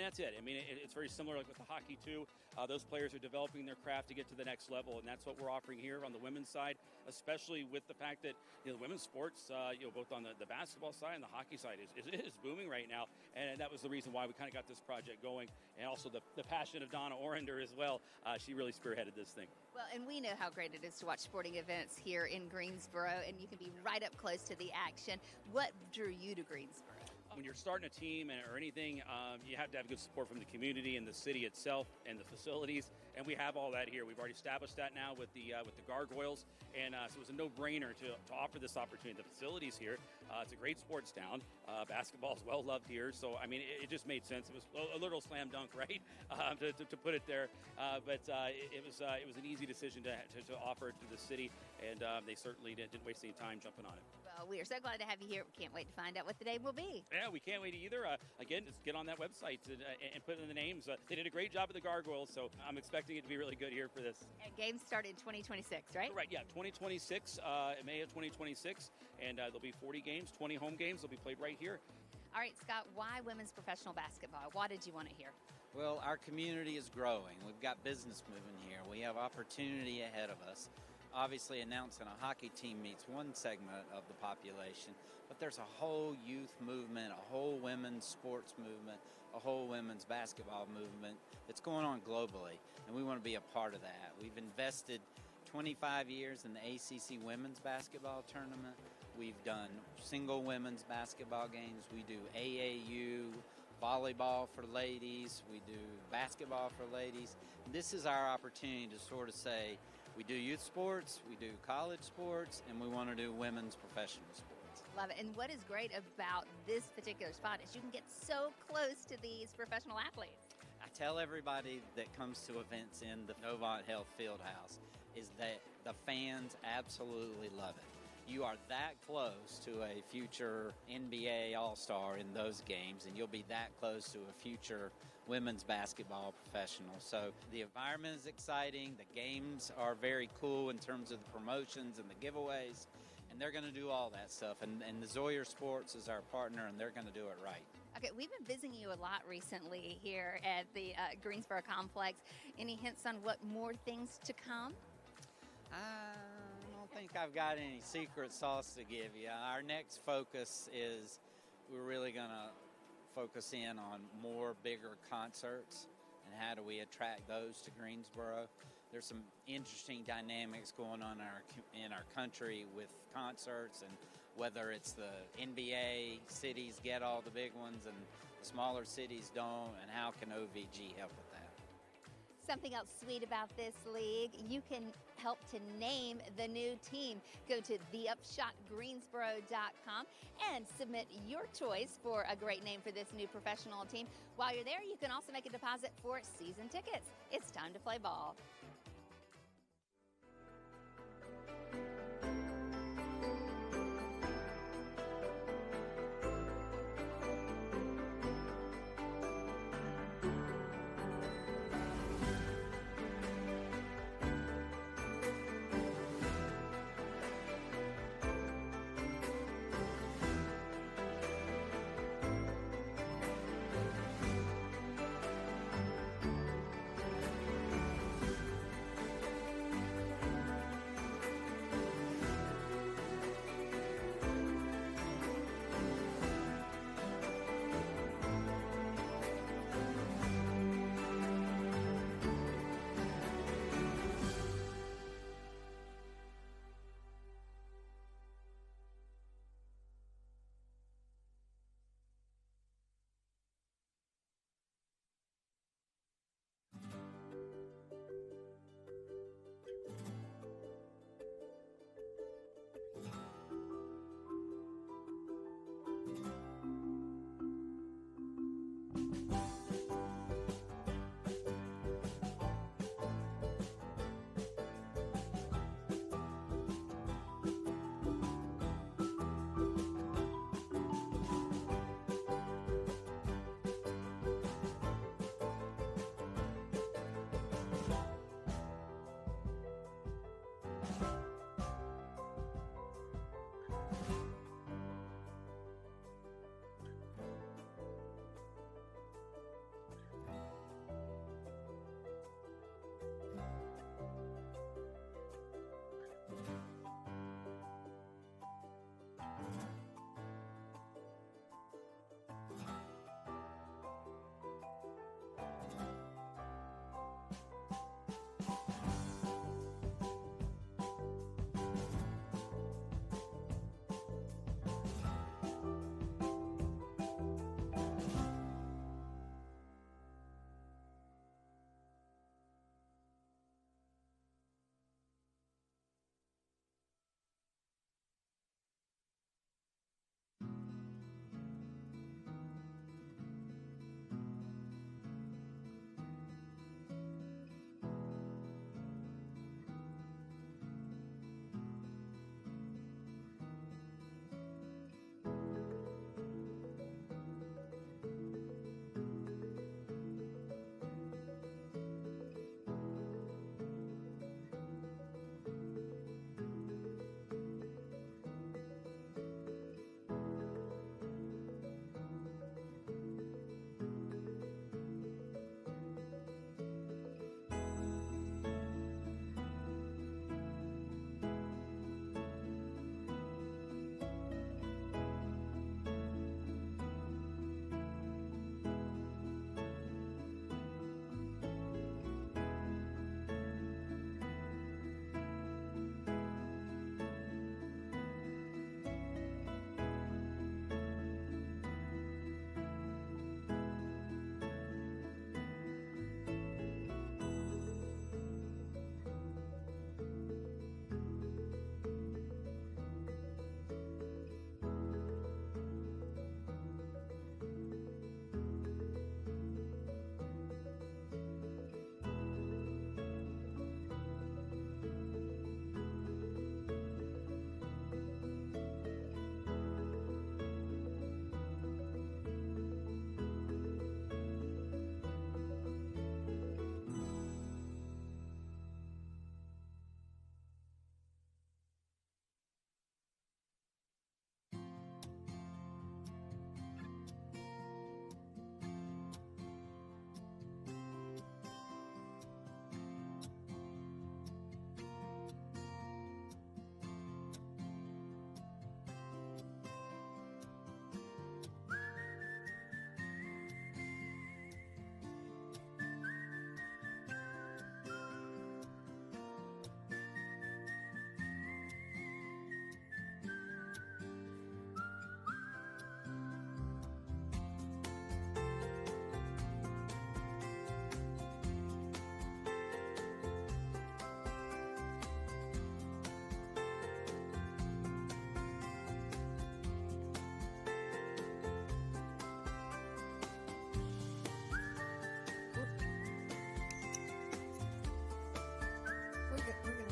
that's it. I mean, it's very similar like with the hockey too. Those players are developing their craft to get to the next level, and that's what we're offering here on the women's side, especially with the fact that the women's sports, both on the basketball side and the hockey side, is booming right now, and that was the reason why we kind of got this project going, and also the passion of Donna Orender as well. She really spearheaded this thing. Well, and we know how great it is to watch sporting events here in Greensboro, and you can be right up close to the action. What drew you to Greensboro? When you're starting a team or anything, you have to have good support from the community and the city itself and the facilities, and we have all that here. We've already established that now with the Gargoyles, and so it was a no-brainer to offer this opportunity. The facilities here, it's a great sports town. Basketball is well loved here, so I mean, it just made sense. It was a little slam dunk, right, to put it there, but it was an easy decision to offer it to the city, and they certainly didn't waste any time jumping on it. Well, we are so glad to have you here. We can't wait to find out what the day will be. Yeah, we can't wait either. Again, just get on that website and put in the names. They did a great job at the Gargoyles, so I'm expecting it to be really good here for this. And games start in 2026, right? Right, yeah, 2026, May of 2026, and there'll be 40 games, 20 home games. They'll be played right here. All right, Scott, why women's professional basketball? Why did you want to hear? Well, our community is growing. We've got business moving here. We have opportunity ahead of us. Obviously, announcing a hockey team meets one segment of the population, but there's a whole youth movement, a whole women's sports movement, a whole women's basketball movement that's going on globally, and we want to be a part of that. We've invested 25 years in the ACC women's basketball tournament. We've done single women's basketball games. We do AAU volleyball for ladies. We do basketball for ladies. This is our opportunity to sort of say, we do youth sports, we do college sports, and we want to do women's professional sports. Love it. And what is great about this particular spot is you can get so close to these professional athletes. I tell everybody that comes to events in the Novant Health Fieldhouse is that the fans absolutely love it. You are that close to a future NBA All-Star in those games, and you'll be that close to a future women's basketball professional. So the environment is exciting. The games are very cool in terms of the promotions and the giveaways, and they're going to do all that stuff. And the Zoyer Sports is our partner, and they're going to do it right. Okay, we've been visiting you a lot recently here at the Greensboro Complex. Any hints on what more things to come? I don't think I've got any secret sauce to give you. Our next focus is we're really going to focus in on more bigger concerts and how do we attract those to Greensboro. There's some interesting dynamics going on in our country with concerts, and whether it's the NBA cities get all the big ones and the smaller cities don't, and how can OVG help with that? Something else sweet about this league, you can help to name the new team. Go to theupshotgreensboro.com and submit your choice for a great name for this new professional team. While you're there, you can also make a deposit for season tickets. It's time to play ball.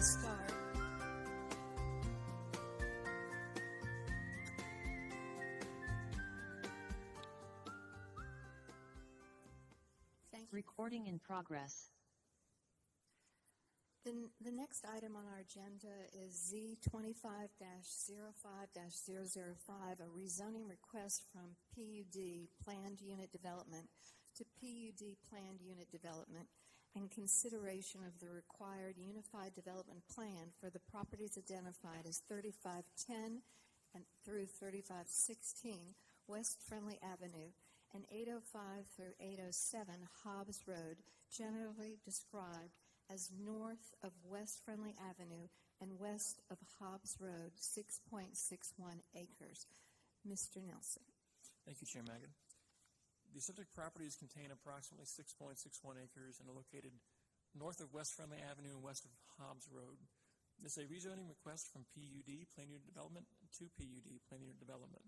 to start. Thank you. Recording in progress. The next item on our agenda is Z25-05-005, a rezoning request from PUD Planned Unit Development to PUD Planned Unit Development and consideration of the required Unified Development Plan for the properties identified as 3510 and through 3516 West Friendly Avenue and 805 through 807 Hobbs Road, generally described as north of West Friendly Avenue and west of Hobbs Road, 6.61 acres. Mr. Nelson. Thank you, Chair Maggid. The subject properties contain approximately 6.61 acres and are located north of West Friendly Avenue and west of Hobbs Road. This is a rezoning request from PUD, Planned Unit Development, to PUD, Planned Unit Development,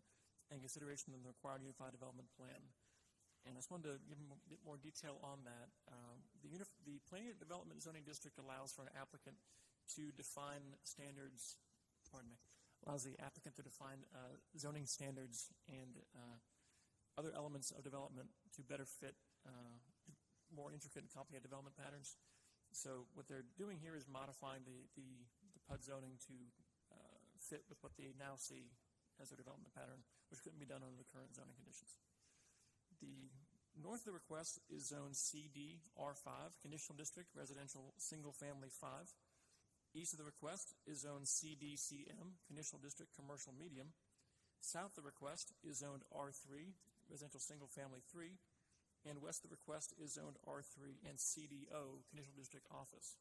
and consideration of the required Unified Development Plan. And I just wanted to give a bit more detail on that. The Planned Unit Development Zoning District allows for an applicant to define standards, allows the applicant to define zoning standards and other elements of development to better fit more intricate and complicated development patterns. So what they're doing here is modifying the PUD zoning to fit with what they now see as their development pattern, which couldn't be done under the current zoning conditions. The north of the request is zone CD R5, conditional district, residential single family 5. East of the request is zone CDCM, conditional district, commercial medium. South of the request is zoned R3, residential single family 3. And west of the request is zoned R3 and CDO, conditional district office.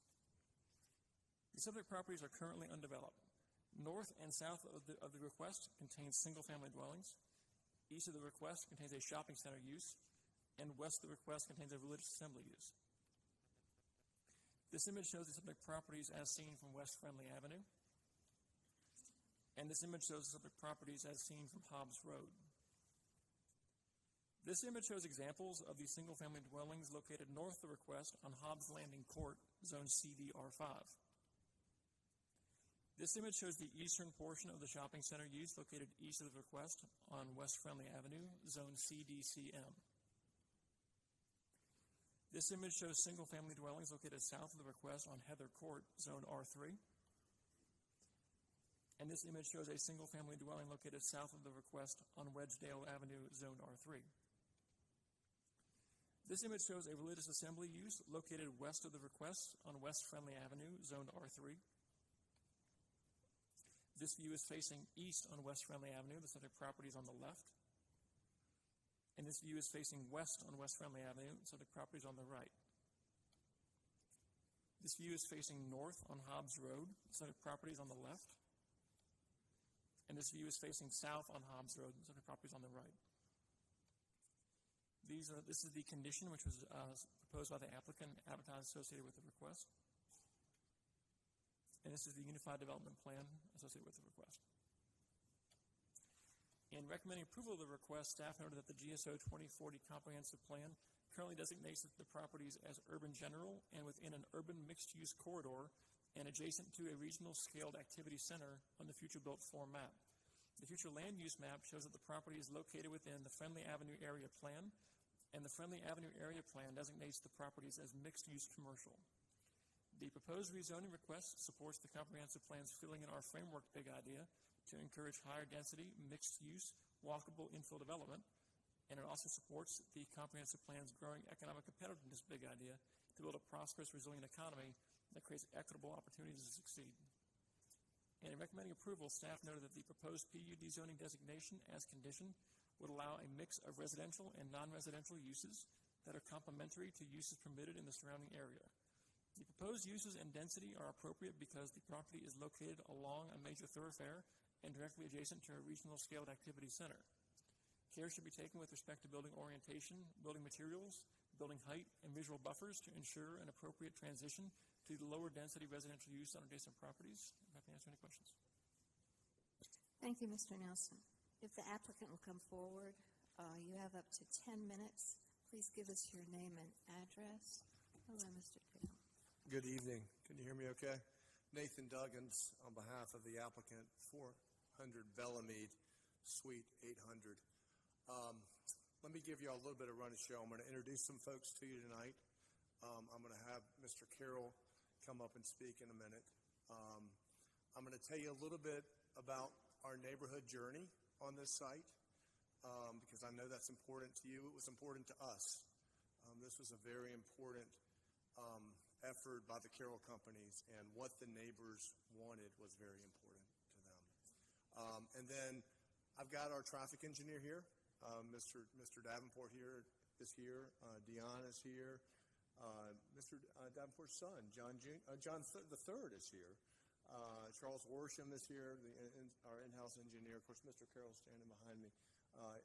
The subject properties are currently undeveloped. North and south of the request contains single family dwellings. East of the request contains a shopping center use, and west of the request contains a religious assembly use. This image shows the subject properties as seen from West Friendly Avenue, and this image shows the subject properties as seen from Hobbs Road. This image shows examples of the single-family dwellings located north of the request on Hobbs Landing Court, zone CDR5. This image shows the eastern portion of the shopping center use located east of the request on West Friendly Avenue, zone CDCM. This image shows single-family dwellings located south of the request on Heather Court, zone R3. And this image shows a single-family dwelling located south of the request on Wedgedale Avenue, zone R3. This image shows a religious assembly use located west of the request on West Friendly Avenue, zone R3. This view is facing east on West Friendly Avenue. The subject property is on the left. And this view is facing west on West Friendly Avenue. The subject property is on the right. This view is facing north on Hobbs Road. The subject property is on the left. And this view is facing south on Hobbs Road. The subject property is on the right. This is the condition which was proposed by the applicant, advertised associated with the request. And this is the Unified Development Plan associated with the request. In recommending approval of the request, staff noted that the GSO 2040 Comprehensive Plan currently designates the properties as urban general and within an urban mixed-use corridor and adjacent to a regional scaled activity center on the future built form map. The future land use map shows that the property is located within the Friendly Avenue Area Plan, and the Friendly Avenue Area Plan designates the properties as mixed-use commercial. The proposed rezoning request supports the comprehensive plan's filling in our framework big idea to encourage higher density, mixed use, walkable infill development, and it also supports the comprehensive plan's growing economic competitiveness big idea to build a prosperous, resilient economy that creates equitable opportunities to succeed. And in recommending approval, staff noted that the proposed PUD zoning designation as condition would allow a mix of residential and non-residential uses that are complementary to uses permitted in the surrounding area. The proposed uses and density are appropriate because the property is located along a major thoroughfare and directly adjacent to a regional scaled activity center. Care should be taken with respect to building orientation, building materials, building height, and visual buffers to ensure an appropriate transition to the lower density residential use on adjacent properties. I'm happy to answer any questions. Thank you, Mr. Nelson. If the applicant will come forward, you have up to 10 minutes. Please give us your name and address. Hello, Mr. Taylor. Good evening. Can you hear me okay? Nathan Duggins on behalf of the applicant, 400 Bellamede, Suite 800. Let me give you all a little bit of run of show. I'm going to introduce some folks to you tonight. I'm going to have Mr. Carroll come up and speak in a minute. I'm going to tell you a little bit about our neighborhood journey on this site because I know that's important to you. It was important to us. This was a very important effort by the Carroll companies, and what the neighbors wanted was very important to them. And then I've got our traffic engineer here. Mr. Davenport here is here. Dion is here. Mr. Davenport's son, John III is here. Charles Worsham is here, our in-house engineer. Of course, Mr. Carroll's standing behind me.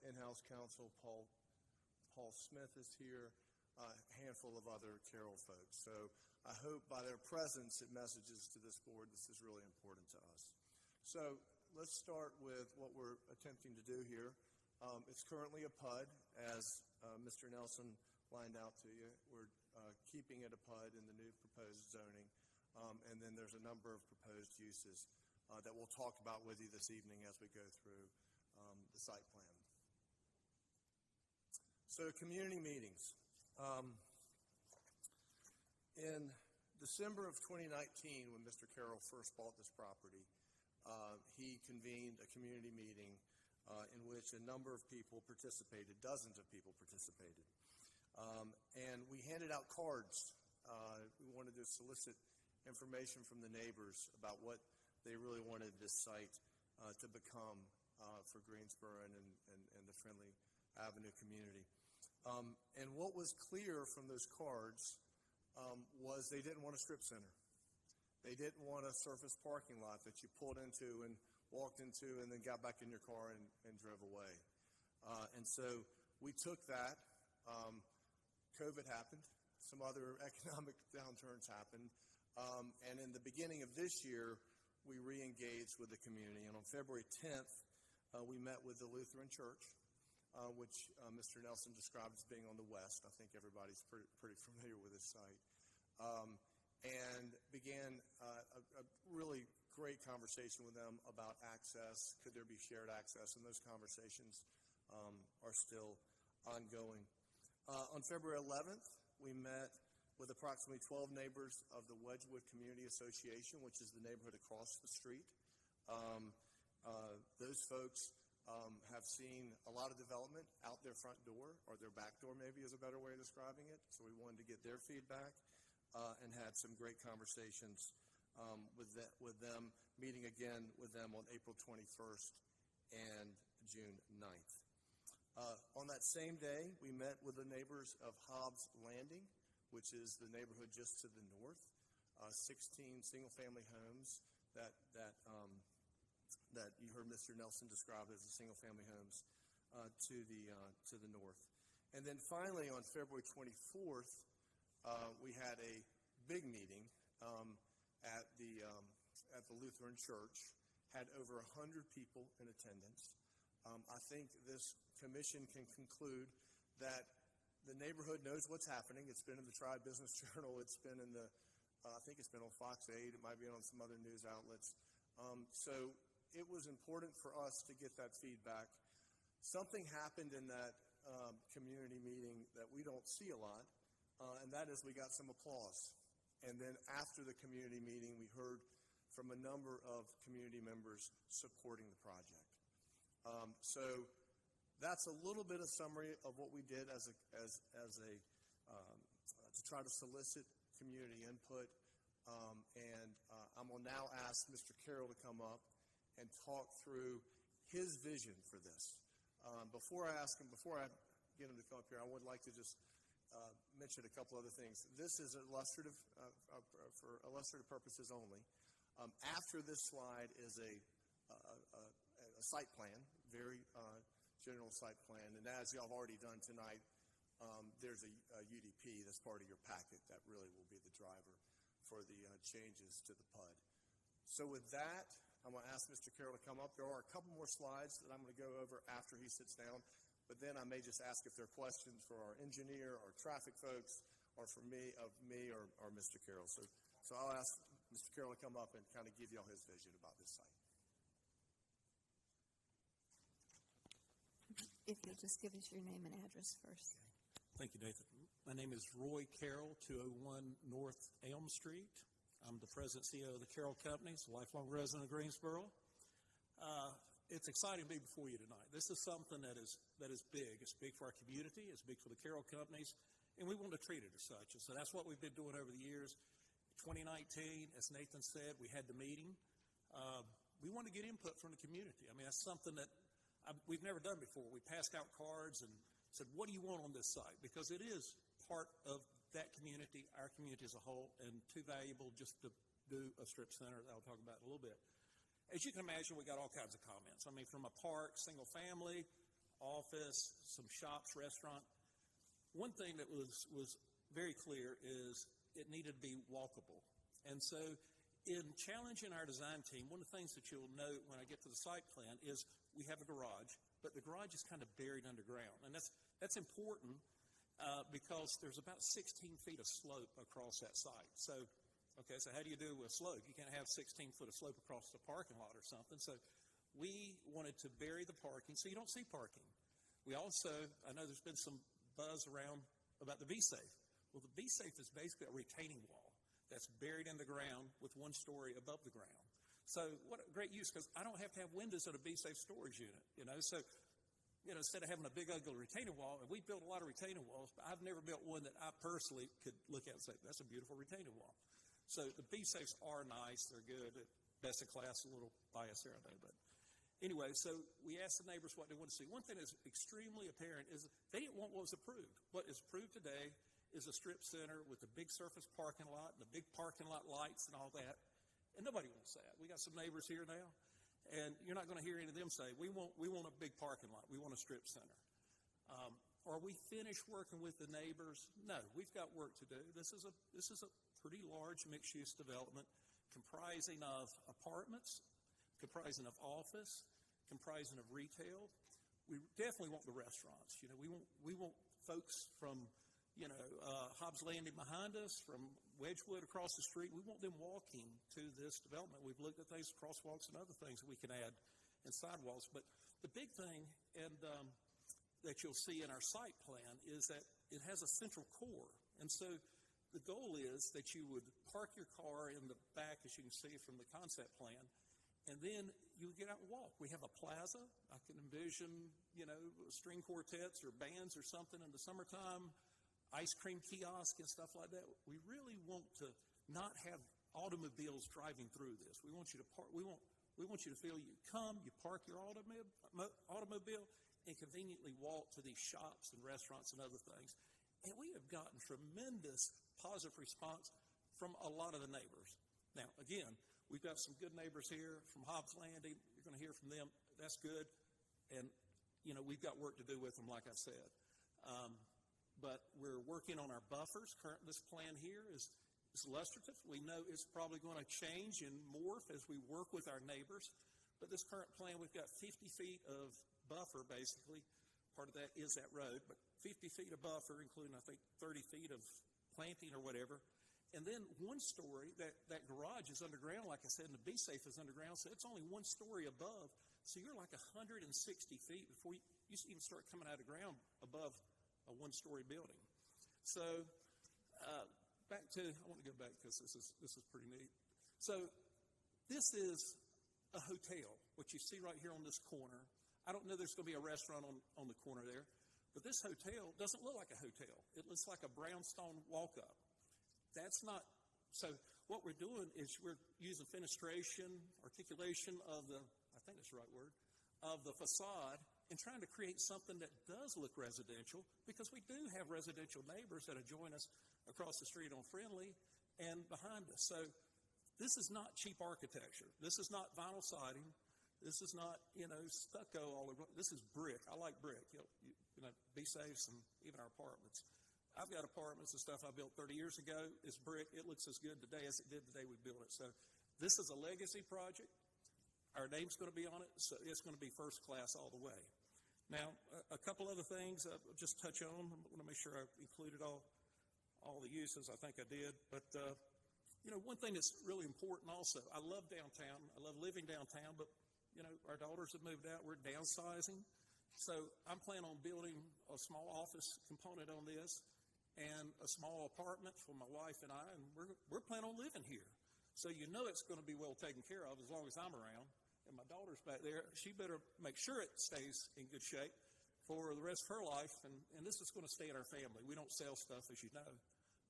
In-house counsel, Paul Smith is here. A handful of other Carroll folks. So I hope by their presence it messages to this board this is really important to us. So let's start with what we're attempting to do here. It's currently a PUD, as Mr. Nelson lined out to you. We're keeping it a PUD in the new proposed zoning. And then there's a number of proposed uses that we'll talk about with you this evening as we go through the site plan. So community meetings. In December of 2019, when Mr. Carroll first bought this property, he convened a community meeting in which a number of people participated, dozens of people participated. And we handed out cards. We wanted to solicit information from the neighbors about what they really wanted this site to become for Greensboro and the Friendly Avenue community. And what was clear from those cards was they didn't want a strip center. They didn't want a surface parking lot that you pulled into and walked into and then got back in your car and drove away. And so we took that. COVID happened. Some other economic downturns happened. And in the beginning of this year, we re-engaged with the community. And on February 10th, we met with the Lutheran Church, which Mr. Nelson described as being on the west. I think everybody's pretty familiar with this site. And began a really great conversation with them about access. Could there be shared access? And those conversations are still ongoing. On February 11th, we met with approximately 12 neighbors of the Wedgewood Community Association, which is the neighborhood across the street. Those folks have seen a lot of development out their front door, or their back door maybe is a better way of describing it. So we wanted to get their feedback and had some great conversations with them, meeting again with them on April 21st and June 9th. On that same day, we met with the neighbors of Hobbs Landing, which is the neighborhood just to the north, 16 single-family homes that you heard Mr. Nelson describe as the single-family homes to the north. And then finally, on February 24th, we had a big meeting at the Lutheran Church, had over 100 people in attendance. I think this commission can conclude that the neighborhood knows what's happening. It's been in the Tri-Business Journal. It's been in I think it's been on Fox 8. It might be on some other news outlets. So it was important for us to get that feedback. Something happened in that community meeting that we don't see a lot, and that is we got some applause. And then after the community meeting, we heard from a number of community members supporting the project. So that's a little bit of summary of what we did to try to solicit community input. And I'm going to now ask Mr. Carroll to come up and talk through his vision for this. Before I get him to come up here, I would like to just mention a couple other things. This is illustrative for illustrative purposes only. After this slide is a site plan, very general site plan, and as y'all have already done tonight, there's a UDP that's part of your packet that really will be the driver for the changes to the PUD. So with that, I'm going to ask Mr. Carroll to come up. There are a couple more slides that I'm going to go over after he sits down, but then I may just ask if there are questions for our engineer or traffic folks or for me or Mr. Carroll. So I'll ask Mr. Carroll to come up and kind of give y'all his vision about this site. If you'll just give us your name and address first. Thank you, Nathan. My name is Roy Carroll, 201 North Elm Street. I'm the president and CEO of the Carroll Companies, a lifelong resident of Greensboro. It's exciting to be before you tonight. This is something that is big. It's big for our community. It's big for the Carroll Companies, and we want to treat it as such. And so that's what we've been doing over the years. 2019, as Nathan said, we had the meeting. We want to get input from the community. I mean, that's something that we've never done before. We passed out cards and said, what do you want on this site? Because it is part of that community, our community as a whole, and too valuable just to do a strip center that I'll talk about in a little bit. As you can imagine, we got all kinds of comments. I mean, from a park, single family, office, some shops, restaurant. One thing that was very clear is it needed to be walkable. And so in challenging our design team, one of the things that you'll note when I get to the site plan is we have a garage, but the garage is kind of buried underground. And that's important because there's about 16 feet of slope across that site. So how do you do a slope? You can't have 16 foot of slope across the parking lot or something. So we wanted to bury the parking so you don't see parking. We also, I know there's been some buzz around about the B-Safe. Well, the B-Safe is basically a retaining wall that's buried in the ground with one story above the ground. So what a great use, because I don't have to have windows at a B-Safe storage unit, So, instead of having a big ugly retaining wall, and we built a lot of retaining walls, but I've never built one that I personally could look at and say, that's a beautiful retaining wall. So the B-Safes are nice. They're good. Best in class, a little bias there, I know. But anyway, so we asked the neighbors what they want to see. One thing that's extremely apparent is they didn't want what was approved. What is approved today is a strip center with a big surface parking lot and the big parking lot lights and all that. And nobody wants that. We got some neighbors here now, and you're not going to hear any of them say, we want a big parking lot. We want a strip center. Are we finished working with the neighbors? No, we've got work to do. This is a pretty large mixed-use development comprising of apartments, comprising of office, comprising of retail. We definitely want the restaurants. We want folks from, Hobbs Landing behind us, from Wedgwood across the street. We want them walking to this development. We've looked at things, crosswalks and other things that we can add and sidewalks. But the big thing, and that you'll see in our site plan, is that it has a central core. And so the goal is that you would park your car in the back, as you can see from the concept plan, and then you would get out and walk. We have a plaza. I can envision, string quartets or bands or something in the summertime, ice cream kiosk and stuff like that. We really want to not have automobiles driving through this. We want you to park. We want you to feel you come, you park your automobile, and conveniently walk to these shops and restaurants and other things. And we have gotten tremendous positive response from a lot of the neighbors. Now, again, we've got some good neighbors here from Hobbs Landing. You're going to hear from them. That's good. And, we've got work to do with them, like I said. But we're working on our buffers. This plan here is illustrative. We know it's probably going to change and morph as we work with our neighbors. But this current plan, we've got 50 feet of buffer, basically. Part of that is that road, but 50 feet of buffer, including, I think, 30 feet of planting or whatever. And then one story, that garage is underground, like I said, and the B-Safe is underground, so it's only one story above. So you're like 160 feet before you even start coming out of the ground above a one-story building. So I want to go back because this is pretty neat. So this is a hotel, what you see right here on this corner. I don't know there's going to be a restaurant on the corner there, but this hotel doesn't look like a hotel. It looks like a brownstone walk-up. That's not, so what we're doing is we're using fenestration, articulation of I think that's the right word, of the facade, and trying to create something that does look residential, because we do have residential neighbors that join us across the street on Friendly and behind us. So this is not cheap architecture. This is not vinyl siding. This is not, stucco all over. This is brick. I like brick. B-Safes and even our apartments. I've got apartments and stuff I built 30 years ago. It's brick. It looks as good today as it did the day we built it. So this is a legacy project. Our name's going to be on it, so it's going to be first class all the way. Now, a couple other things I'll just touch on. I want to make sure I included all the uses. I think I did. But, one thing that's really important also, I love downtown. I love living downtown, but, our daughters have moved out. We're downsizing. So I'm planning on building a small office component on this and a small apartment for my wife and I, and we're planning on living here. So it's going to be well taken care of as long as I'm around. And my daughter's back there. She better make sure it stays in good shape for the rest of her life, and this is going to stay in our family. We don't sell stuff, as you know.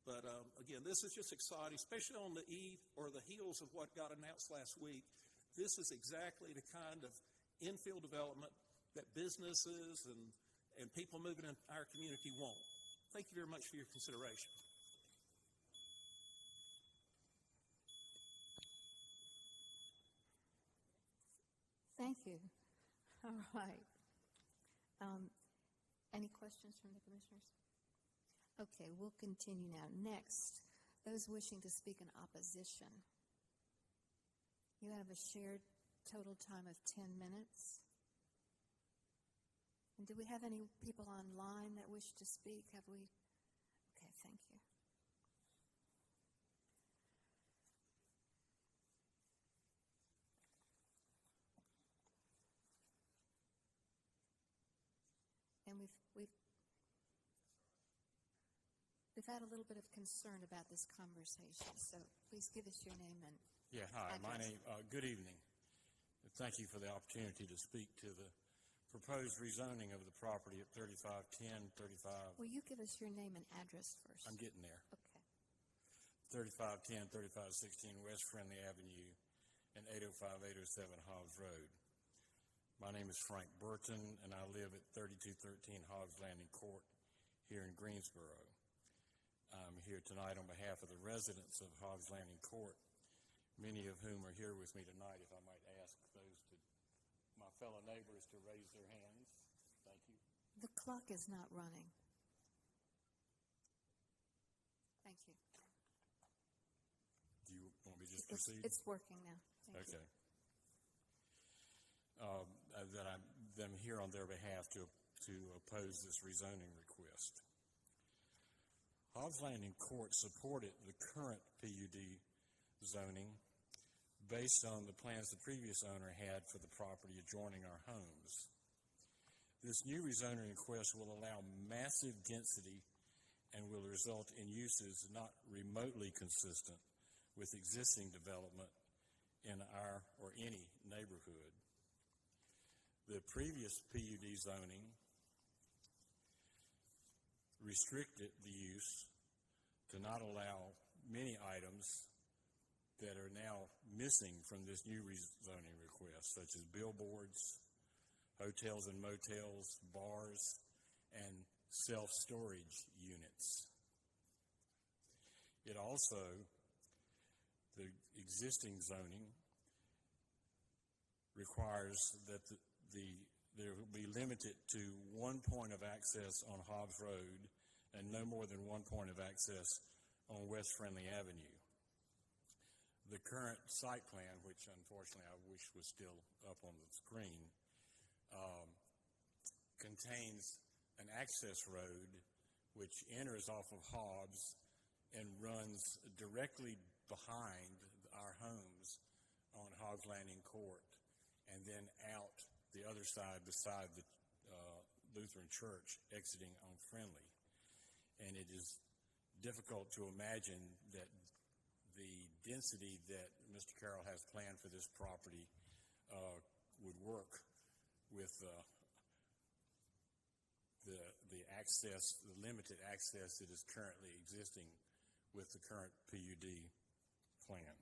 But, again, this is just exciting, especially on the eve or the heels of what got announced last week. This is exactly the kind of infill development that businesses and people moving in our community want. Thank you very much for your consideration. Thank you. All right. Any questions from the commissioners? Okay, we'll continue now. Next, those wishing to speak in opposition. You have a shared total time of 10 minutes. And do we have any people online that wish to speak? Have we? Okay, thank you. And we've had a little bit of concern about this conversation, so please give us your name and Yeah, hi. My address. name. Good evening. Thank you for the opportunity to speak to the proposed rezoning of the property at 3510, 35. Will you give us your name and address first? I'm getting there. Okay. 3510, 3516 West Friendly Avenue, and 805, 807 Hobbs Road. My name is Frank Burton, and I live at 3213 Hobbs Landing Court here in Greensboro. I'm here tonight on behalf of the residents of Hobbs Landing Court, many of whom are here with me tonight. If I might ask my fellow neighbors to raise their hands. Thank you. The clock is not running. Thank you. Do you want me to just proceed? It's working now. Thank okay. I'm here on their behalf to oppose this rezoning request. Hobbs Landing Court supported the current PUD zoning based on the plans the previous owner had for the property adjoining our homes. This new rezoning request will allow massive density and will result in uses not remotely consistent with existing development in our or any neighborhood. The previous PUD zoning restricted the use to not allow many items that are now missing from this new rezoning request, such as billboards, hotels and motels, bars, and self-storage units. It also, the existing zoning requires that there will be limited to one point of access on Hobbs Road and no more than one point of access on West Friendly Avenue. The current site plan, which unfortunately I wish was still up on the screen, contains an access road which enters off of Hobbs and runs directly behind our homes on Hobbs Landing Court and then out the other side beside the Lutheran Church exiting on Friendly. And it is difficult to imagine that the density that Mr. Carroll has planned for this property would work with the access, the limited access that is currently existing with the current PUD plan.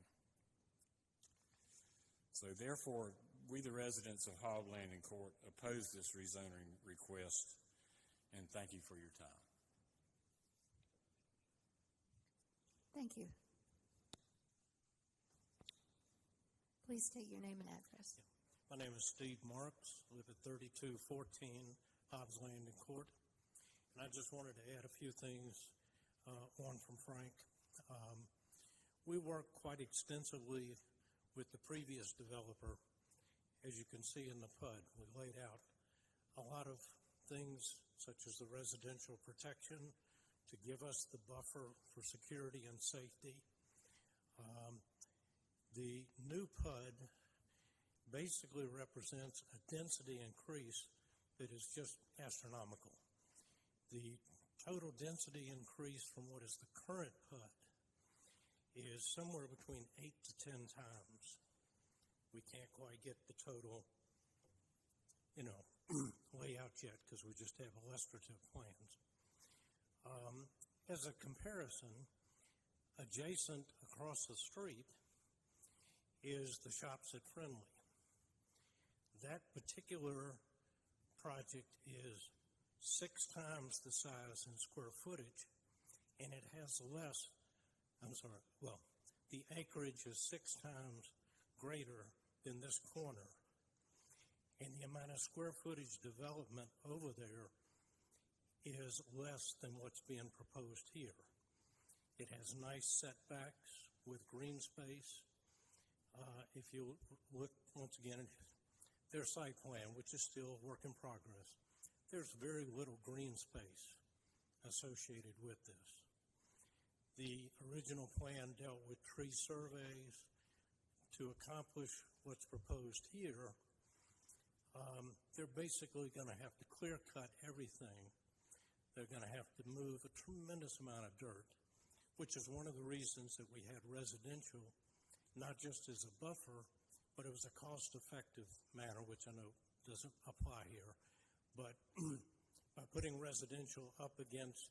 So therefore, we the residents of Hobbs Landing Court oppose this rezoning request, and thank you for your time. Thank you. Please state your name and address. My name is Steve Marks. I live at 3214 Hobbs Landing Court. And I just wanted to add a few things, one from Frank. We worked quite extensively with the previous developer. As you can see in the PUD, we laid out a lot of things such as the residential protection to give us the buffer for security and safety. The new PUD basically represents a density increase that is just astronomical. The total density increase from what is the current PUD is somewhere between 8 to 10 times. We can't quite get the total, layout yet because we just have illustrative plans. As a comparison, adjacent across the street is the Shops at Friendly. That particular project is 6 times the size in square footage, and it has the acreage is 6 times greater than this corner. And the amount of square footage development over there is less than what's being proposed here. It has nice setbacks with green space. If you look, once again, at their site plan, which is still a work in progress, there's very little green space associated with this. The original plan dealt with tree surveys. To accomplish what's proposed here, they're basically going to have to clear cut everything. They're going to have to move a tremendous amount of dirt, which is one of the reasons that we had residential, not just as a buffer, but it was a cost-effective manner, which I know doesn't apply here. But by putting residential up against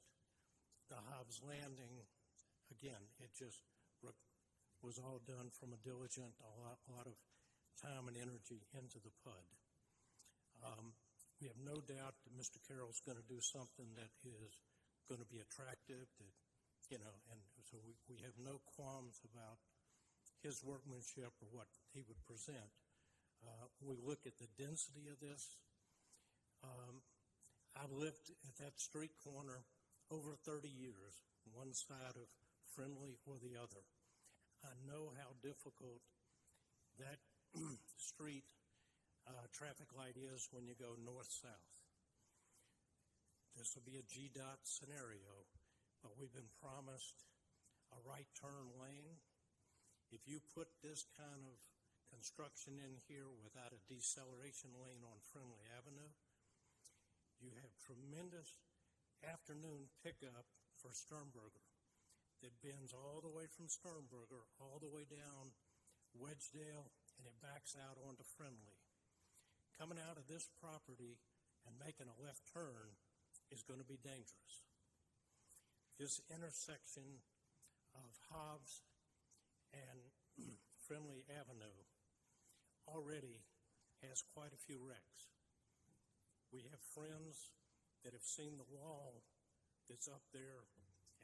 the Hobbs Landing, again, it just was all done from a diligent, a lot of time and energy into the PUD. We have no doubt that Mr. Carroll's going to do something that is going to be attractive, and so we have no qualms about his workmanship or what he would present. We look at the density of this. I've lived at that street corner over 30 years, one side of Friendly or the other. I know how difficult that street traffic light is when you go north-south. This will be a GDOT scenario, but we've been promised a right turn lane. If you put this kind of construction in here without a deceleration lane on Friendly Avenue, you have tremendous afternoon pickup for Sternberger that bends all the way from Sternberger all the way down Wedgedale, and it backs out onto Friendly. Coming out of this property and making a left turn is going to be dangerous. This intersection of Hobbs and Friendly Avenue already has quite a few wrecks. We have friends that have seen the wall that's up there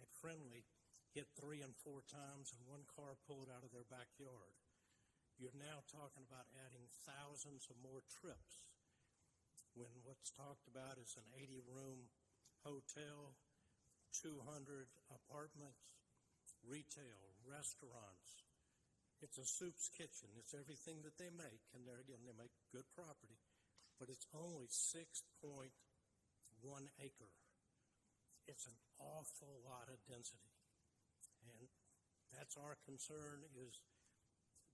at Friendly hit 3 and 4 times and one car pulled out of their backyard. You're now talking about adding thousands of more trips when what's talked about is an 80-room hotel, 200 apartments, retail, restaurants. It's a soup's kitchen. It's everything that they make, and there again, they make good property, but it's only 6.1 acre. It's an awful lot of density, and that's our concern is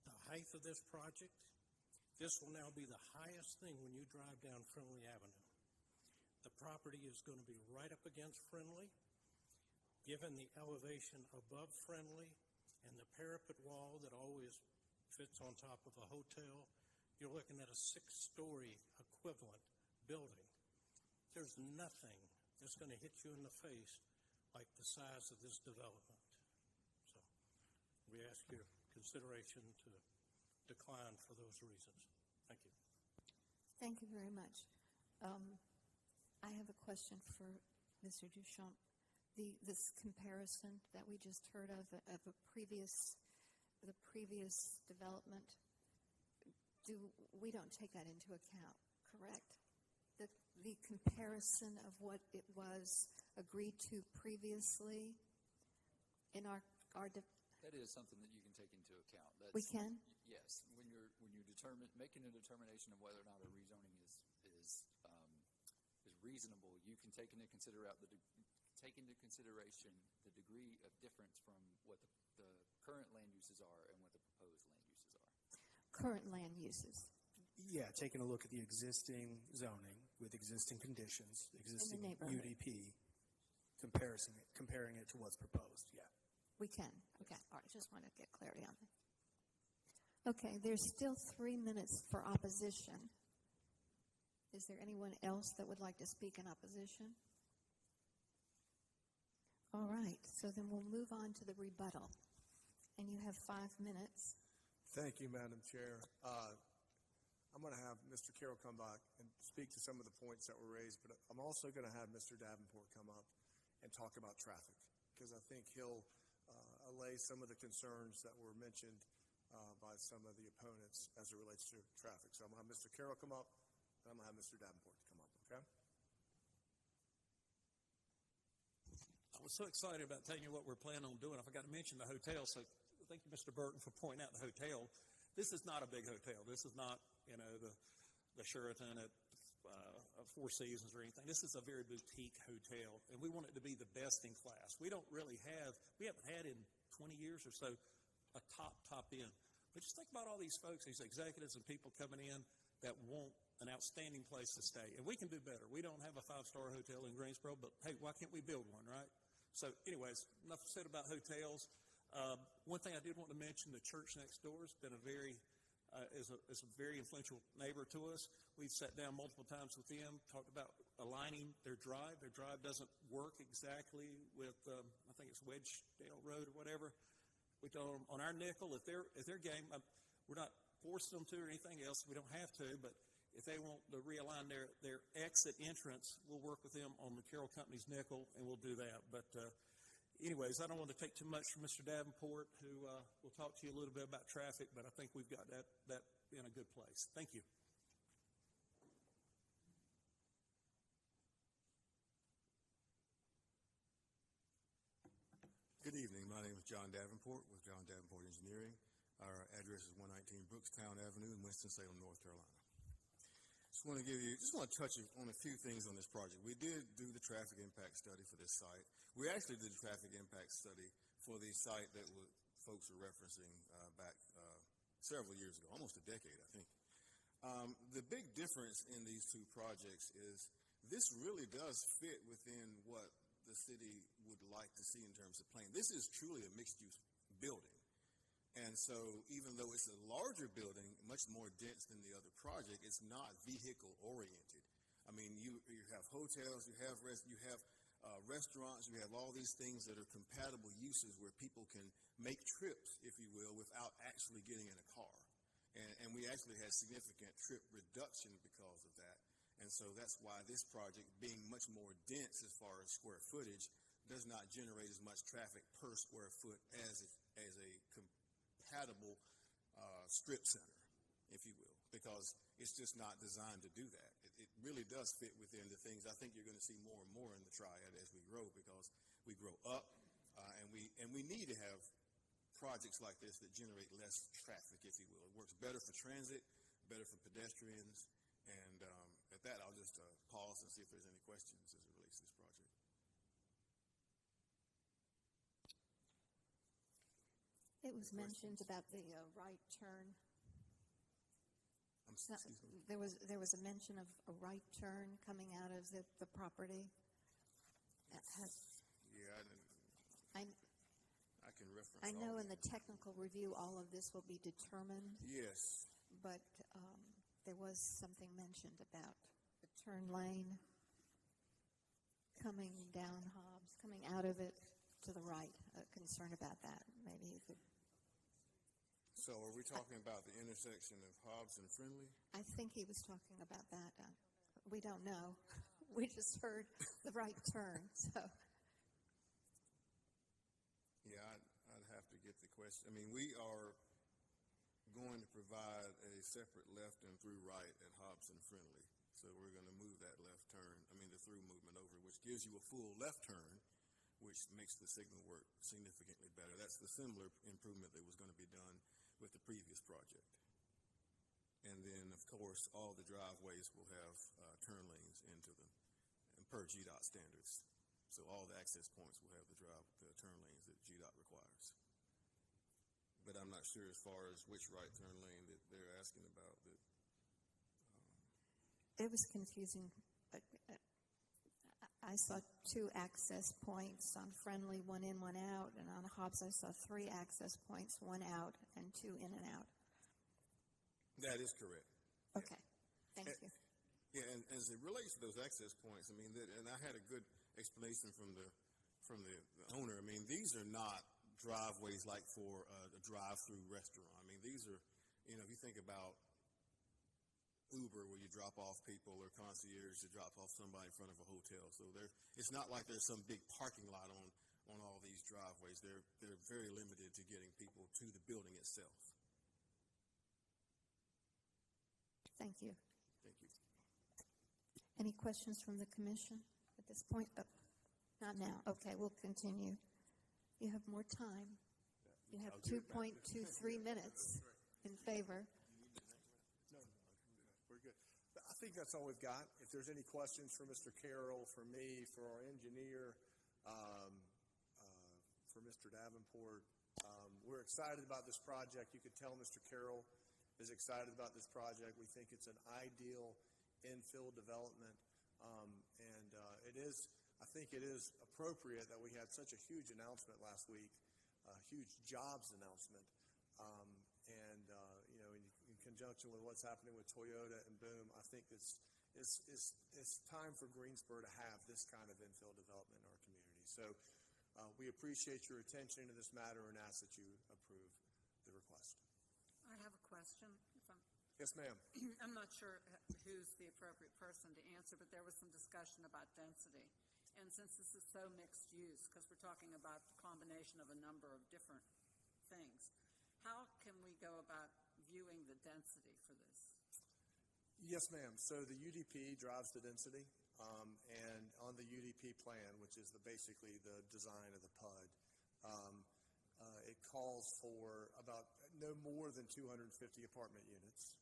the height of this project. This will now be the highest thing when you drive down Friendly Avenue. The property is going to be right up against Friendly. Given the elevation above Friendly and the parapet wall that always fits on top of a hotel, you're looking at a 6-story equivalent building. There's nothing that's going to hit you in the face like the size of this development. So we ask your consideration to decline for those reasons. Thank you. Thank you very much. I have a question for Mr. Duchamp. This comparison that we just heard of the previous development, we don't take that into account, correct? The comparison of what it was agreed to previously in our that is something that you can take into account. We can? Yes, when you're making a determination of whether or not a rezoning is reasonable, you can take into take into consideration the degree of difference from what the current land uses are and what the proposed land uses are. Current land uses Yeah, taking a look at the existing zoning with existing conditions, existing neighborhood. UDP, comparing it to what's proposed, yeah. We can. Okay. All right. Just want to get clarity on that. Okay. There's still 3 minutes for opposition. Is there anyone else that would like to speak in opposition? All right. So then we'll move on to the rebuttal. And you have 5 minutes. Thank you, Madam Chair. I'm going to have Mr. Carroll come back and speak to some of the points that were raised, but I'm also going to have Mr. Davenport come up and talk about traffic, because I think he'll allay some of the concerns that were mentioned by some of the opponents as it relates to traffic. So I'm going to have Mr. Carroll come up, and I'm going to have Mr. Davenport come up, okay? I was so excited about telling you what we're planning on doing. I forgot to mention the hotel, so thank you, Mr. Burton, for pointing out the hotel. This is not a big hotel. This is not, the Sheraton at Four Seasons or anything. This is a very boutique hotel, and we want it to be the best in class. We haven't had in 20 years or so a top end. But just think about all these folks, these executives and people coming in that want an outstanding place to stay. And we can do better. We don't have a 5-star hotel in Greensboro, but hey, why can't we build one, right? So anyways, enough said about hotels. One thing I did want to mention, the church next door has been a very influential neighbor to us. We've sat down multiple times with them, talked about aligning their drive. Their drive doesn't work exactly with, I think it's Wedgedale Road or whatever. We told them on our nickel, if they're game, we're not forcing them to or anything else. We don't have to, but if they want to realign their exit entrance, we'll work with them on the Carroll Company's nickel, and we'll do that. But anyways, I don't want to take too much from Mr. Davenport, who will talk to you a little bit about traffic, but I think we've got that in a good place. Thank you. Good evening. My name is John Davenport with John Davenport Engineering. Our address is 119 Brookstown Avenue in Winston-Salem, North Carolina. Just want to touch on a few things on this project. We did do the traffic impact study for this site. We actually did the traffic impact study for the site that folks are referencing back several years ago, almost a decade, I think. The big difference in these two projects is this really does fit within what the city would like to see in terms of planning. This is truly a mixed-use building. And so even though it's a larger building, much more dense than the other project, it's not vehicle-oriented. I mean, you have hotels, you have restaurants, you have all these things that are compatible uses where people can make trips, if you will, without actually getting in a car. And we actually had significant trip reduction because of that. And so that's why this project, being much more dense as far as square footage, does not generate as much traffic per square foot as a compatible strip center, if you will, because it's just not designed to do that. It really does fit within the things I think you're going to see more and more in the triad as we grow, because we grow up and we need to have projects like this that generate less traffic, if you will. It works better for transit, better for pedestrians, and at that I'll just pause and see if there's any questions as it relates to this project. It was mentioned about the right turn. There was a mention of a right turn coming out of the property. I can reference. I know in the technical review all of this will be determined. Yes. But there was something mentioned about the turn lane coming down Hobbs, coming out of it to the right. A concern about that. Maybe you could. So are we talking about the intersection of Hobbs and Friendly? I think he was talking about that. We don't know. We just heard the right turn. So. Yeah, I'd have to get the question. I mean, we are going to provide a separate left and through right at Hobbs and Friendly. So we're going to move that left turn, the through movement over, which gives you a full left turn, which makes the signal work significantly better. That's the similar improvement that was going to be done with the previous project. And then, of course, all the driveways will have turn lanes into them, and per GDOT standards. So all the access points will have the turn lanes that GDOT requires. But I'm not sure as far as which right turn lane that they're asking about. It was confusing. I saw 2 access points on Friendly, 1 in, 1 out, and on Hobbs I saw 3 access points, 1 out and 2 in and out. That is correct. Okay, thank you. Yeah, and as it relates to those access points, I mean, and I had a good explanation from the owner. I mean, these are not driveways like for a drive-through restaurant. I mean, these are, if you think about Uber, where you drop off people, or concierge to drop off somebody in front of a hotel. So it's not like there's some big parking lot on all these driveways. They're very limited to getting people to the building itself. Thank you. Thank you. Any questions from the commission at this point? Oh, not now. Okay, we'll continue. You have more time. You have 2.23 minutes in favor. We're good. I think that's all we've got. If there's any questions for Mr. Carroll, for me, for our engineer, for Mr. Davenport, we're excited about this project. You could tell Mr. Carroll is excited about this project. We think it's an ideal infill development, and I think it is appropriate that we had such a huge announcement last week, a huge jobs announcement, in conjunction with what's happening with Toyota and Boom. I think it's time for Greensboro to have this kind of infill development in our community. So we appreciate your attention to this matter and ask that you approve the request. I have a question. Yes, ma'am. I'm not sure who's the appropriate person to answer, but there was some discussion about density. And since this is so mixed use, because we're talking about the combination of a number of different things, how can we go about viewing the density for this? Yes, ma'am. So the UDP drives the density, and on the UDP plan, which is basically the design of the PUD, it calls for about no more than 250 apartment units,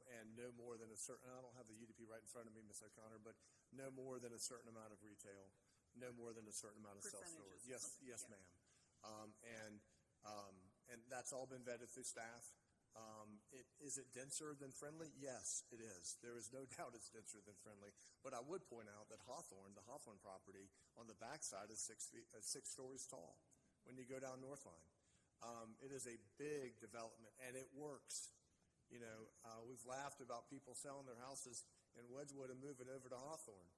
and no more than a certain, I don't have the UDP right in front of me, Ms. O'Connor, but no more than a certain amount of retail, no more than a certain amount of self-storage. Yes, ma'am. And that's all been vetted through staff. Is it denser than Friendly? Yes, it is. There is no doubt it's denser than Friendly. But I would point out that the Hawthorne property on the backside is 6 stories tall when you go down Northline. It is a big development, and it works. We've laughed about people selling their houses in Wedgwood and moving over to Hawthorne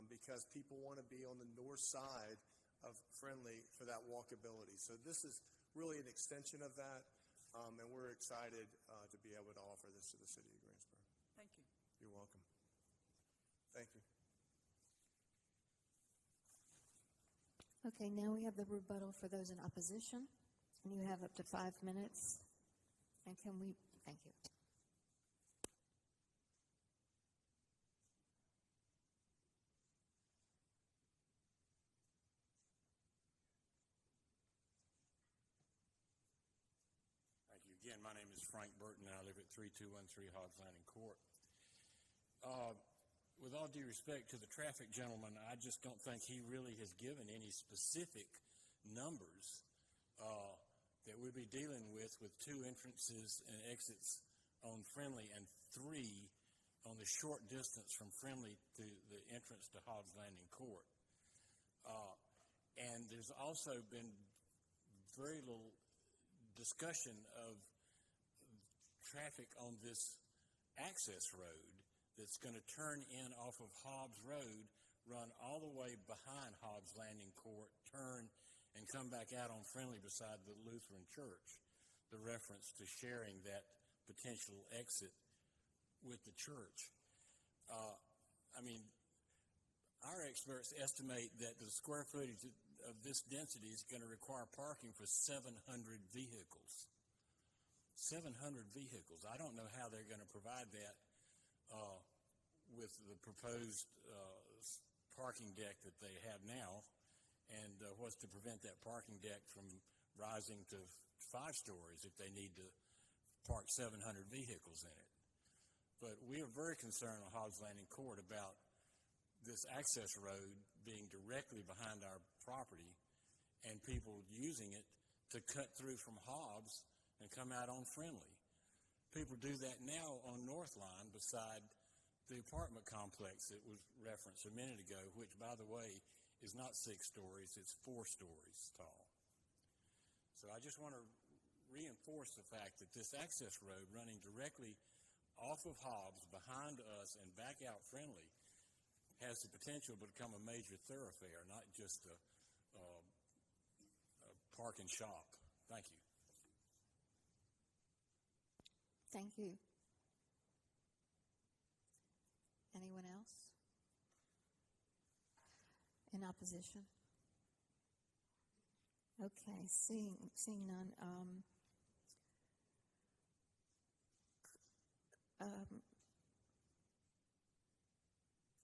because people want to be on the north side of Friendly for that walkability. So this is really an extension of that. And we're excited to be able to offer this to the city of Greensboro. Thank you. You're welcome. Thank you. Okay, now we have the rebuttal for those in opposition. And you have up to 5 minutes. And thank you. Again, my name is Frank Burton, and I live at 3213 Hobbs Landing Court. With all due respect to the traffic gentleman, I just don't think he really has given any specific numbers that we'll be dealing with 2 entrances and exits on Friendly and 3 on the short distance from Friendly to the entrance to Hobbs Landing Court. And there's also been very little discussion of traffic on this access road that's going to turn in off of Hobbs Road, run all the way behind Hobbs Landing Court, turn and come back out on Friendly beside the Lutheran Church. The reference to sharing that potential exit with the church. Our experts estimate that the square footage of this density is going to require parking for 700 vehicles. 700 vehicles. I don't know how they're going to provide that with the proposed parking deck that they have now, and what's to prevent that parking deck from rising to 5 stories if they need to park 700 vehicles in it. But we are very concerned on Hobbs Landing Court about this access road being directly behind our property and people using it to cut through from Hobbs and come out on Friendly. People do that now on North Line beside the apartment complex that was referenced a minute ago, which, by the way, is not 6 stories, it's 4 stories tall. So I just want to reinforce the fact that this access road running directly off of Hobbs behind us and back out Friendly has the potential to become a major thoroughfare, not just a park and shop. Thank you. Thank you. Anyone else? In opposition? Okay, seeing none.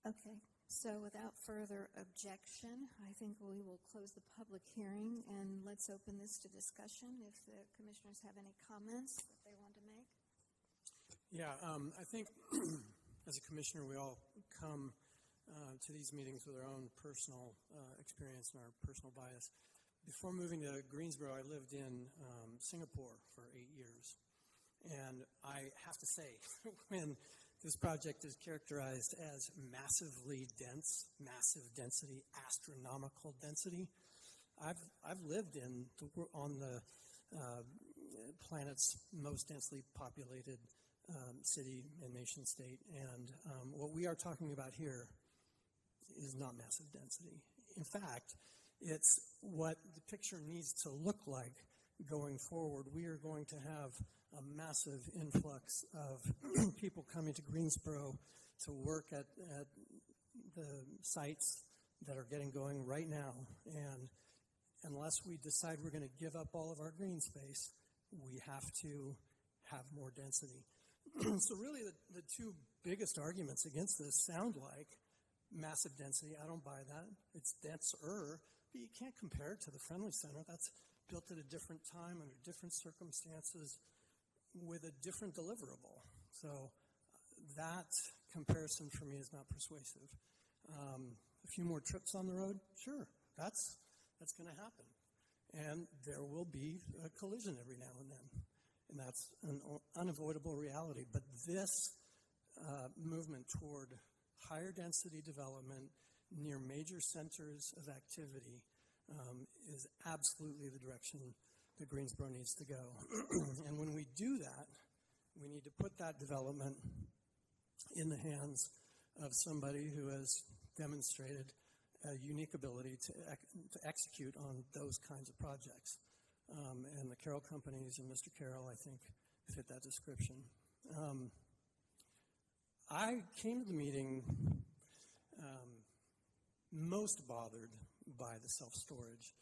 Okay, so without further objection, I think we will close the public hearing and let's open this to discussion if the commissioners have any comments that they want to make. Yeah, I think as a commissioner, we all come to these meetings with our own personal experience and our personal bias. Before moving to Greensboro, I lived in Singapore for 8 years. And I have to say, when this project is characterized as massively dense, massive density, astronomical density, I've lived on the planet's most densely populated city and nation state, and what we are talking about here is not massive density. In fact, it's what the picture needs to look like going forward. We are going to have a massive influx of people coming to Greensboro to work at the sites that are getting going right now, and unless we decide we're going to give up all of our green space, we have to have more density. So really the two biggest arguments against this sound like massive density. I don't buy that. It's denser, but you can't compare it to the Friendly Center. That's built at a different time under different circumstances with a different deliverable. So that comparison for me is not persuasive. A few more trips on the road, sure, that's going to happen. And there will be a collision every now and then. And that's an unavoidable reality. But this movement toward higher density development near major centers of activity is absolutely the direction that Greensboro needs to go. And when we do that, we need to put that development in the hands of somebody who has demonstrated a unique ability to execute on those kinds of projects. And the Carroll companies and Mr. Carroll, I think, fit that description. I came to the meeting most bothered by the self-storage,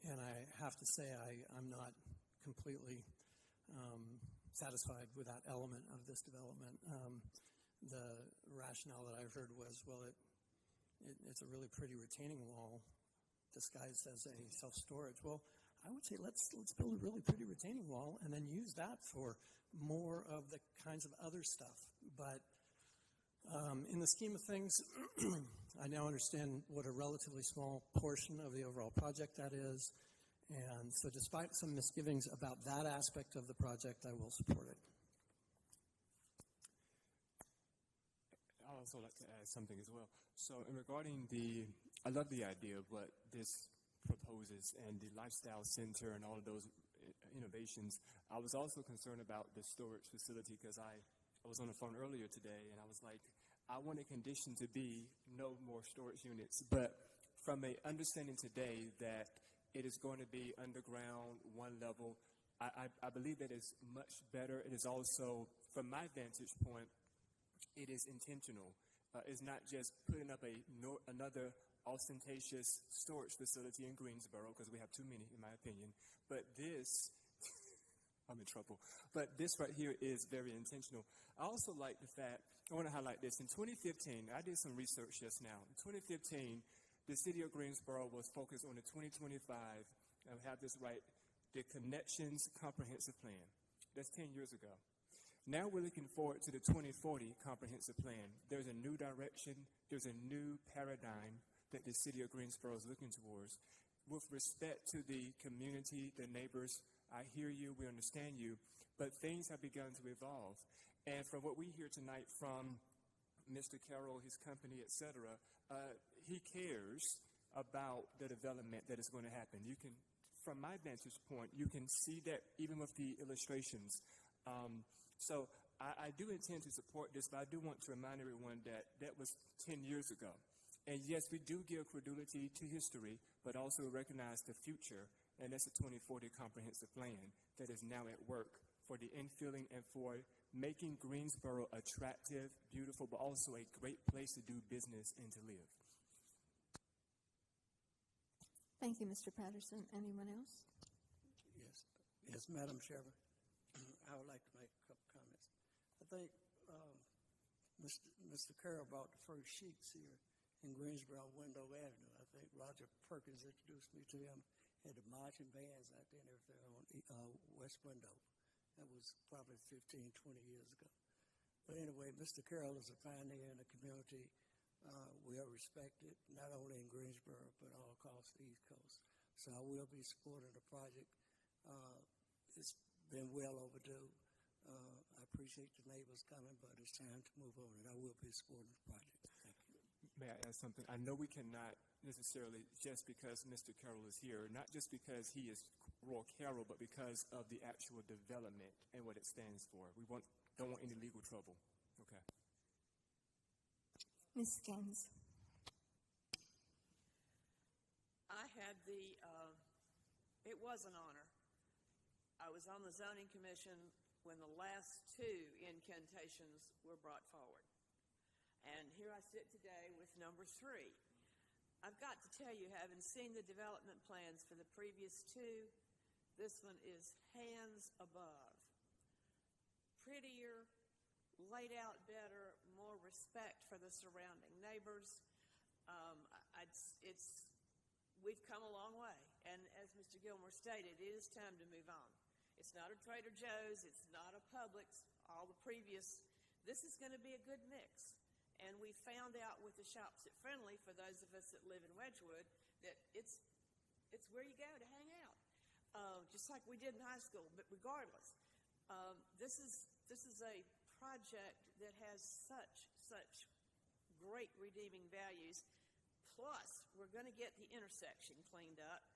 and I have to say I'm not completely satisfied with that element of this development. The rationale that I heard was, well, it's a really pretty retaining wall disguised as a self-storage. Well, I would say let's build a really pretty retaining wall and then use that for more of the kinds of other stuff. But in the scheme of things, I now understand what a relatively small portion of the overall project that is. And so despite some misgivings about that aspect of the project, I will support it. I'd also like to add something as well. So regarding I love the idea of what this proposes and the lifestyle center and all of those innovations. I was also concerned about the storage facility because I was on the phone earlier today and I was like, I want a condition to be no more storage units. But from a understanding today that it is going to be underground, one level, I believe that is much better. It is also, from my vantage point, it is intentional. It's not just putting up another ostentatious storage facility in Greensboro, because we have too many, in my opinion. But this, I'm in trouble. But this right here is very intentional. I also like the fact, I want to highlight this. In 2015, I did some research just now. In 2015, the city of Greensboro was focused on the 2025, I have this right, the Connections Comprehensive Plan. That's 10 years ago. Now we're looking forward to the 2040 Comprehensive Plan. There's a new direction. There's a new paradigm. that the city of Greensboro is looking towards. With respect to the community, the neighbors, I hear you, we understand you, but things have begun to evolve. And from what we hear tonight from Mr. Carroll, his company, etc., he cares about the development that is going to happen. You can, from my vantage point, you can see that even with the illustrations. So I do intend to support this, but I do want to remind everyone that that was 10 years ago. And yes, we do give credulity to history, but also recognize the future, and that's the 2040 comprehensive plan that is now at work for the infilling and for making Greensboro attractive, beautiful, but also a great place to do business and to live. Thank you, Mr. Patterson. Anyone else? Yes, Madam Chairman. I would like to make a couple comments. I think Mr. Carroll brought the first sheets here in Greensboro, Window Avenue. I think Roger Perkins introduced me to him. Had the marching bands out there and everything on West Window. That was probably 15, 20 years ago. But anyway, Mr. Carroll is a pioneer in the community. We are respected, not only in Greensboro, but all across the East Coast. So I will be supporting the project. It's been well overdue. I appreciate the neighbors coming, but it's time to move on, and I will be supporting the project. Thank you. May I add something? I know we cannot necessarily, just because Mr. Carroll is here, not just because he is Roy Carroll, but because of the actual development and what it stands for. We don't want any legal trouble. Okay. Ms. Gaines. I had it was an honor. I was on the zoning commission when the last two incantations were brought forward. And here I sit today with number 3. I've got to tell you, having seen the development plans for the previous two, this one is hands above. Prettier, laid out better, more respect for the surrounding neighbors. We've come a long way, and as Mr. Gilmore stated, it is time to move on. It's not a Trader Joe's, it's not a Publix, all the previous. This is going to be a good mix, and we found out with the shops at Friendly, for those of us that live in Wedgwood, that it's where you go to hang out, just like we did in high school. But regardless, this is a project that has such great redeeming values. Plus, we're going to get the intersection cleaned up.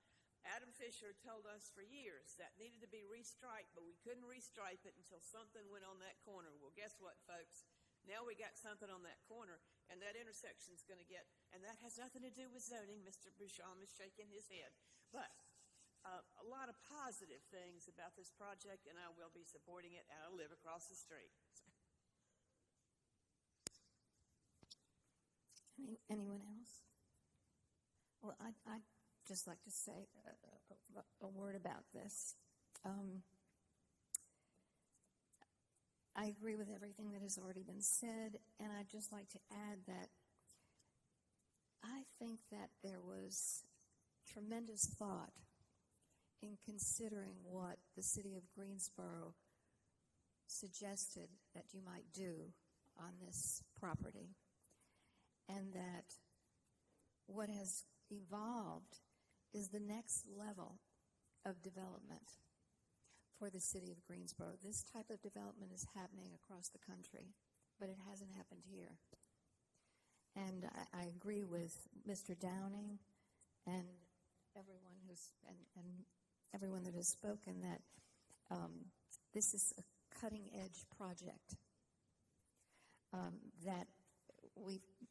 Adam Fisher told us for years that needed to be restriped, but we couldn't restripe it until something went on that corner. Well, guess what, folks? Now we got something on that corner, and that intersection's going to get, and that has nothing to do with zoning. Mr. Bouchon is shaking his head. But a lot of positive things about this project, and I will be supporting it, and I live across the street. Anyone else? Well, I'd just like to say a word about this. I agree with everything that has already been said, and I'd just like to add that I think that there was tremendous thought in considering what the city of Greensboro suggested that you might do on this property, and that what has evolved is the next level of development for the city of Greensboro. This type of development is happening across the country, but it hasn't happened here. And I agree with Mr. Downing and everyone everyone that has spoken that this is a cutting-edge project that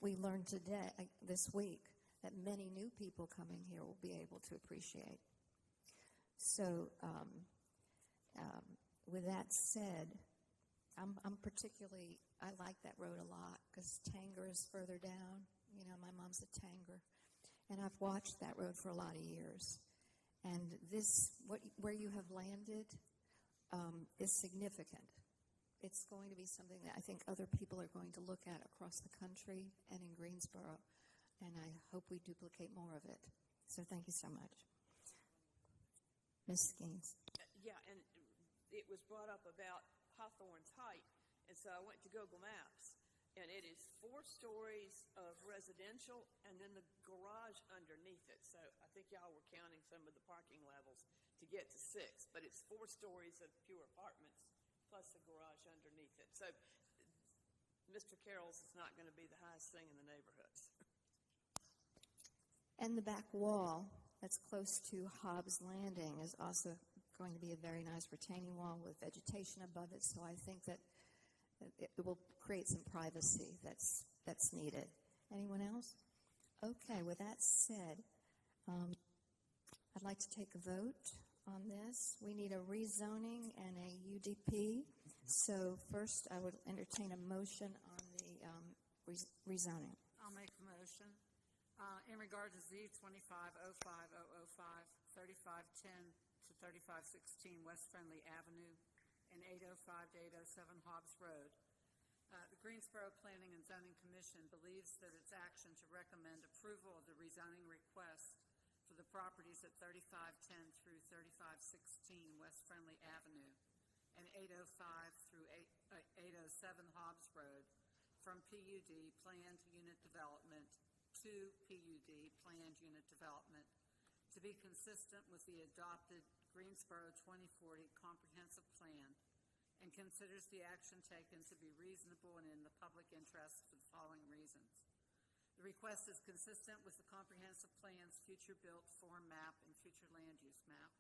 we learned this week, that many new people coming here will be able to appreciate. So with that said, I like that road a lot because Tanger is further down. You know, my mom's a Tanger. And I've watched that road for a lot of years. And where you have landed is significant. It's going to be something that I think other people are going to look at across the country and in Greensboro. And I hope we duplicate more of it. So thank you so much. Ms. Gaines. Yeah, and it was brought up about Hawthorne's height. And so I went to Google Maps, And it is 4 stories of residential and then the garage underneath it. So I think y'all were counting some of the parking levels to get to 6, but it's 4 stories of pure apartments plus the garage underneath it. So Mr. Carroll's is not going to be the highest thing in the neighborhoods. And the back wall that's close to Hobbs Landing is also going to be a very nice retaining wall with vegetation above it. So I think that it will create some privacy that's needed. Anyone else? Okay, with that said, I'd like to take a vote on this. We need a rezoning and a UDP. So first, I would entertain a motion on the rezoning. I'll make the motion. In regard to Z 2505005, 3510 to 3516 West Friendly Avenue, and 805 to 807 Hobbs Road. The Greensboro Planning and Zoning Commission believes that its action to recommend approval of the rezoning request for the properties at 3510 through 3516 West Friendly Avenue and 805 through 807 Hobbs Road from PUD Planned Unit Development to PUD Planned Unit Development to be consistent with the adopted Greensboro 2040 Comprehensive Plan and considers the action taken to be reasonable and in the public interest for the following reasons. The request is consistent with the Comprehensive Plan's future built form map and future land use map.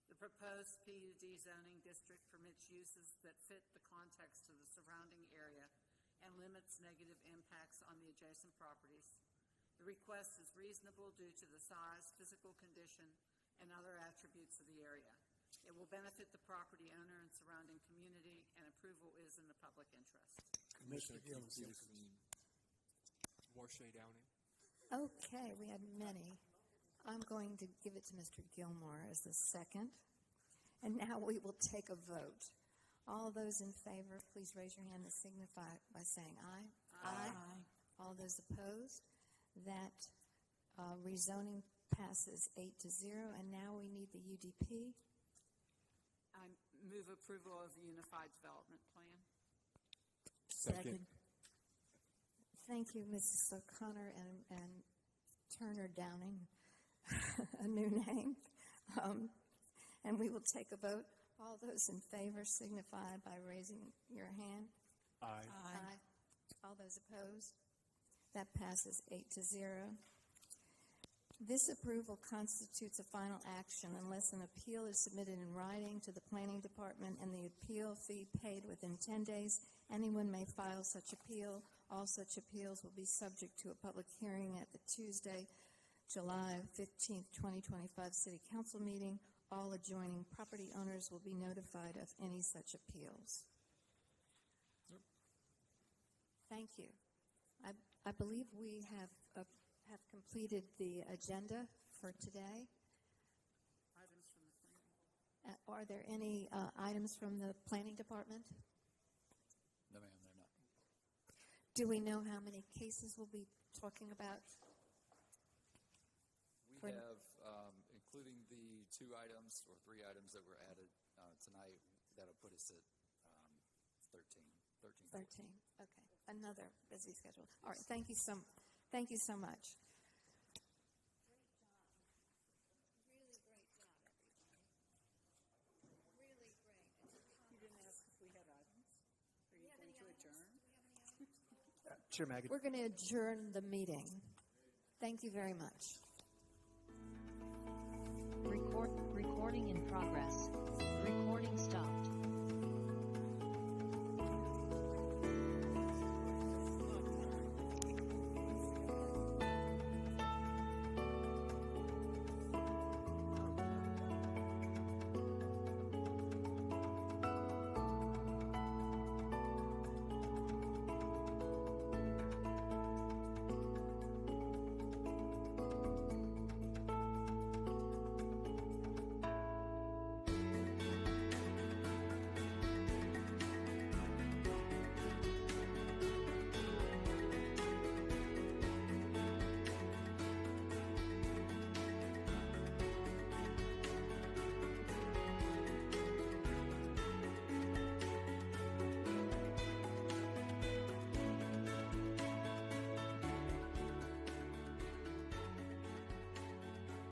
The proposed PUD zoning district permits uses that fit the context of the surrounding area and limits negative impacts on the adjacent properties. The request is reasonable due to the size, physical condition, and other attributes of the area. It will benefit the property owner and surrounding community, and approval is in the public interest. Commissioner Keith Peterson, Warshay Downing. Okay, we had many. I'm going to give it to Mr. Gilmore as the second. And now we will take a vote. All those in favor, please raise your hand and signify by saying aye. Aye. All those opposed? That rezoning passes 8-0, and now we need the UDP. I move approval of the Unified Development Plan. Second. Thank you, Mrs. O'Connor and Turner Downing, a new name. And we will take a vote. All those in favor signify by raising your hand. Aye. Aye. All those opposed? That passes 8-0. This approval constitutes a final action unless an appeal is submitted in writing to the Planning Department and the appeal fee paid within 10 days. Anyone may file such appeal. All such appeals will be subject to a public hearing at the Tuesday, July 15th, 2025 City Council meeting. All adjoining property owners will be notified of any such appeals. Yep. Thank you. I believe we have completed the agenda for today. Items from the planning. Are there any items from the Planning Department? No, ma'am, they're not. Do we know how many cases we'll be talking about? We have, including the 2 items or 3 items that were added tonight, that'll put us at 13. 13. Okay. Another busy schedule. All right. Thank you so much. Really great job, everybody. Really great. You didn't ask if we had items. Are you going to adjourn? Chair Magid. We're going to adjourn the meeting. Thank you very much. Recording in progress.